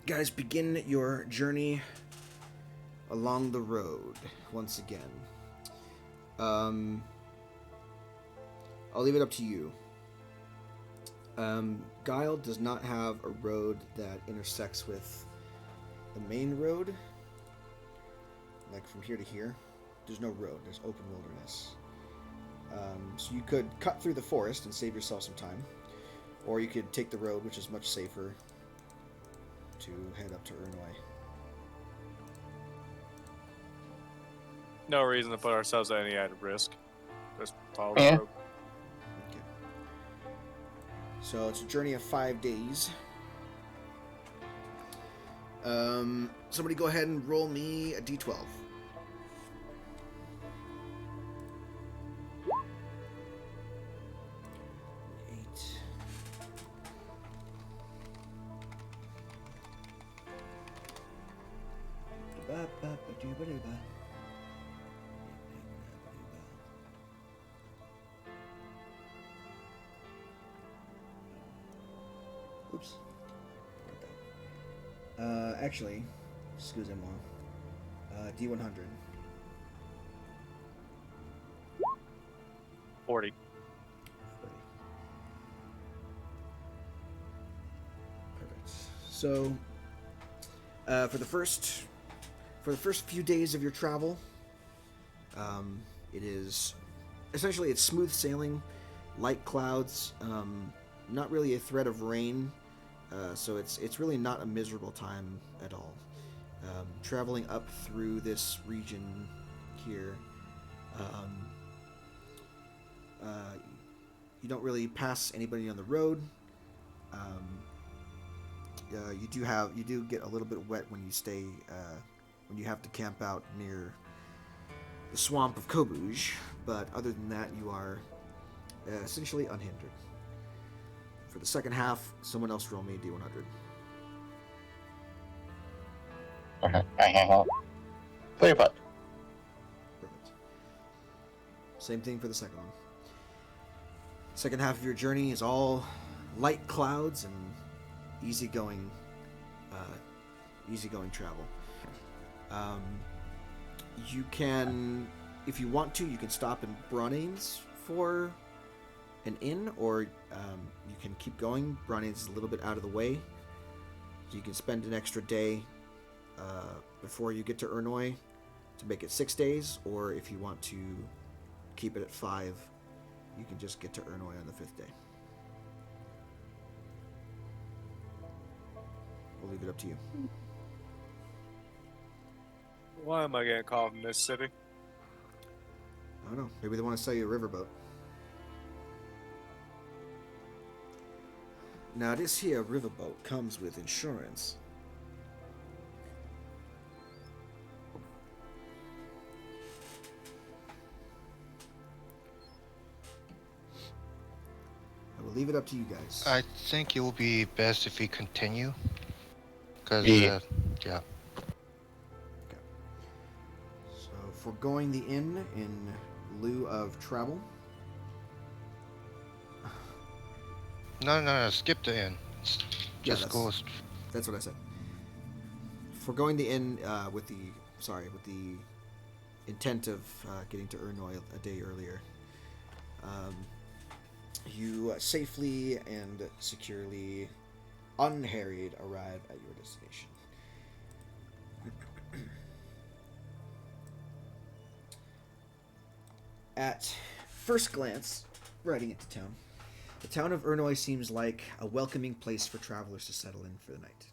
Speaker 1: Guys, begin your journey along the road once again. I'll leave it up to you. Guile does not have a road that intersects with the main road. Like from here to here, there's no road. There's open wilderness. So you could cut through the forest and save yourself some time, or you could take the road, which is much safer, to head up to Illinois.
Speaker 2: No reason to put ourselves at any added risk. Just follow
Speaker 4: Yeah.
Speaker 2: the road.
Speaker 1: Okay. So it's a journey of 5 days. Somebody go ahead and roll me a d12. Ba-ba. Oops. Actually, excusez-moi. D100.
Speaker 2: 40.
Speaker 1: Perfect. So, for the first few days of your travel, it is essentially it's smooth sailing, light clouds, not really a threat of rain, so it's really not a miserable time at all. Traveling up through this region here, you don't really pass anybody on the road. You do get a little bit wet when you stay when you have to camp out near the swamp of Kobuj, but other than that, you are essentially unhindered. For the second half, someone else roll me a D100.
Speaker 4: Play about.
Speaker 1: Perfect. Same thing for the second one. Second half of your journey is all light clouds and easygoing travel. You can, if you want to, you can stop in Bronanes for an inn, or you can keep going. Bronanes is a little bit out of the way, so you can spend an extra day before you get to Ernoi to make it 6 days, or if you want to keep it at 5, you can just get to Ernoi on the 5th day. We'll leave it up to you.
Speaker 2: Why am I getting called from this city?
Speaker 1: I don't know. Maybe they want to sell you a riverboat. Now, this here riverboat comes with insurance. I will leave it up to you guys.
Speaker 3: I think it will be best if we continue. Because,
Speaker 4: Yeah.
Speaker 3: yeah.
Speaker 1: So, foregoing the inn in lieu of travel.
Speaker 3: No, skip the inn.
Speaker 1: Yeah,
Speaker 3: Just go.
Speaker 1: That's what I said. Foregoing the inn with the intent of getting to Ernoi a day earlier. You safely and securely, unharried, arrive at your destination. At first glance, riding into town, the town of Ernoi seems like a welcoming place for travelers to settle in for the night.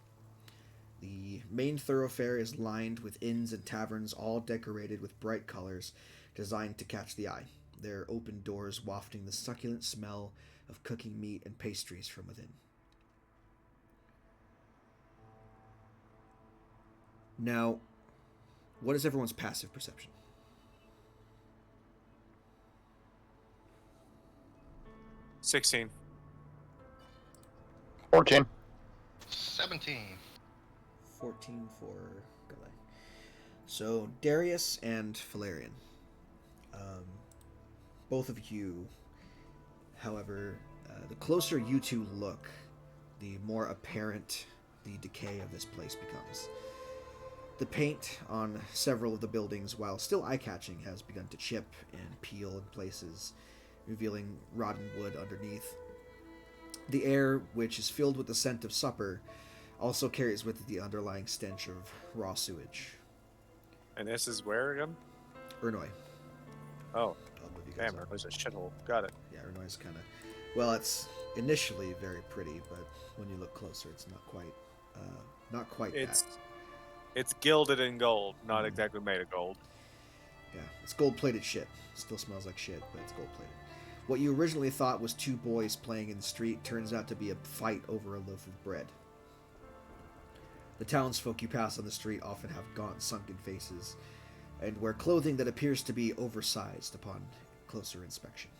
Speaker 1: The main thoroughfare is lined with inns and taverns, all decorated with bright colors designed to catch the eye, their open doors wafting the succulent smell of cooking meat and pastries from within. Now, what is everyone's passive perception?
Speaker 2: 16.
Speaker 4: 14.
Speaker 3: 17.
Speaker 1: 14 for Gale. So, Darius and Valerian. Both of you, however, the closer you two look, the more apparent the decay of this place becomes. The paint on several of the buildings, while still eye-catching, has begun to chip and peel in places, revealing rotten wood underneath. The air, which is filled with the scent of supper, also carries with it the underlying stench of raw sewage.
Speaker 2: And this is where again?
Speaker 1: Ernoi.
Speaker 2: Oh,
Speaker 1: I'll move you guys
Speaker 2: damn,
Speaker 1: up.
Speaker 2: there's a shithole. Got it.
Speaker 1: Yeah, Ernoi is kind of... Well, it's initially very pretty, but when you look closer, it's not quite that.
Speaker 2: It's gilded in gold, not exactly made of gold.
Speaker 1: Yeah, it's gold-plated shit. Still smells like shit, but it's gold-plated. What you originally thought was two boys playing in the street turns out to be a fight over a loaf of bread. The townsfolk you pass on the street often have gaunt, sunken faces, and wear clothing that appears to be oversized upon closer inspection.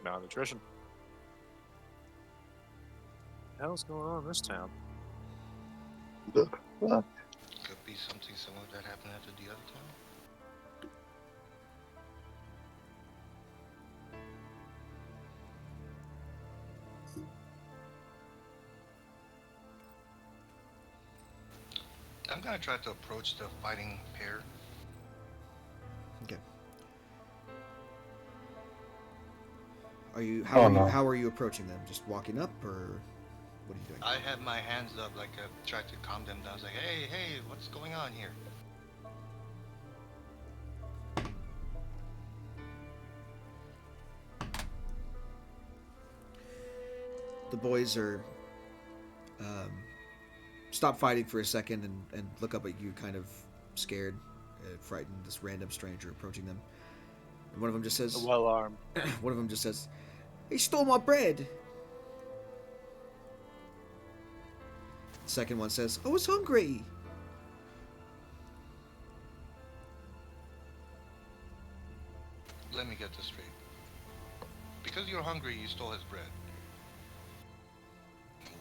Speaker 2: Malnutrition. What the hell's going on in this town?
Speaker 4: Well,
Speaker 3: Good be something similar that happened after the other time. I'm gonna try to approach the fighting pair.
Speaker 1: Okay. Are you?
Speaker 4: Oh, no.
Speaker 1: How are you approaching them? Just walking up, or what are you doing?
Speaker 3: I have my hands up like I tried to calm them down. I was like, hey, hey, what's going on here?
Speaker 1: The boys are stop fighting for a second and look up at you, kind of scared, frightened. This random stranger approaching them. And one of them just says,
Speaker 2: Well armed.
Speaker 1: one of them just says, "He stole my bread." The second one says, "I was hungry."
Speaker 3: Let me get this straight. Because you're hungry, you stole his bread.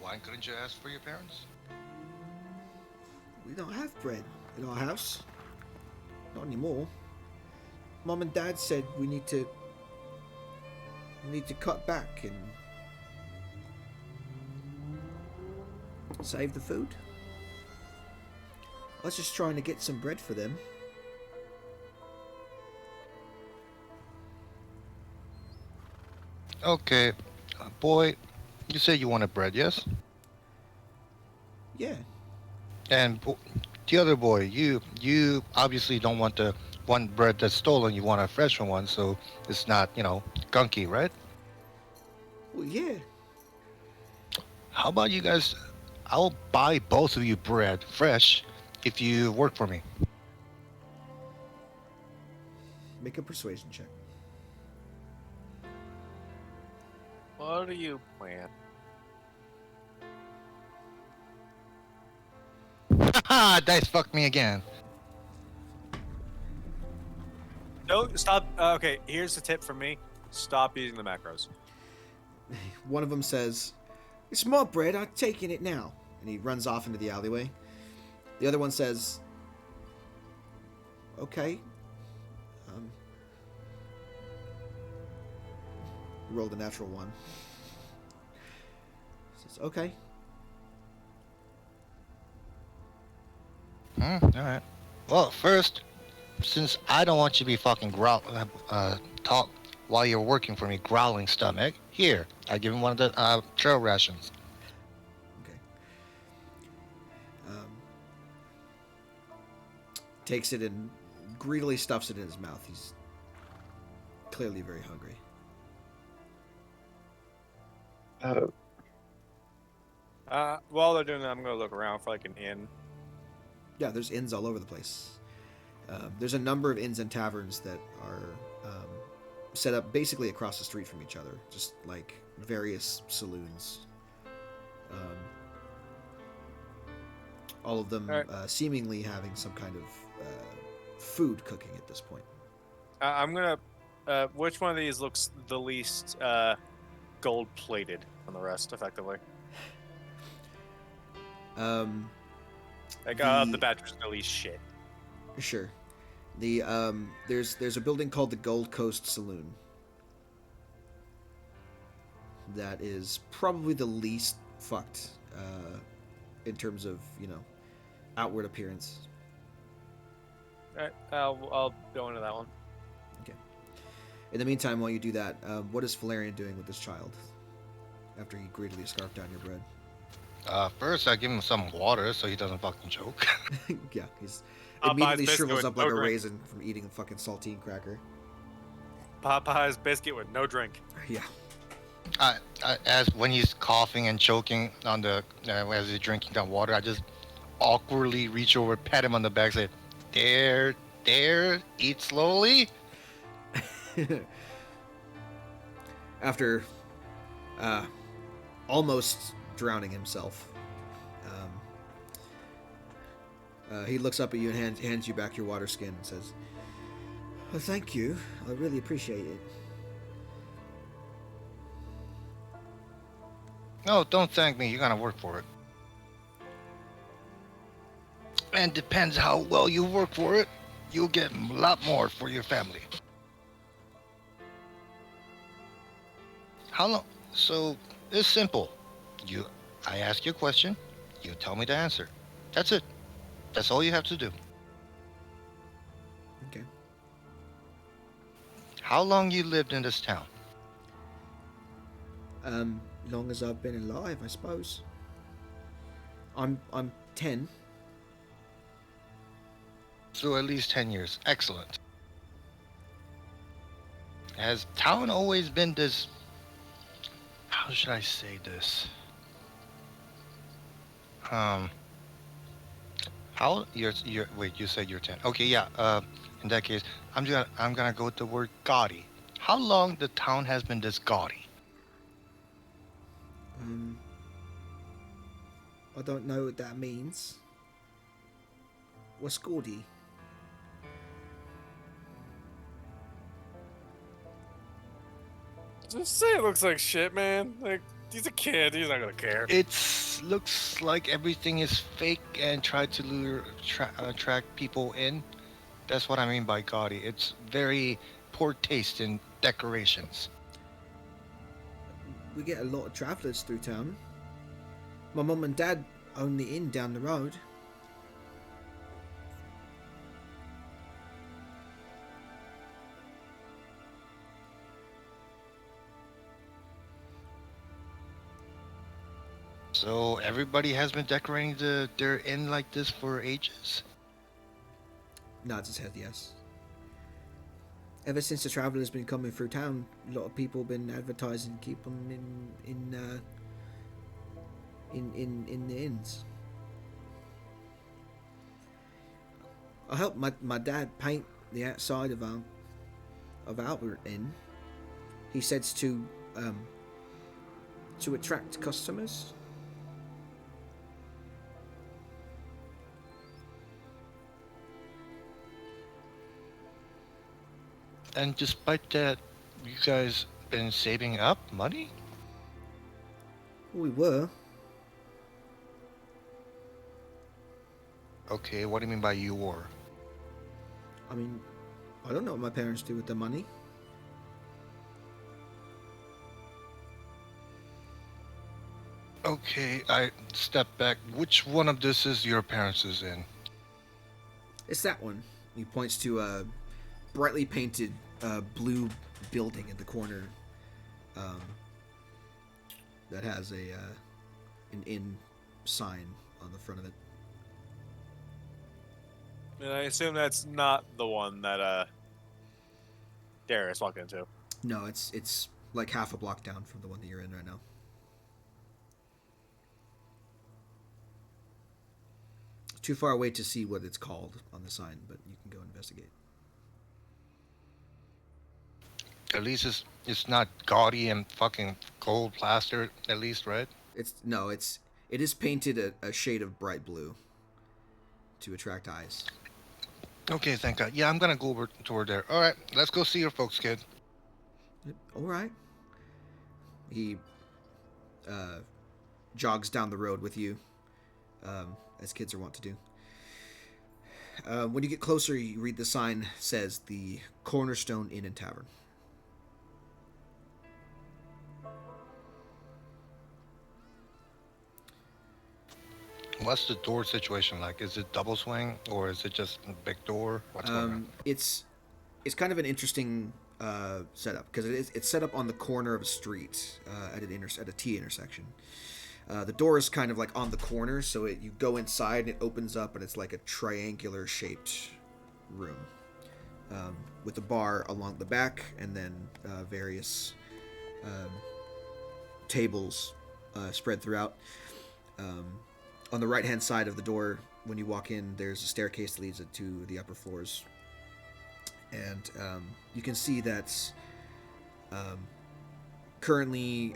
Speaker 3: Why couldn't you ask for your parents?
Speaker 1: We don't have bread in our house. Not anymore. Mom and Dad said we need to cut back and save the food. I was just trying to get some bread for them.
Speaker 3: Okay, boy, you said you wanted bread, yes?
Speaker 1: Yeah.
Speaker 3: And the other boy, you obviously don't want the one bread that's stolen. You want a fresher one, so it's not, gunky, right?
Speaker 1: Well, yeah.
Speaker 3: How about you guys? I'll buy both of you bread fresh if you work for me.
Speaker 1: Make a persuasion check.
Speaker 2: What do you plan?
Speaker 3: Haha, dice fucked me again.
Speaker 2: No, stop. Okay, here's the tip from me. Stop using the macros.
Speaker 1: One of them says, "It's my bread. I'm taking it now," and he runs off into the alleyway. The other one says, "Okay." He rolled a natural one. Says, "Okay."
Speaker 3: All right. Well, first, since I don't want you to be fucking talk while you're working for me, growling stomach. Here, I give him one of the trail rations.
Speaker 1: Okay. Takes it and greedily stuffs it in his mouth. He's clearly very hungry.
Speaker 2: While they're doing that, I'm gonna look around for like an inn.
Speaker 1: Yeah, there's inns all over the place. There's a number of inns and taverns that are set up basically across the street from each other, just like various saloons. All of them seemingly having some kind of food cooking at this point.
Speaker 2: I'm gonna. Which one of these looks the least gold-plated on the rest, effectively? Like the batch is the least shit.
Speaker 1: Sure. There's a building called the Gold Coast Saloon. That is probably the least fucked in terms of outward appearance.
Speaker 2: Alright, I'll go into that one.
Speaker 1: Okay. In the meantime, while you do that, what is Valerian doing with this child? After he greedily scarfed down your bread.
Speaker 3: First, I give him some water so he doesn't fucking choke.
Speaker 1: Yeah, he's
Speaker 2: Popeye's
Speaker 1: immediately
Speaker 2: biscuit
Speaker 1: shrivels
Speaker 2: with
Speaker 1: up like
Speaker 2: no
Speaker 1: a
Speaker 2: drink.
Speaker 1: raisin from eating a fucking saltine cracker.
Speaker 2: Popeye's biscuit with no drink.
Speaker 1: Yeah.
Speaker 3: As when he's coughing and choking on the as he's drinking that water, I just awkwardly reach over, pat him on the back, say, "There, eat slowly."
Speaker 1: After almost drowning himself, he looks up at you and hands you back your water skin and says, "Well, thank you. I really appreciate it."
Speaker 3: No, don't thank me. You gotta work for it. And depends how well you work for it, you'll get a lot more for your family. How long? So it's simple. You, I ask you a question, you tell me the answer. That's it. That's all you have to do.
Speaker 1: Okay.
Speaker 3: How long you lived in this town?
Speaker 1: Long as I've been alive, I suppose. I'm 10.
Speaker 3: So at least 10 years. Excellent. Has town always been this? How should I say this? Um, how you're wait, you said you're 10. Okay, yeah. In that case, I'm gonna go with the word gaudy. How long the town has been this gaudy?
Speaker 1: Um, I don't know what that means. What's gaudy?
Speaker 2: Just say it looks like shit, man. Like, he's a kid. He's not gonna care.
Speaker 3: It looks like everything is fake and try to attract people in. That's what I mean by gaudy. It's very poor taste in decorations.
Speaker 1: We get a lot of travellers through town. My mum and dad own the inn down the road.
Speaker 3: So everybody has been decorating their inn like this for ages.
Speaker 1: Nods his head, yes. Ever since the travellers been coming through town, a lot of people been advertising keep them in the inns. I helped my dad paint the outside of our inn. He says to attract customers.
Speaker 3: And despite that, you guys been saving up money?
Speaker 1: We were.
Speaker 3: Okay, what do you mean by you were?
Speaker 1: I mean, I don't know what my parents do with the money.
Speaker 3: Okay, I step back. Which one of this is your parents' is in?
Speaker 1: It's that one. He points to a brightly painted blue building in the corner um, that has an inn sign on the front of it.
Speaker 2: And I assume that's not the one that Darius walked into.
Speaker 1: No, it's like half a block down from the one that you're in right now. Too far away to see what it's called on the sign, but you can go investigate.
Speaker 3: At least it's not gaudy and fucking gold plaster. At least, right?
Speaker 1: It is painted a shade of bright blue to attract eyes.
Speaker 3: Okay, thank God. Yeah, I'm gonna go over toward there. All right, let's go see your folks, kid.
Speaker 1: All right. He jogs down the road with you, as kids are wont to do. When you get closer, you read the sign says the Cornerstone Inn and Tavern.
Speaker 3: What's the door situation like? Is it double swing or is it just a big door? What's going on?
Speaker 1: It's kind of an interesting setup because it's set up on the corner of a street at a T intersection. The door is kind of like on the corner, so you go inside and it opens up, and it's like a triangular shaped room with a bar along the back, and then various tables spread throughout. On the right hand side of the door, when you walk in, there's a staircase that leads to the upper floors, and you can see that currently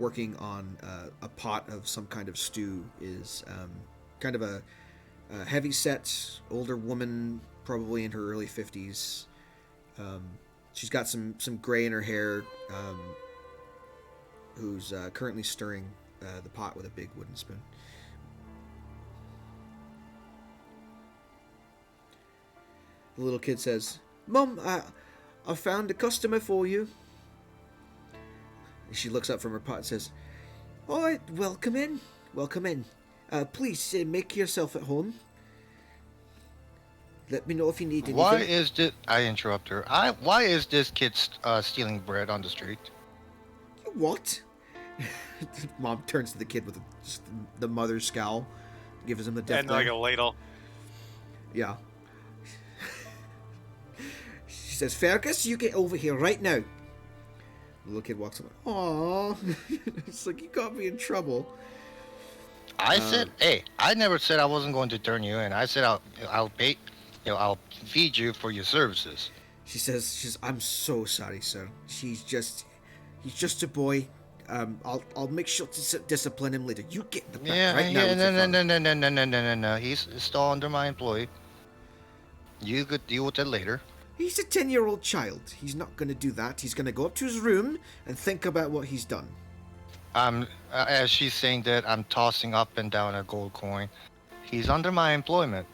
Speaker 1: working on a pot of some kind of stew is kind of a heavy set older woman, probably in her early 50s. She's got some gray in her hair, who's currently stirring the pot with a big wooden spoon. The little kid says, Mum, I found a customer for you. She looks up from her pot and says, all right, welcome in. Welcome in. Please make yourself at home. Let me know if you need anything.
Speaker 3: Why is this? I interrupt her. Why is this kid stealing bread on the street?
Speaker 1: What? Mom turns to the kid with just the mother's scowl, gives him the death
Speaker 2: And like a ladle.
Speaker 1: Yeah. She says, Fergus, you get over here right now. The little kid walks up. Aww. It's like, you got me in trouble.
Speaker 3: I said, hey, I never said I wasn't going to turn you in. I said I'll pay, I'll feed you for your services.
Speaker 1: She says, I'm so sorry, sir. He's just a boy. I'll make sure to discipline him later. You get in the back right now.
Speaker 3: No. He's still under my employ. You could deal with it later.
Speaker 1: He's a 10-year-old child. He's not going to do that. He's going to go up to his room and think about what he's done.
Speaker 3: As she's saying that, I'm tossing up and down a gold coin. He's under my employment.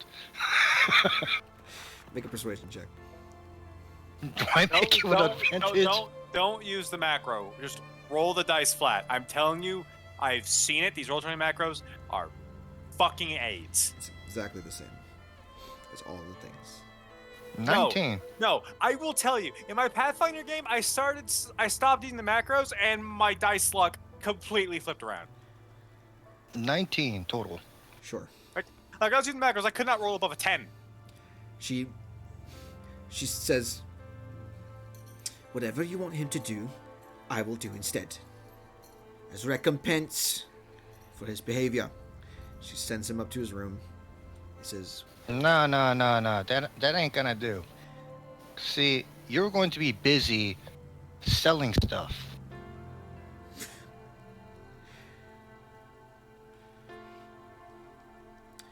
Speaker 1: Make a persuasion check.
Speaker 3: Do I make it with advantage?
Speaker 2: Don't use the macro. Just roll the dice flat. I'm telling you, I've seen it. These Roll20 macros are fucking AIDS.
Speaker 1: It's exactly the same as all the things.
Speaker 3: 19.
Speaker 2: No, I will tell you. In my Pathfinder game, I stopped using the macros, and my dice luck completely flipped around.
Speaker 3: 19 total.
Speaker 1: Sure.
Speaker 2: Like I was using the macros, I could not roll above a 10.
Speaker 1: She says, whatever you want him to do, I will do instead. As recompense for his behavior. She sends him up to his room. He says,
Speaker 3: No. That ain't gonna do. See, you're going to be busy selling stuff.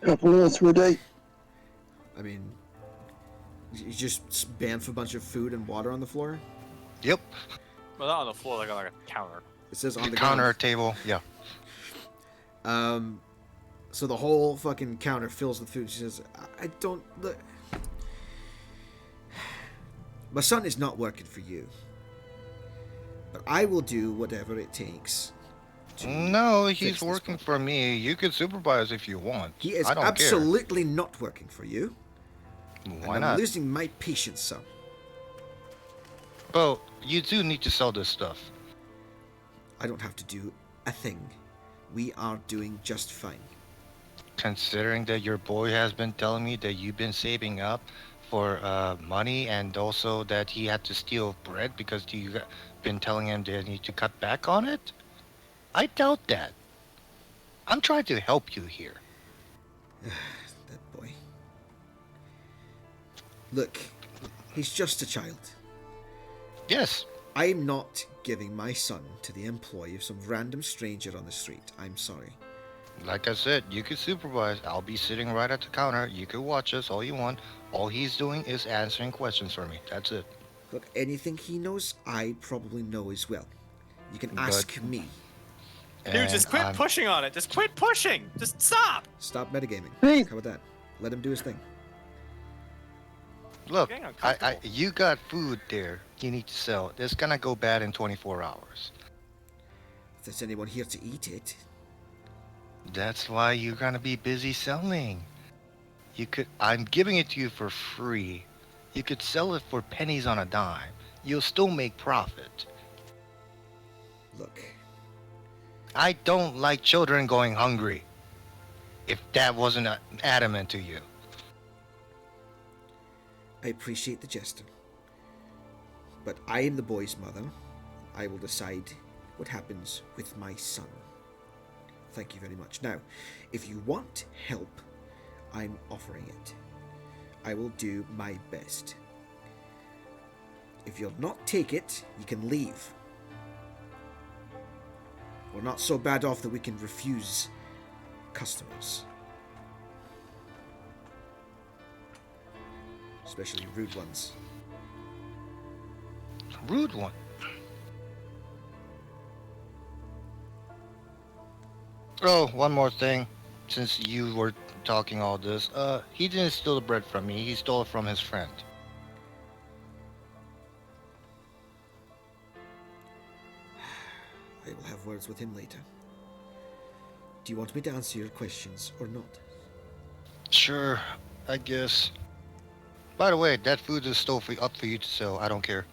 Speaker 4: Couple minutes for a date.
Speaker 1: I mean, you just banned for a bunch of food and water on the floor?
Speaker 3: Yep.
Speaker 2: Well, not on the floor, like on a counter.
Speaker 1: It says on the
Speaker 3: counter
Speaker 1: ground.
Speaker 3: table. Yeah.
Speaker 1: So the whole fucking counter fills with food. She says, I don't... Look. My son is not working for you. But I will do whatever it takes.
Speaker 3: No,
Speaker 1: fix
Speaker 3: he's
Speaker 1: this
Speaker 3: working
Speaker 1: problem.
Speaker 3: for me. You could supervise if you want.
Speaker 1: He is
Speaker 3: I don't
Speaker 1: absolutely not working for you.
Speaker 3: care.
Speaker 1: And
Speaker 3: Why
Speaker 1: I'm
Speaker 3: not?
Speaker 1: losing my patience, son.
Speaker 3: Well, you do need to sell this stuff.
Speaker 1: I don't have to do a thing. We are doing just fine.
Speaker 3: Considering that your boy has been telling me that you've been saving up for money, and also that he had to steal bread because you've been telling him that he need to cut back on it, I doubt that. I'm trying to help you here.
Speaker 1: That boy. Look, he's just a child.
Speaker 3: Yes.
Speaker 1: I'm not giving my son to the employ of some random stranger on the street. I'm sorry.
Speaker 3: Like I said, you could supervise. I'll be sitting right at the counter. You could watch us all you want. All he's doing is answering questions for me. That's it.
Speaker 1: Look, anything he knows, I probably know as well. You can ask me.
Speaker 2: Dude, just quit pushing on it. Just quit pushing. Just stop.
Speaker 1: Stop metagaming.
Speaker 4: Hey.
Speaker 1: How about that? Let him do his thing.
Speaker 3: Look,
Speaker 2: Getting uncomfortable.
Speaker 3: you got food there you need to sell. It's gonna go bad in 24 hours.
Speaker 1: If there's anyone here to eat it.
Speaker 3: That's why you're gonna be busy selling. I'm giving it to you for free. You could sell it for pennies on a dime. You'll still make profit.
Speaker 1: Look,
Speaker 3: I don't like children going hungry. If that wasn't adamant to you.
Speaker 1: I appreciate the gesture. But I am the boy's mother. I will decide what happens with my son. Thank you very much. Now, if you want help, I'm offering it. I will do my best. If you'll not take it, you can leave. We're not so bad off that we can refuse customers. Especially rude ones.
Speaker 3: Rude one. Oh, one more thing. Since you were talking all this. He didn't steal the bread from me. He stole it from his friend.
Speaker 1: I will have words with him later. Do you want me to answer your questions or not?
Speaker 3: Sure, I guess. By the way, that food is still up for you to sell. I don't care.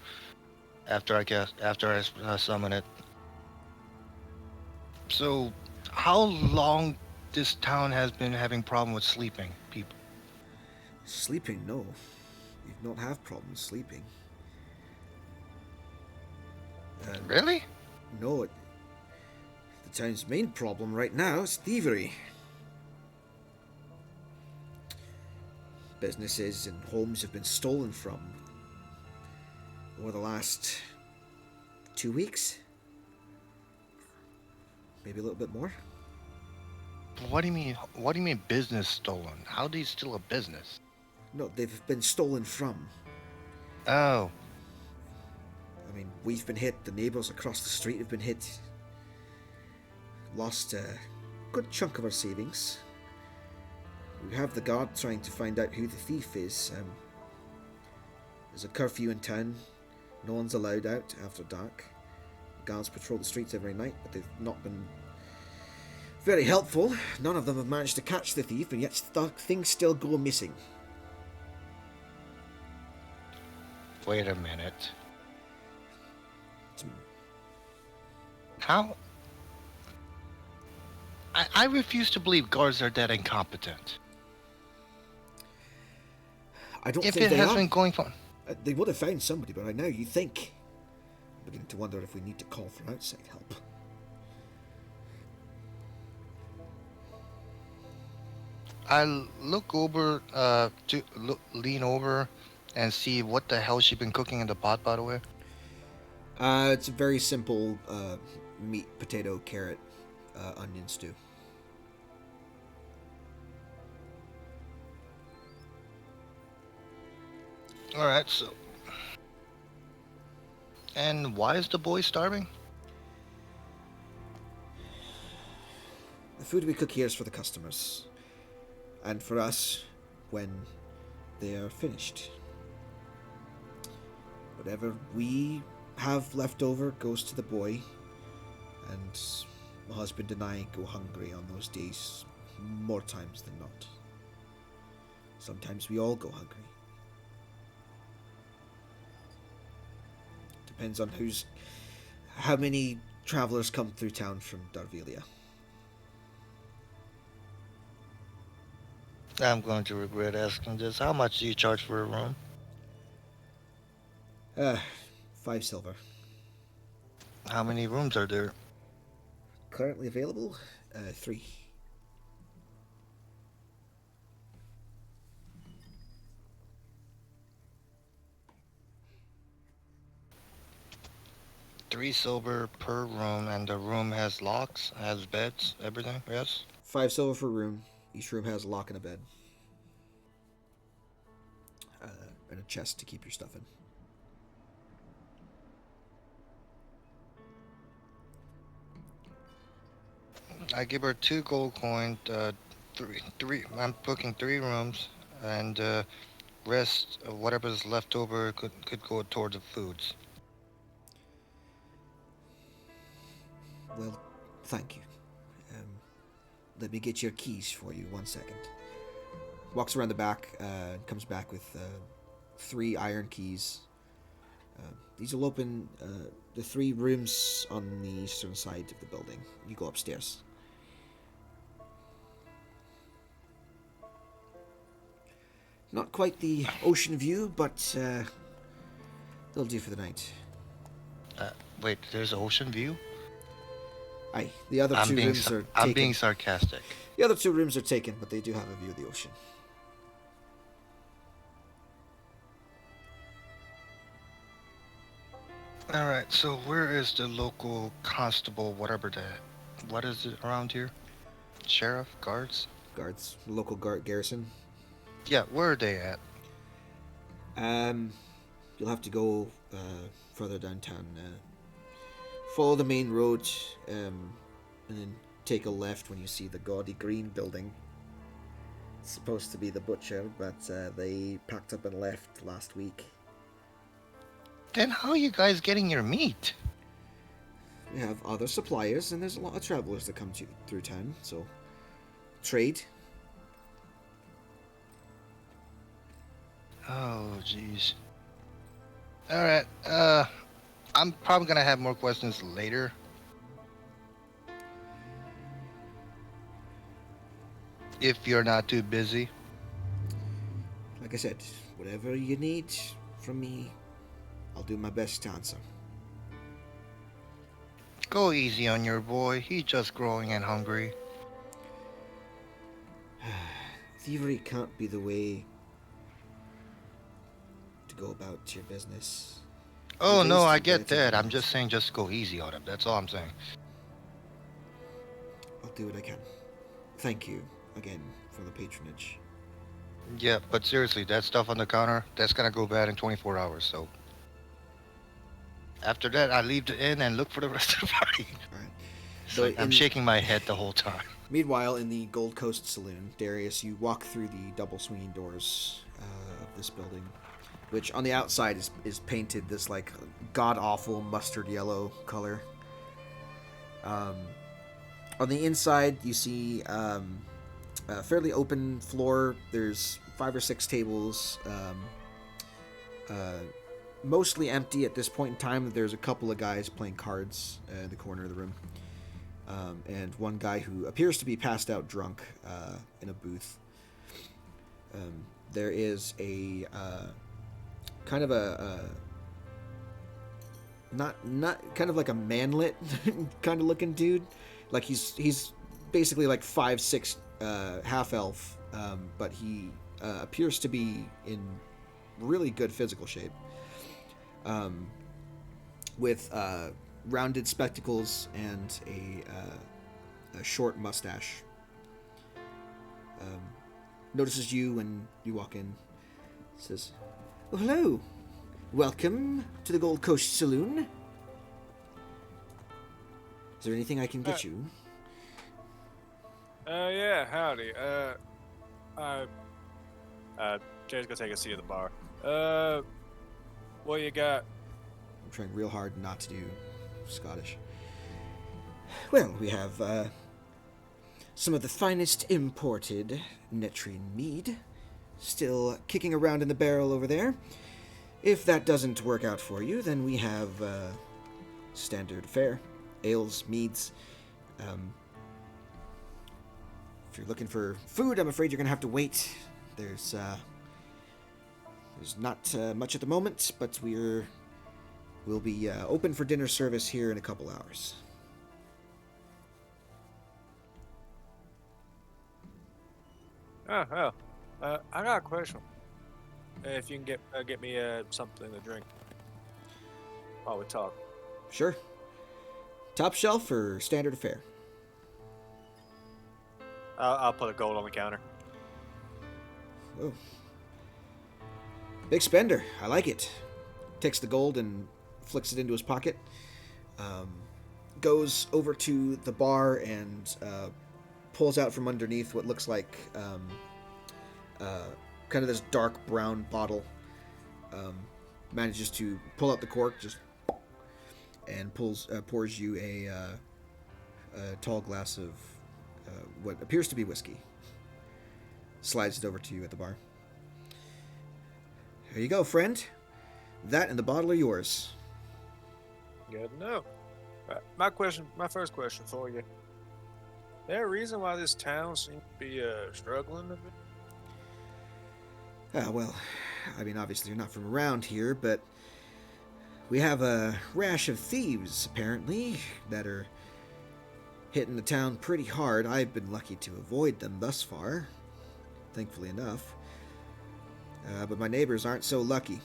Speaker 3: After I summon it. So, how long this town has been having problem with sleeping people?
Speaker 1: Sleeping, no. We've not have problems sleeping.
Speaker 3: Really?
Speaker 1: No, the town's main problem right now is thievery. Businesses and homes have been stolen from over the last 2 weeks. Maybe a little bit more.
Speaker 3: What do you mean? What do you mean business stolen? How do you steal a business?
Speaker 1: No, they've been stolen from.
Speaker 3: Oh,
Speaker 1: I mean, we've been hit. The neighbours across the street have been hit. Lost a good chunk of our savings. We have the guard trying to find out who the thief is. There's a curfew in town. No one's allowed out after dark. Guards patrol the streets every night, but they've not been very helpful. None of them have managed to catch the thief, and yet things still go missing.
Speaker 3: wait a minute. How? I refuse to believe guards are that incompetent.
Speaker 1: I don't
Speaker 3: If
Speaker 1: think
Speaker 3: it
Speaker 1: they
Speaker 3: has
Speaker 1: are.
Speaker 3: been going for...
Speaker 1: They would have found somebody, but right now you think. I'm beginning to wonder if we need to call for outside help.
Speaker 3: I look over, lean over and see what the hell she's been cooking in the pot, by the way.
Speaker 1: It's a very simple meat, potato, carrot, onion stew.
Speaker 3: Alright, so... And why is the boy starving?
Speaker 1: The food we cook here is for the customers, and for us when they are finished. Whatever we have left over goes to the boy, and my husband and I go hungry on those days more times than not. Sometimes we all go hungry. Depends on how many travelers come through town from Darvelia.
Speaker 3: I'm going to regret asking this. How much do you charge for a room?
Speaker 1: 5 silver.
Speaker 3: How many rooms are there?
Speaker 1: Currently available, 3.
Speaker 3: Three silver per room, and the room has locks, has beds, everything, yes?
Speaker 1: 5 silver for a room. Each room has a lock and a bed. And a chest to keep your stuff in.
Speaker 3: I give her 2 gold coins, I'm booking 3 rooms, and rest of whatever's left over could go towards the foods.
Speaker 1: Well, thank you. Let me get your keys for you. 1 second. Walks around the back and comes back with 3 iron keys. These will open the 3 rooms on the eastern side of the building. You go upstairs. Not quite the ocean view, but they'll do for the night.
Speaker 3: Wait, there's ocean view?
Speaker 1: Aye, the other 2 rooms are taken.
Speaker 3: I'm being sarcastic.
Speaker 1: The other 2 rooms are taken, but they do have a view of the ocean.
Speaker 3: Alright, so where is the local constable, whatever what is it around here? Sheriff? Guards?
Speaker 1: Guards, local garrison.
Speaker 3: Yeah, where are they at?
Speaker 1: You'll have to go further downtown. Follow the main road, and then take a left when you see the gaudy green building. supposed to be the butcher, but they packed up and left last week.
Speaker 3: Then how are you guys getting your meat?
Speaker 1: We have other suppliers, and there's a lot of travelers that come through town, so trade.
Speaker 3: Oh, jeez. All right. I'm probably gonna have more questions later. If you're not too busy.
Speaker 1: Like I said, whatever you need from me, I'll do my best to answer.
Speaker 3: Go easy on your boy. He's just growing and hungry.
Speaker 1: Thievery can't be the way to go about your business.
Speaker 3: Oh,
Speaker 1: It
Speaker 3: no,
Speaker 1: is
Speaker 3: I
Speaker 1: to
Speaker 3: get that. I'm
Speaker 1: it.
Speaker 3: just saying just go easy on him. That's all I'm saying.
Speaker 1: I'll do what I can. Thank you again for the patronage.
Speaker 3: Yeah, but seriously, that stuff on the counter, that's gonna go bad in 24 hours, so. After that, I leave the inn and look for the rest of the party.
Speaker 1: All right.
Speaker 3: It's
Speaker 1: So
Speaker 3: like I'm shaking my head the whole time.
Speaker 1: Meanwhile, in the Gold Coast Saloon, Darius, you walk through the double swinging doors of this building, which on the outside is painted this like god awful mustard yellow color. On the inside, you see a fairly open floor. There's 5 or 6 tables, mostly empty at this point in time. There's a couple of guys playing cards in the corner of the room. And one guy who appears to be passed out drunk in a booth. There is a kind of a not kind of like a manlet kind of looking dude. Like he's basically like 5'6", half elf, but he appears to be in really good physical shape. With rounded spectacles and a short mustache. Notices you when you walk in. Says, "Oh, hello. Welcome to the Gold Coast Saloon. Is there anything I can get you?"
Speaker 2: Yeah, howdy. Jay's gonna take a seat at the bar. What you got?
Speaker 1: I'm trying real hard not to do Scottish. Well, we have some of the finest imported Netrine mead, still kicking around in the barrel over there. If that doesn't work out for you, then we have standard fare, ales, meads. If you're looking for food, I'm afraid you're gonna have to wait. There's not much at the moment, but we'll be open for dinner service here in a couple hours.
Speaker 2: I got a question. If you can get me something to drink while we talk.
Speaker 1: Sure. Top shelf or standard fare?
Speaker 2: I'll put a gold on the counter.
Speaker 1: Oh. Big spender. I like it. Takes the gold and flicks it into his pocket. Goes over to the bar and pulls out from underneath what looks like kind of this dark brown bottle. Manages to pull out the cork and pours you a tall glass of what appears to be whiskey. Slides it over to you at the bar. Here you go, friend. That and the bottle are yours.
Speaker 2: Good to know. My first question for you. Is there a reason why this town seems to be struggling a bit?
Speaker 1: Well, I mean, obviously you're not from around here, but we have a rash of thieves, apparently, that are hitting the town pretty hard. I've been lucky to avoid them thus far, thankfully enough. But my neighbors aren't so lucky.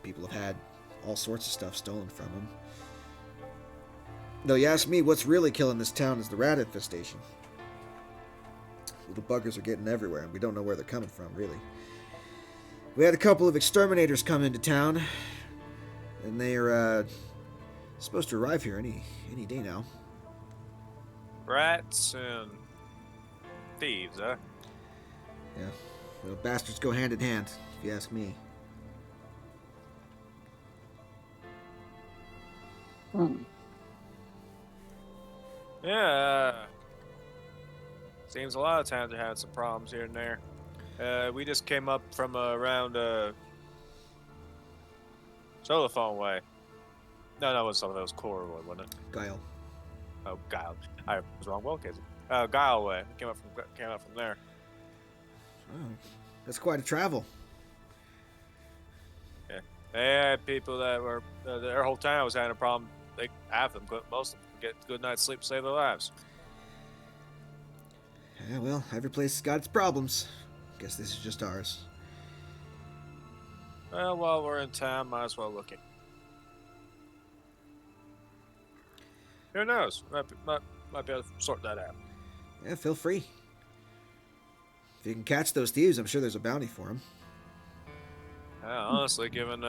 Speaker 1: People have had all sorts of stuff stolen from them. Though you ask me, what's really killing this town is the rat infestation. Little buggers are getting everywhere, and we don't know where they're coming from, really. We had a couple of exterminators come into town, and they're supposed to arrive here any day now.
Speaker 2: Rats and Thieves, huh?
Speaker 1: Yeah, well, bastards go hand in hand, if you ask me.
Speaker 4: Hmm.
Speaker 2: Yeah. Seems a lot of times they had some problems here and there. We just came up from around Solophone way. No, it was something that was Corwood, wasn't it?
Speaker 1: Guile.
Speaker 2: Oh, Guile. I was wrong. Well, Casey. Guile way. We came up from there.
Speaker 1: Oh, that's quite a travel.
Speaker 2: Yeah. They had people that were their whole town was having a problem. They half of them, most of them, get a good night's sleep, save their lives.
Speaker 1: Yeah, well, every place has got its problems. Guess this is just ours.
Speaker 2: Well, while we're in town, might as well look in. Who knows? Might be able to sort that out.
Speaker 1: Yeah, feel free. If you can catch those thieves, I'm sure there's a bounty for them.
Speaker 2: Honestly, given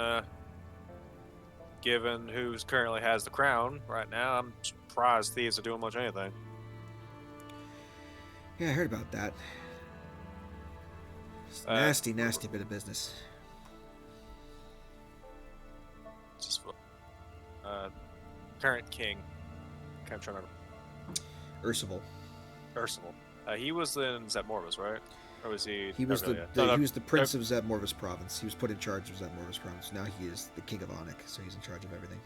Speaker 2: who currently has the crown right now, I'm surprised thieves are doing much anything.
Speaker 1: Yeah, I heard about that. It's a nasty bit of business.
Speaker 2: Just current king. I'm trying to remember.
Speaker 1: Ursula.
Speaker 2: Percival. He was in Zetmorvis, right? Or was he?
Speaker 1: He was
Speaker 2: not really,
Speaker 1: he was the prince of Zetmorvis province. He was put in charge of Zetmorvis province. Now he is the king of Onyx, so he's in charge of everything.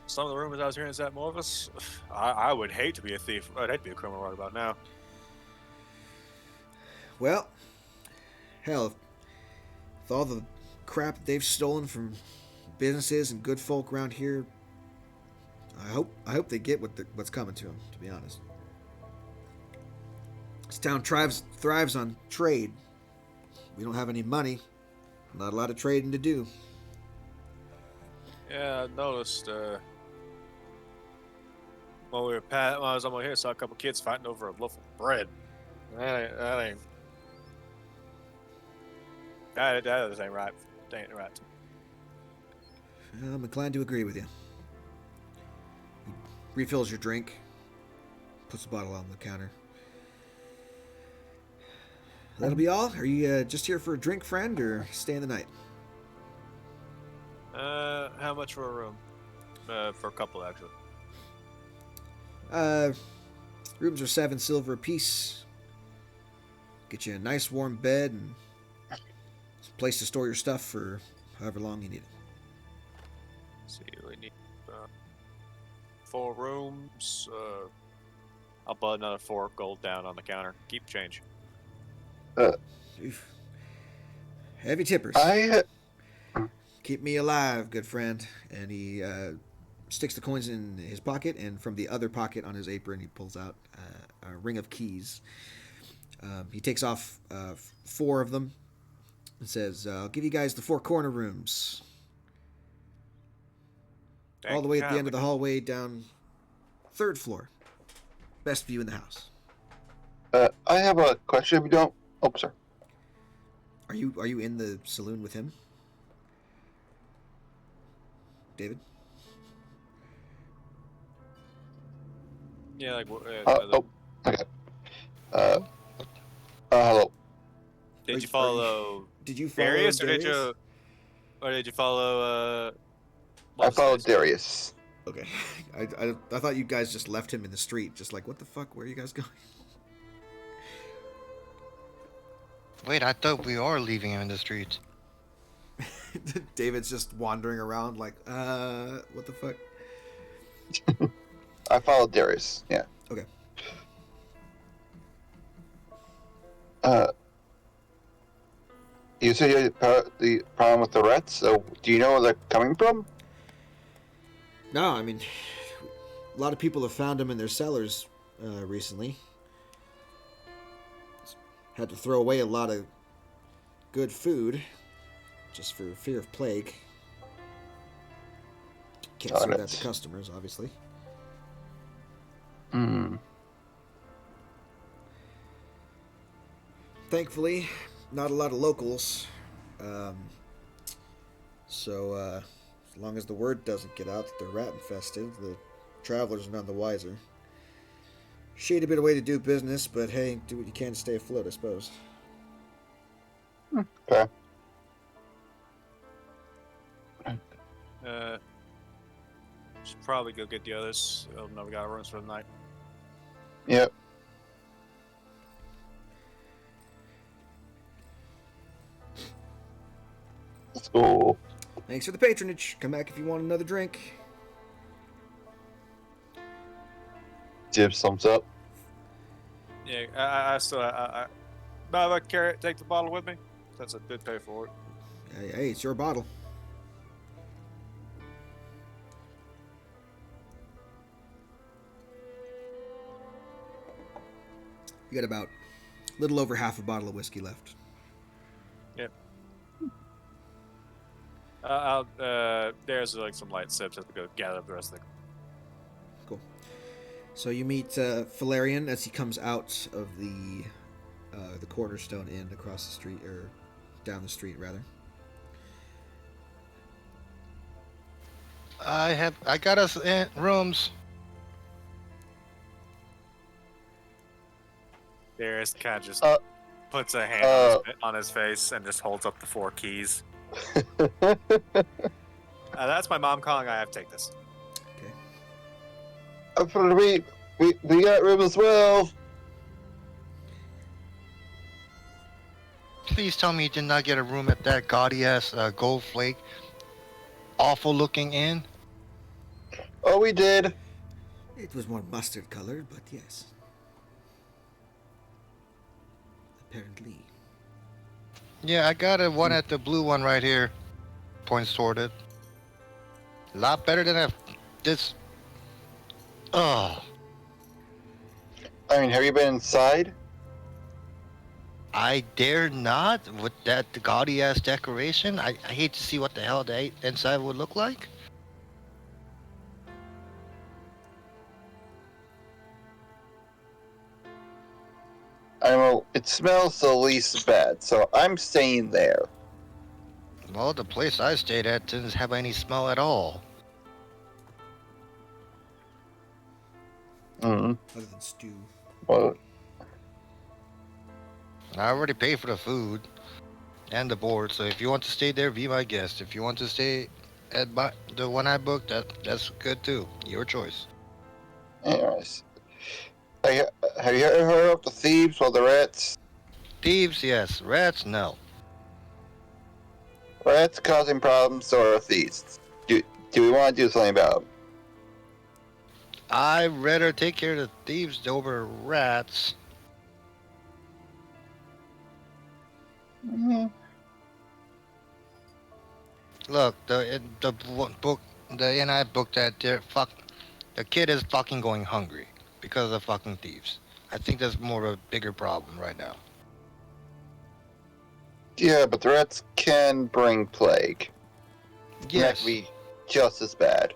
Speaker 2: Some of the rumors I was hearing is Zetmorvis. I would hate to be a thief. I'd hate to be a criminal right about now.
Speaker 1: Well, hell, with all the crap they've stolen from businesses and good folk around here, I hope they get what's coming to them. To be honest, this town thrives on trade. We don't have any money, not a lot of trading to do.
Speaker 2: Yeah, I noticed. When I was on my way here, saw a couple kids fighting over a loaf of bread. That ain't right. That ain't right.
Speaker 1: I'm inclined to agree with you. He refills your drink, puts the bottle on the counter. That'll be all? Are you just here for a drink, friend, or staying the night?
Speaker 2: How much for a room? For a couple, actually.
Speaker 1: Rooms are 7 silver apiece. Get you a nice warm bed and a place to store your stuff for however long you need it.
Speaker 2: Let's see, we need 4 rooms. I'll put another 4 gold down on the counter. Keep change.
Speaker 1: Oof. Heavy tippers. Keep me alive, good friend. And he sticks the coins in his pocket, and from the other pocket on his apron, he pulls out a ring of keys. He takes off 4 of them and says, I'll give you guys the 4 corner rooms. All the way at the end of the hallway down 3rd floor. Best view in the house.
Speaker 4: I have a question if you don't. Oh, sorry.
Speaker 1: Are you in the saloon with him? David?
Speaker 2: Yeah, like.
Speaker 4: Okay. Hello.
Speaker 2: Did you follow?
Speaker 1: Did you follow
Speaker 2: Darius,
Speaker 1: Darius?
Speaker 2: or did you follow?
Speaker 4: I followed Darius.
Speaker 1: Okay. I thought you guys just left him in the street, just like, what the fuck? Where are you guys going?
Speaker 3: Wait, I thought we are leaving him in the streets.
Speaker 1: David's just wandering around like, what the fuck?
Speaker 4: I followed Darius. Yeah.
Speaker 1: Okay.
Speaker 4: You said you had the problem with the rats. So do you know where they're coming from?
Speaker 1: No, I mean, a lot of people have found them in their cellars recently. Had to throw away a lot of good food just for fear of plague. Can't serve that to customers, obviously.
Speaker 4: Hmm.
Speaker 1: Thankfully, not a lot of locals. So, as long as the word doesn't get out that they're rat infested, the travelers are none the wiser. Shady bit of way to do business, but hey, do what you can to stay afloat, I suppose.
Speaker 4: Okay.
Speaker 2: Should probably go get the others. Oh no, we got rooms for the night.
Speaker 4: Yep. Let's go.
Speaker 1: Thanks for the patronage. Come back if you want another drink.
Speaker 4: Jibs thumbs up.
Speaker 2: Yeah, I still no, I carry take the bottle with me. Since I did pay for it.
Speaker 1: Hey, it's your bottle. You got about a little over half a bottle of whiskey left.
Speaker 2: Yep. There's like some light sips as we go gather up the rest of the.
Speaker 1: Cool. So you meet Valerian as he comes out of the Cornerstone Inn across the street, or down the street rather.
Speaker 3: I got us in rooms.
Speaker 2: Darius kind of just
Speaker 4: Uh,
Speaker 2: puts a hand on his face and just holds up the 4 keys. That's my mom calling. I have to take this.
Speaker 1: Okay.
Speaker 4: For me, we got room as well.
Speaker 3: Please tell me you did not get a room at that gaudy ass gold flake, awful looking inn.
Speaker 4: Oh, we did.
Speaker 1: It was more mustard colored, but yes. Apparently.
Speaker 3: Yeah, I got a one at the blue one right here. Points toward it. A lot better than this. Oh,
Speaker 4: I mean, have you been inside?
Speaker 3: I dare not with that gaudy ass decoration. I hate to see what the hell the inside would look like.
Speaker 4: I don't know. It smells the least bad, so I'm staying there.
Speaker 3: Well, the place I stayed at didn't have any smell at all.
Speaker 4: Mm-hmm.
Speaker 1: Other than stew.
Speaker 4: Well,
Speaker 3: I already paid for the food and the board, so if you want to stay there, be my guest. If you want to stay at the one I booked, that's good too. Your choice.
Speaker 4: anyways. Have you ever heard of the thieves or the rats?
Speaker 3: Thieves, yes. Rats, no.
Speaker 4: Rats causing problems or thieves? Do we want to do something about them?
Speaker 3: I'd rather take care of the thieves over rats.
Speaker 4: Mm-hmm.
Speaker 3: Look, the book, the inn I booked at, the kid is fucking going hungry because of the fucking thieves. I think that's more of a bigger problem right now.
Speaker 4: Yeah, but the rats can bring plague. And that
Speaker 3: Yes.
Speaker 4: could be just as bad.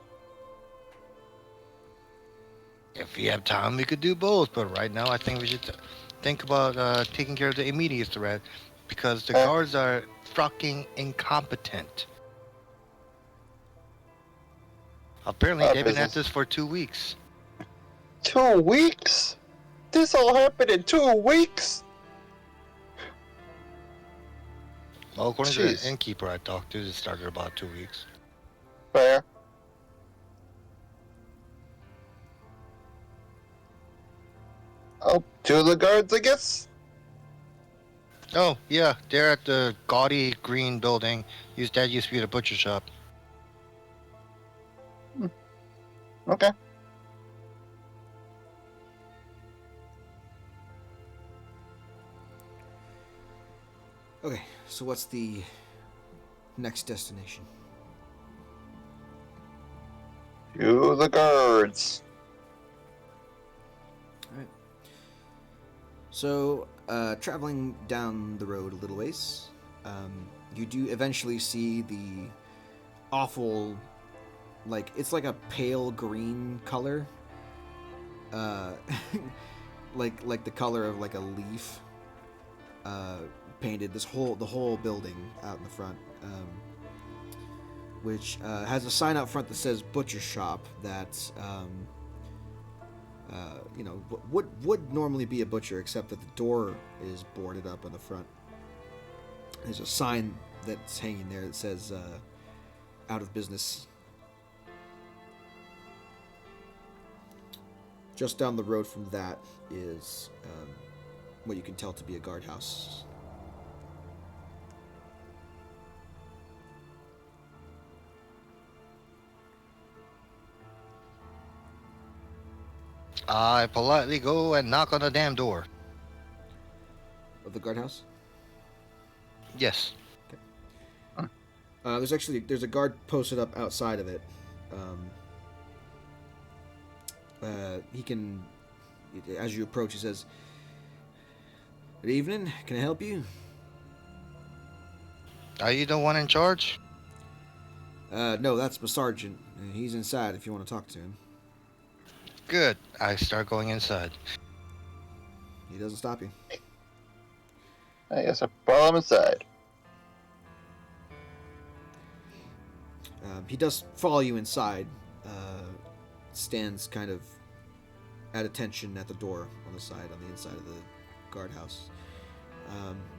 Speaker 3: If we have time, we could do both. But right now, I think we should think about taking care of the immediate threat because the guards are fucking incompetent. Apparently, they've been at this for 2 weeks.
Speaker 4: 2 weeks? This all happened in 2 weeks?
Speaker 3: Well, according to
Speaker 4: Jeez.
Speaker 3: the innkeeper I talked to, it started about 2 weeks.
Speaker 4: Fair. Oh, 2 of the guards, I guess?
Speaker 3: Oh, yeah, they're at the gaudy green building. That used to be the butcher shop.
Speaker 4: Okay.
Speaker 1: Okay, so what's the next destination?
Speaker 4: To the guards.
Speaker 1: Alright. So, traveling down the road a little ways, you do eventually see the awful, like, it's like a pale green color. Like the color of like a leaf. Painted the whole building out in the front, which has a sign out front that says butcher shop that what would normally be a butcher, except that the door is boarded up on the front. There's a sign that's hanging there that says out of business. Just down the road from that is what you can tell to be a guardhouse.
Speaker 3: I politely go and knock on the damn door.
Speaker 1: Of the guardhouse?
Speaker 3: Yes.
Speaker 1: There's a guard posted up outside of it. He can, as you approach, he says, "Good evening. Can I help you?"
Speaker 3: Are you the one in charge?
Speaker 1: No, that's my sergeant. He's inside if you want to talk to him.
Speaker 3: Good. I start going inside.
Speaker 1: He doesn't stop you.
Speaker 4: I guess I follow him inside.
Speaker 1: He does follow you inside. Stands kind of at attention at the door on the inside of the guardhouse.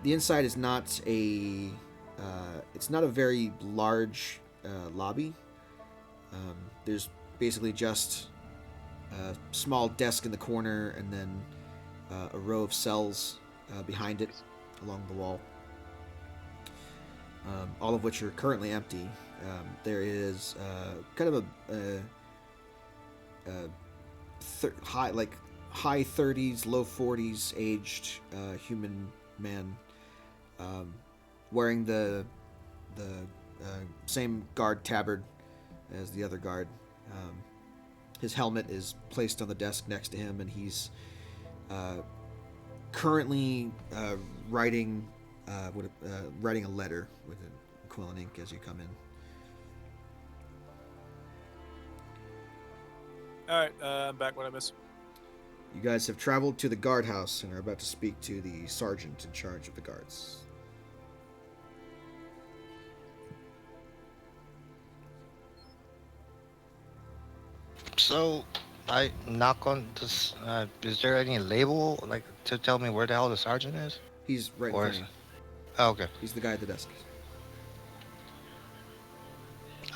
Speaker 1: The inside is not a very large lobby. There's basically just a small desk in the corner and then a row of cells behind it along the wall, all of which are currently empty. There is kind of a high 30s, low 40s aged human man wearing the same guard tabard as the other guard. His helmet is placed on the desk next to him, and he's currently writing a letter with an quill and ink as you come in.
Speaker 2: Alright, I'm back. What I miss?
Speaker 1: You guys have traveled to the guardhouse and are about to speak to the sergeant in charge of the guards.
Speaker 3: So, I knock on this. Is there any label like to tell me where the hell the sergeant is?
Speaker 1: He's right in
Speaker 3: Or
Speaker 1: front
Speaker 3: is
Speaker 1: of you.
Speaker 3: Oh, okay.
Speaker 1: He's the guy at the desk.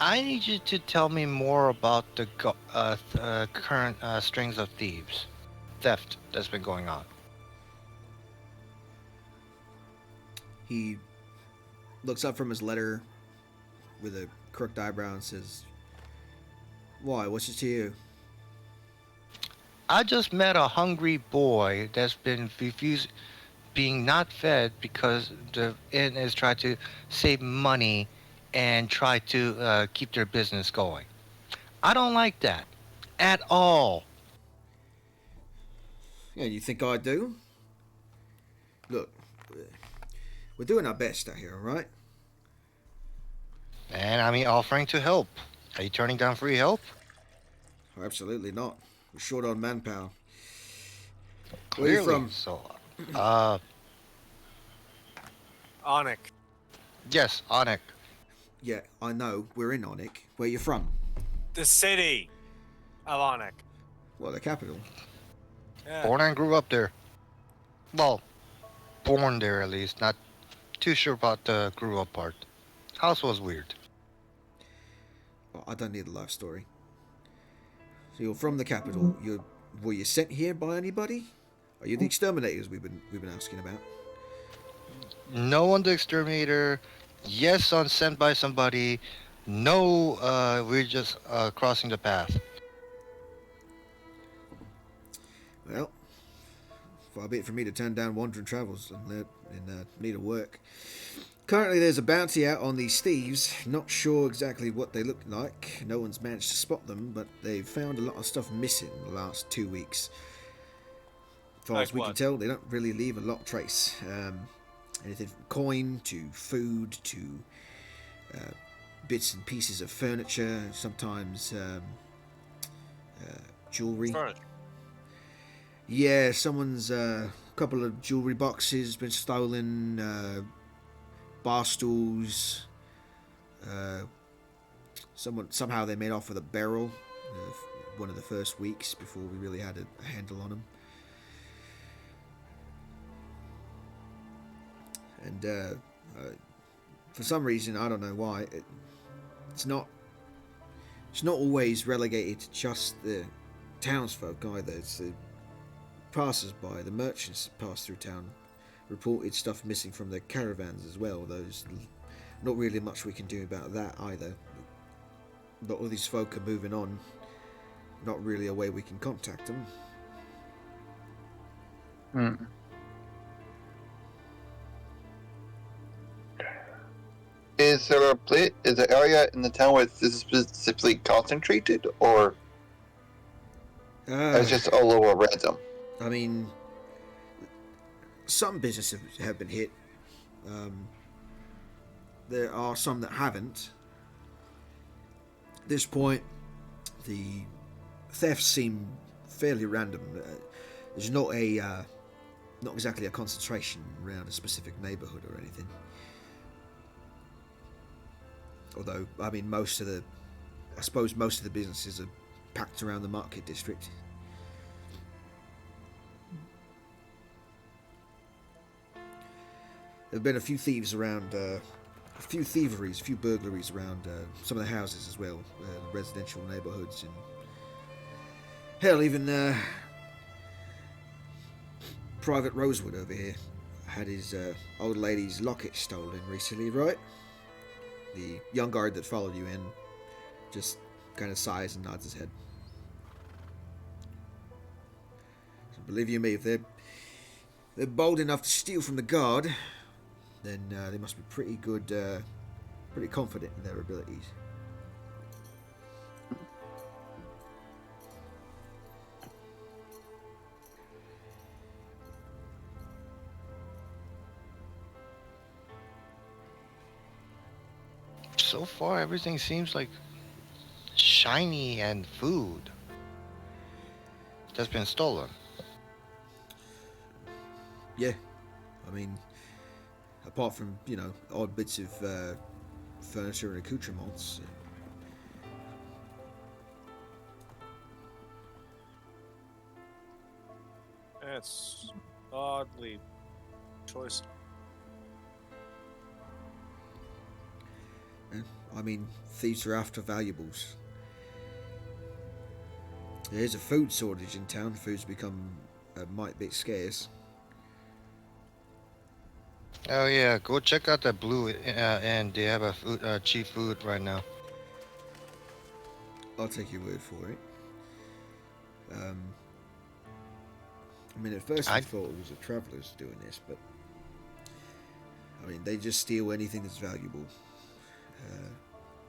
Speaker 3: I need you to tell me more about the current strings of theft that's been going on.
Speaker 1: He looks up from his letter with a crooked eyebrow and says, "Why? What's it to you?"
Speaker 3: I just met a hungry boy that's been being not fed because the inn is trying to save money and try to keep their business going. I don't like that at all.
Speaker 1: Yeah, you think I do? Look, we're doing our best out here, all right?
Speaker 3: And I mean offering to help. Are you turning down free help?
Speaker 1: Oh, absolutely not. We're short on manpower.
Speaker 3: Clearly.
Speaker 1: Where are you from?
Speaker 3: So,
Speaker 2: Onic.
Speaker 3: yes, Onik.
Speaker 1: Yeah, I know. We're in Onic. Where you from?
Speaker 2: The city of Onic.
Speaker 1: Well, the capital.
Speaker 2: Yeah.
Speaker 3: Born and grew up there. Well, born there at least. Not too sure about the grew up part. House was weird.
Speaker 1: Well, I don't need a life story. So you're from the capital. Were you sent here by anybody? Are you the exterminators we've been asking about?
Speaker 3: No on the exterminator. Yes on sent by somebody. No, we're just crossing the path.
Speaker 1: Well, far be it for me to turn down wandering travels in need of work. Currently, there's a bounty out on these thieves. Not sure exactly what they look like. No one's managed to spot them, but they've found a lot of stuff missing in the last 2 weeks. As far
Speaker 2: Like
Speaker 1: as we can
Speaker 2: what?
Speaker 1: tell, they don't really leave a lot of trace. Anything from coin to food to bits and pieces of furniture, sometimes jewelry.
Speaker 2: Furniture.
Speaker 1: Yeah, someone's couple of jewelry boxes been stolen. Bar stools. Somehow they made off with a barrel. one of the first weeks before we really had a handle on them. And for some reason, I don't know why, it's not always relegated to just the townsfolk either. It's the passers-by, the merchants that pass through town reported stuff missing from their caravans as well. There's not really much we can do about that either. A lot of these folk are moving on. Not really a way we can contact them.
Speaker 4: Hmm. Is there is the area in the town where this is specifically concentrated, or it's just all over random?
Speaker 1: I mean, some businesses have been hit. There are some that haven't. At this point, the thefts seem fairly random. There's not exactly a concentration around a specific neighbourhood or anything. Although, I mean, I suppose most of the businesses are packed around the market district. There have been a few thieves around, a few burglaries around some of the houses as well, residential neighbourhoods, and hell, even Private Rosewood over here had his old lady's locket stolen recently, right? The young guard that followed you in just kind of sighs and nods his head. So believe you me, if they're bold enough to steal from the guard, then they must be pretty good, pretty confident in their abilities.
Speaker 3: So far, everything seems like shiny and food that's been stolen.
Speaker 1: Yeah, I mean, apart from, odd bits of furniture and accoutrements.
Speaker 2: That's oddly choice.
Speaker 1: I mean, thieves are after valuables. There's a food shortage in town. Food's become a mite bit scarce.
Speaker 3: Oh yeah, go check out that blue and they have a cheap food right now.
Speaker 1: I'll take your word for it. I mean, at first I thought it was the travellers doing this, but I mean, they just steal anything that's valuable.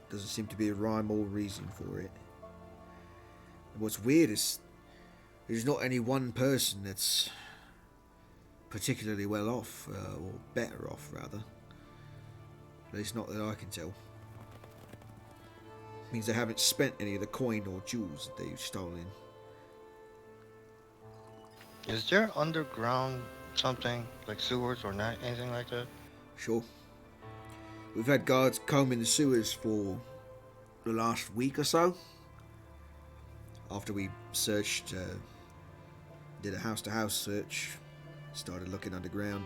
Speaker 1: Doesn't seem to be a rhyme or reason for it. And what's weird is there's not any one person that's particularly well off, or better off, rather. At least not that I can tell. It means they haven't spent any of the coin or jewels that they've stolen.
Speaker 3: Is there underground something like sewers or not anything like that?
Speaker 1: Sure. We've had guards combing the sewers for the last week or so. After we searched, did a house-to-house search, started looking underground.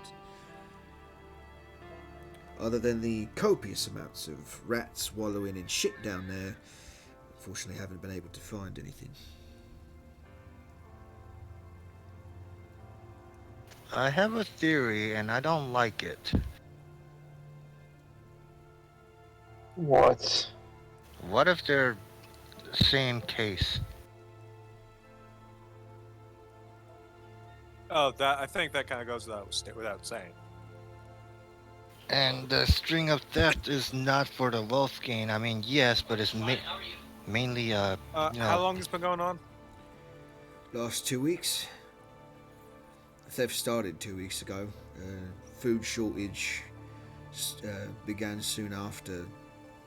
Speaker 1: Other than the copious amounts of rats wallowing in shit down there, unfortunately haven't been able to find anything.
Speaker 3: I have a theory and I don't like it.
Speaker 4: What?
Speaker 3: What if they're the same case?
Speaker 2: Oh, I think that kind of goes without saying.
Speaker 3: And the string of theft is not for the wealth gain. I mean, yes, but it's mainly
Speaker 2: How long has it been going on?
Speaker 1: Last 2 weeks. The theft started 2 weeks ago. Food shortage began soon after,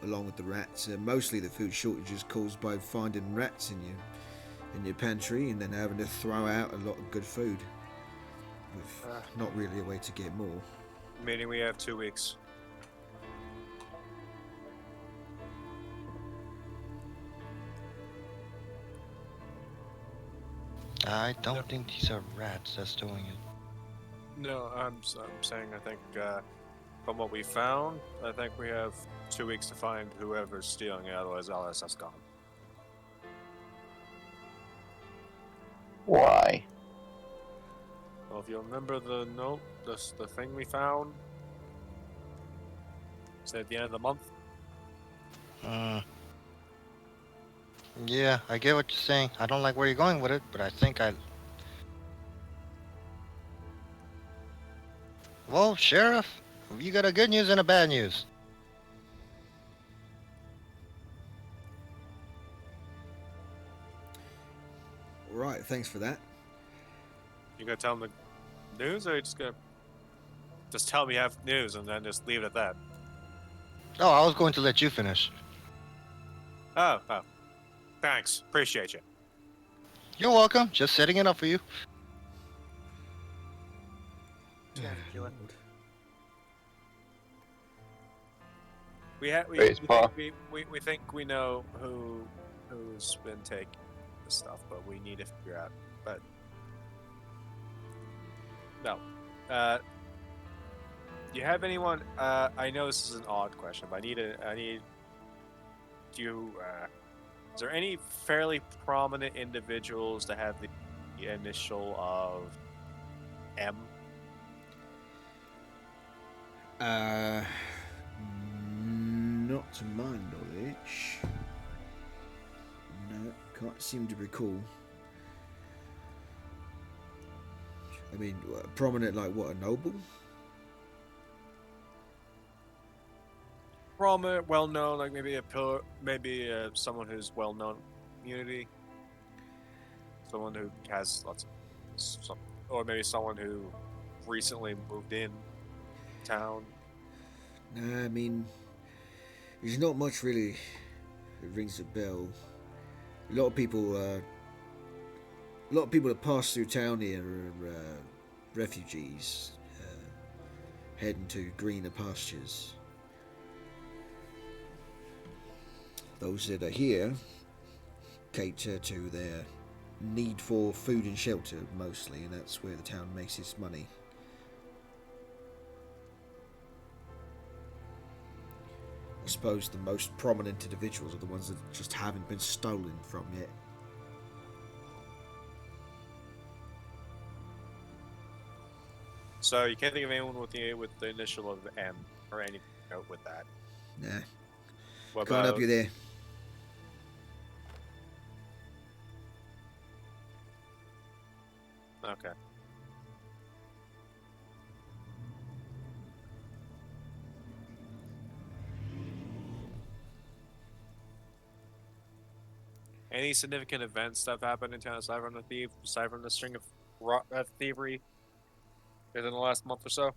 Speaker 1: along with the rats. Mostly the food shortage is caused by finding rats in your pantry and then having to throw out a lot of good food. With not really a way to get more.
Speaker 2: Meaning we have 2 weeks.
Speaker 3: I don't
Speaker 2: Yep.
Speaker 3: think these are rats that's doing it.
Speaker 2: No, I'm saying I think from what we found, I think we have 2 weeks to find whoever's stealing it. Otherwise, all that stuff's gone.
Speaker 4: Why?
Speaker 2: Well, if you remember the note, the thing we found, say at the end of the month.
Speaker 3: Yeah, I get what you're saying. I don't like where you're going with it, but I think I. Well, Sheriff, you got a good news and a bad news.
Speaker 1: Right, thanks for that.
Speaker 2: You gonna tell them the news, or you just gonna just tell me you have news and then just leave it at that?
Speaker 3: Oh, I was going to let you finish.
Speaker 2: Oh, thanks, appreciate you.
Speaker 3: You're welcome. Just setting it up for you.
Speaker 1: Lord.
Speaker 4: Praise Pa.
Speaker 2: We think we know who's been taking this stuff, but we need to figure out. But no, do you have anyone? I know this is an odd question, but I need. Do you? Is there any fairly prominent individuals that have the initial of M?
Speaker 1: Not to my knowledge. No, can't seem to recall. I mean, prominent like what, a noble?
Speaker 2: Prominent, well known, like maybe a pillar, maybe someone who's well known in the community, someone who has lots of, or maybe someone who recently moved in town.
Speaker 1: Nah, I mean, there's not much really that rings a bell. A lot of people that pass through town here are refugees heading to greener pastures. Those that are here cater to their need for food and shelter mostly, and that's where the town makes its money. I suppose the most prominent individuals are the ones that just haven't been stolen from yet.
Speaker 2: So you can't think of anyone with the initial of M or any note with that.
Speaker 1: Nah,
Speaker 2: What
Speaker 1: can't help
Speaker 2: about
Speaker 1: you there.
Speaker 2: okay? Any significant events that have happened in town aside from the string of thievery within the last month or so?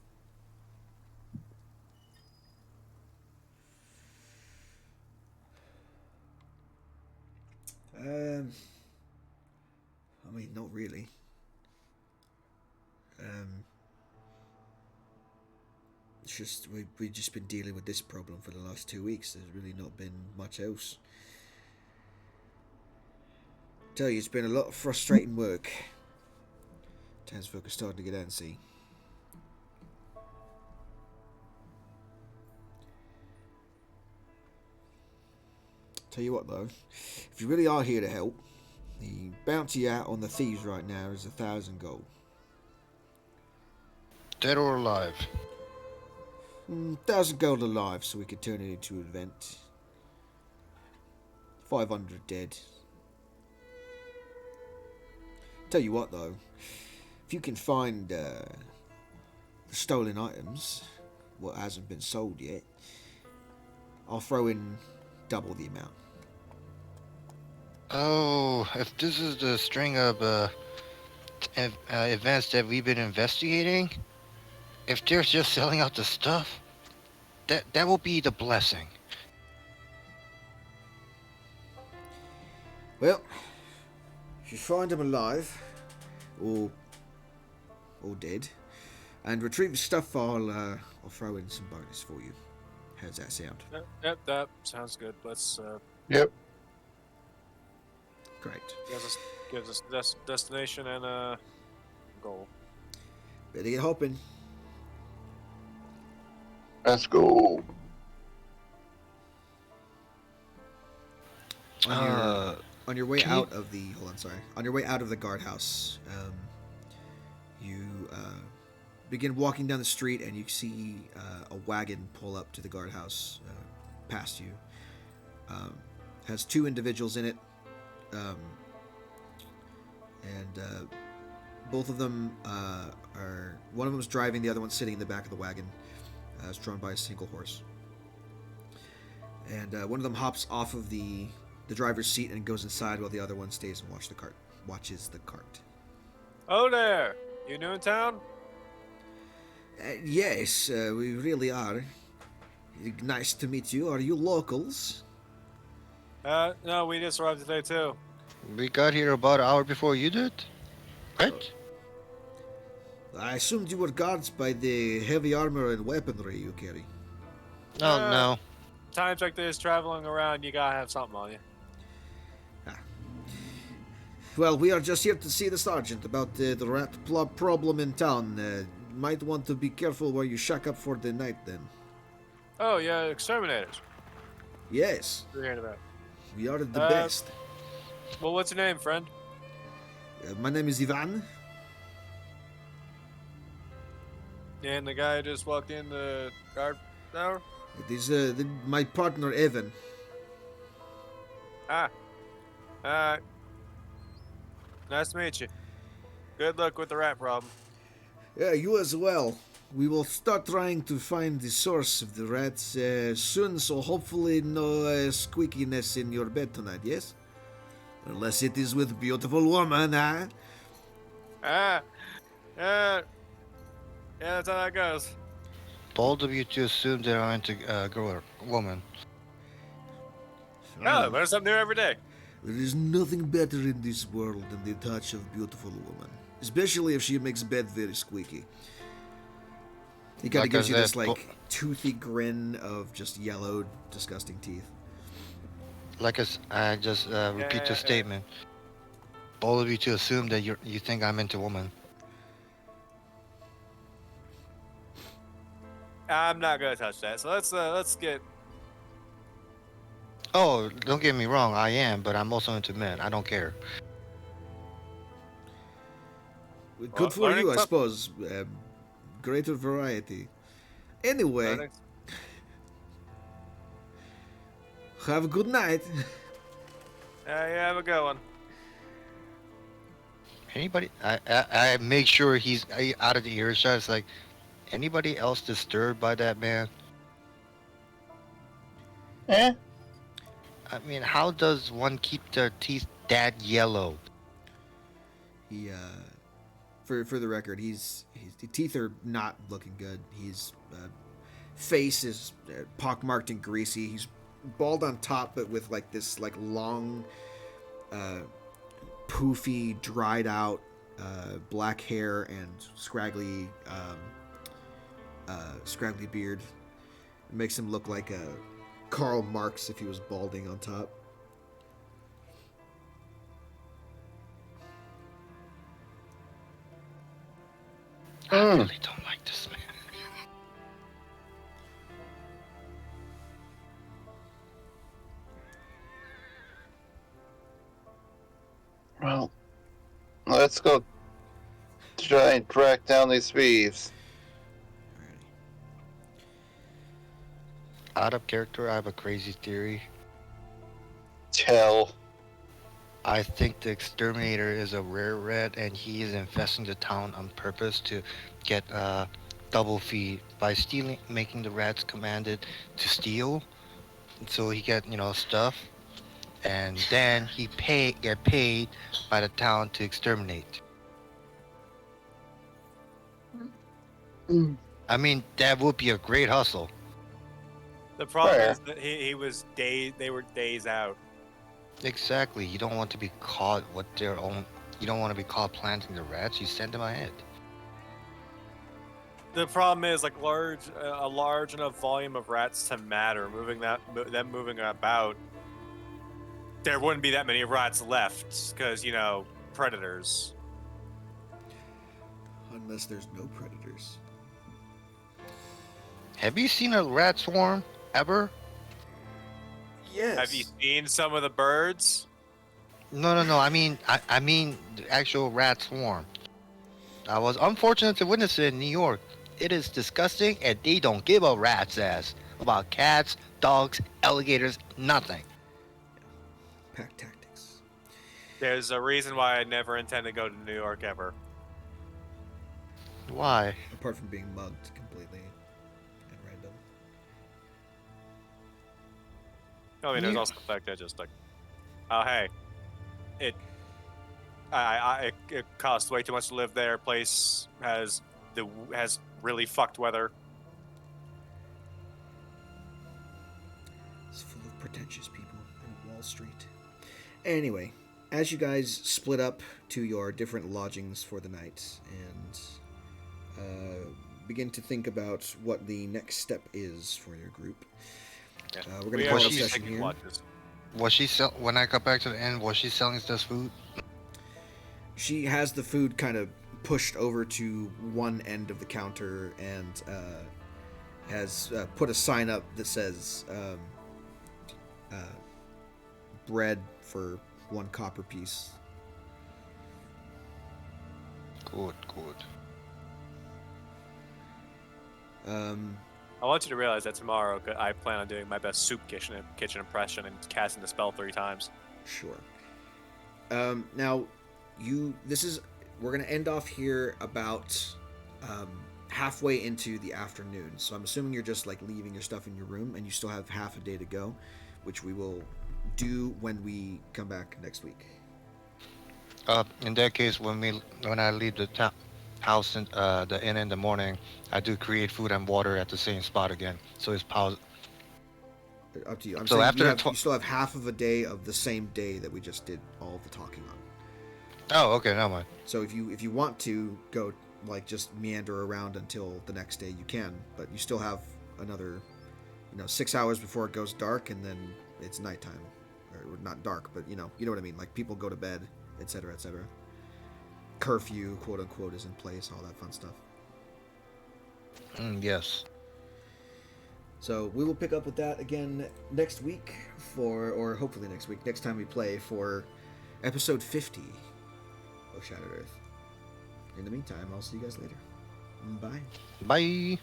Speaker 1: Um, I mean, not really. It's just we've just been dealing with this problem for the last 2 weeks. There's really not been much else. I tell you, it's been a lot of frustrating work. Townsfolk are starting to get antsy. Tell you what though, if you really are here to help, the bounty out on the thieves right now is 1,000 gold.
Speaker 3: Dead or alive?
Speaker 1: 1,000 gold alive, so we could turn it into an event. 500 dead. Tell you what though, if you can find the stolen items, what hasn't been sold yet, I'll throw in double the amount.
Speaker 3: Oh, if this is the string of events that we've been investigating, if they're just selling out the stuff, that will be the blessing.
Speaker 1: Well, if you find them alive, or dead, and retrieve the stuff, I'll throw in some bonus for you. How's that sound?
Speaker 2: Yep, that sounds good. Let's
Speaker 4: Yep.
Speaker 1: Correct.
Speaker 2: Gives us destination and goal.
Speaker 1: Better get hoping.
Speaker 4: Let's go.
Speaker 1: On your way
Speaker 3: Can you-
Speaker 1: out of the on your way out of the guardhouse, you begin walking down the street and you see a wagon pull up to the guardhouse past you. Has two individuals in it, and both of them are one of them's driving, the other one's sitting in the back of the wagon. It's drawn by a single horse, and one of them hops off of the driver's seat and goes inside while the other one stays and watches the cart.
Speaker 2: Oh there! You new in town?
Speaker 1: Yes, we really are. Nice to meet you. Are you locals?
Speaker 2: No, we just arrived today too.
Speaker 3: We got here about an hour before you did, right?
Speaker 1: I assumed you were guards by the heavy armor and weaponry you carry.
Speaker 3: Oh
Speaker 2: Uh,
Speaker 3: no.
Speaker 2: Times like this, traveling around, you gotta have something on you.
Speaker 1: Well, we are just here to see the sergeant about the rat problem in town. Might want to be careful where you shack up for the night then.
Speaker 2: Oh, yeah, exterminators.
Speaker 1: Yes,
Speaker 2: We're hearing about.
Speaker 1: we are the
Speaker 2: Uh,
Speaker 1: best.
Speaker 2: Well, what's your name, friend?
Speaker 1: My name is Ivan.
Speaker 2: And the guy who just walked in the guard tower?
Speaker 1: It is my partner Evan.
Speaker 2: Ah. Alright. Nice to meet you. Good luck with the rat problem.
Speaker 1: Yeah, you as well. We will start trying to find the source of the rats soon, so hopefully no squeakiness in your bed tonight, yes? Unless it is with beautiful woman, huh?
Speaker 2: Ah. Yeah, that's how that goes.
Speaker 3: Bold of you to assume they aren't a girl or woman.
Speaker 2: Oh, learn something new every day.
Speaker 1: There is nothing better in this world than the touch of beautiful woman. Especially if she makes bed very squeaky. He kind of
Speaker 3: Like
Speaker 1: gives you
Speaker 3: I
Speaker 1: this,
Speaker 3: said,
Speaker 1: like, toothy grin of just yellowed, disgusting teeth.
Speaker 3: I just repeat
Speaker 2: Yeah.
Speaker 3: the statement. Bold of you to assume that you think I'm into woman.
Speaker 2: I'm not gonna touch that. So let's get.
Speaker 3: Oh, don't get me wrong, I am, but I'm also into men. I don't care.
Speaker 1: Good for
Speaker 2: learning
Speaker 1: you, I
Speaker 2: some-
Speaker 1: suppose. Greater variety. Anyway,
Speaker 2: learning-
Speaker 1: have a good night.
Speaker 2: Yeah, have a good one.
Speaker 3: Anybody? I make sure he's out of the earshot. It's like, anybody else disturbed by that man?
Speaker 4: Eh?
Speaker 3: I mean, how does one keep their teeth that yellow?
Speaker 1: He, for the record, his teeth are not looking good. His face is pockmarked and greasy. He's bald on top, but with like this like long, poofy, dried out black hair and scraggly beard. It makes him look like a Karl Marx if he was balding on top.
Speaker 3: I really don't like this man.
Speaker 4: Well, let's go try and track down these thieves.
Speaker 3: Out of character, I have a crazy theory.
Speaker 4: Tell.
Speaker 3: I think the exterminator is a rare rat, and he is infesting the town on purpose to get double fee by stealing, making the rats commanded to steal, so he get stuff, and then he get paid by the town to exterminate. I mean, that would be a great hustle.
Speaker 2: The problem
Speaker 4: Fair.
Speaker 2: is that he was days. They were days out.
Speaker 3: Exactly. You don't want to be caught with their own. You don't want to be caught planting the rats. You send them ahead.
Speaker 2: The problem is like a large enough volume of rats to matter. Them moving about there wouldn't be that many rats left because, you know, predators.
Speaker 1: Unless there's no predators.
Speaker 3: Have you seen a rat swarm ever?
Speaker 1: Yes.
Speaker 2: Have you seen some of the birds?
Speaker 3: No. I mean the actual rat swarm. I was unfortunate to witness it in New York. It is disgusting, and they don't give a rat's ass about cats, dogs, alligators, nothing.
Speaker 1: Pack tactics.
Speaker 2: There's a reason why I never intend to go to New York ever.
Speaker 3: Why?
Speaker 1: Apart from being mugged completely and random.
Speaker 2: I mean, there's
Speaker 3: You-
Speaker 2: also the fact that just like, oh hey, it it costs way too much to live there. Place has really fucked weather.
Speaker 1: It's full of pretentious people in Wall Street. Anyway, as you guys split up to your different lodgings for the night and begin to think about what the next step is for your group,
Speaker 2: Yeah.
Speaker 1: we're going to
Speaker 2: We
Speaker 1: call
Speaker 2: are
Speaker 1: it a
Speaker 3: she's
Speaker 1: session
Speaker 2: taking
Speaker 1: here.
Speaker 2: watches.
Speaker 3: Was she when I got back to the inn? Was she selling us food?
Speaker 1: She has the food kind of pushed over to one end of the counter and has put a sign up that says bread for 1 copper piece.
Speaker 3: Good.
Speaker 2: I want you to realize that tomorrow I plan on doing my best soup kitchen impression and casting the spell 3 times.
Speaker 1: Sure. Now, we're gonna end off here about halfway into the afternoon. So I'm assuming you're just like leaving your stuff in your room, and you still have half a day to go, which we will do when we come back next week.
Speaker 3: In that case, when I leave the house and the inn in the morning, I do create food and water at the same spot again. So it's pause.
Speaker 1: Up to you. I'm
Speaker 3: So
Speaker 1: saying
Speaker 3: after
Speaker 1: you still have half of a day of the same day that we just did all the talking on.
Speaker 3: Oh, okay, never mind.
Speaker 1: So if you want to go like just meander around until the next day, you can, but you still have another 6 hours before it goes dark, and then it's nighttime, or not dark, but you know what I mean. Like people go to bed, etc., etc. Curfew, quote unquote, is in place. All that fun stuff.
Speaker 3: Yes.
Speaker 1: So we will pick up with that again next week or hopefully next time we play for episode 50 of Shattered Earth. In the meantime, I'll see you guys later. Bye.
Speaker 3: Bye.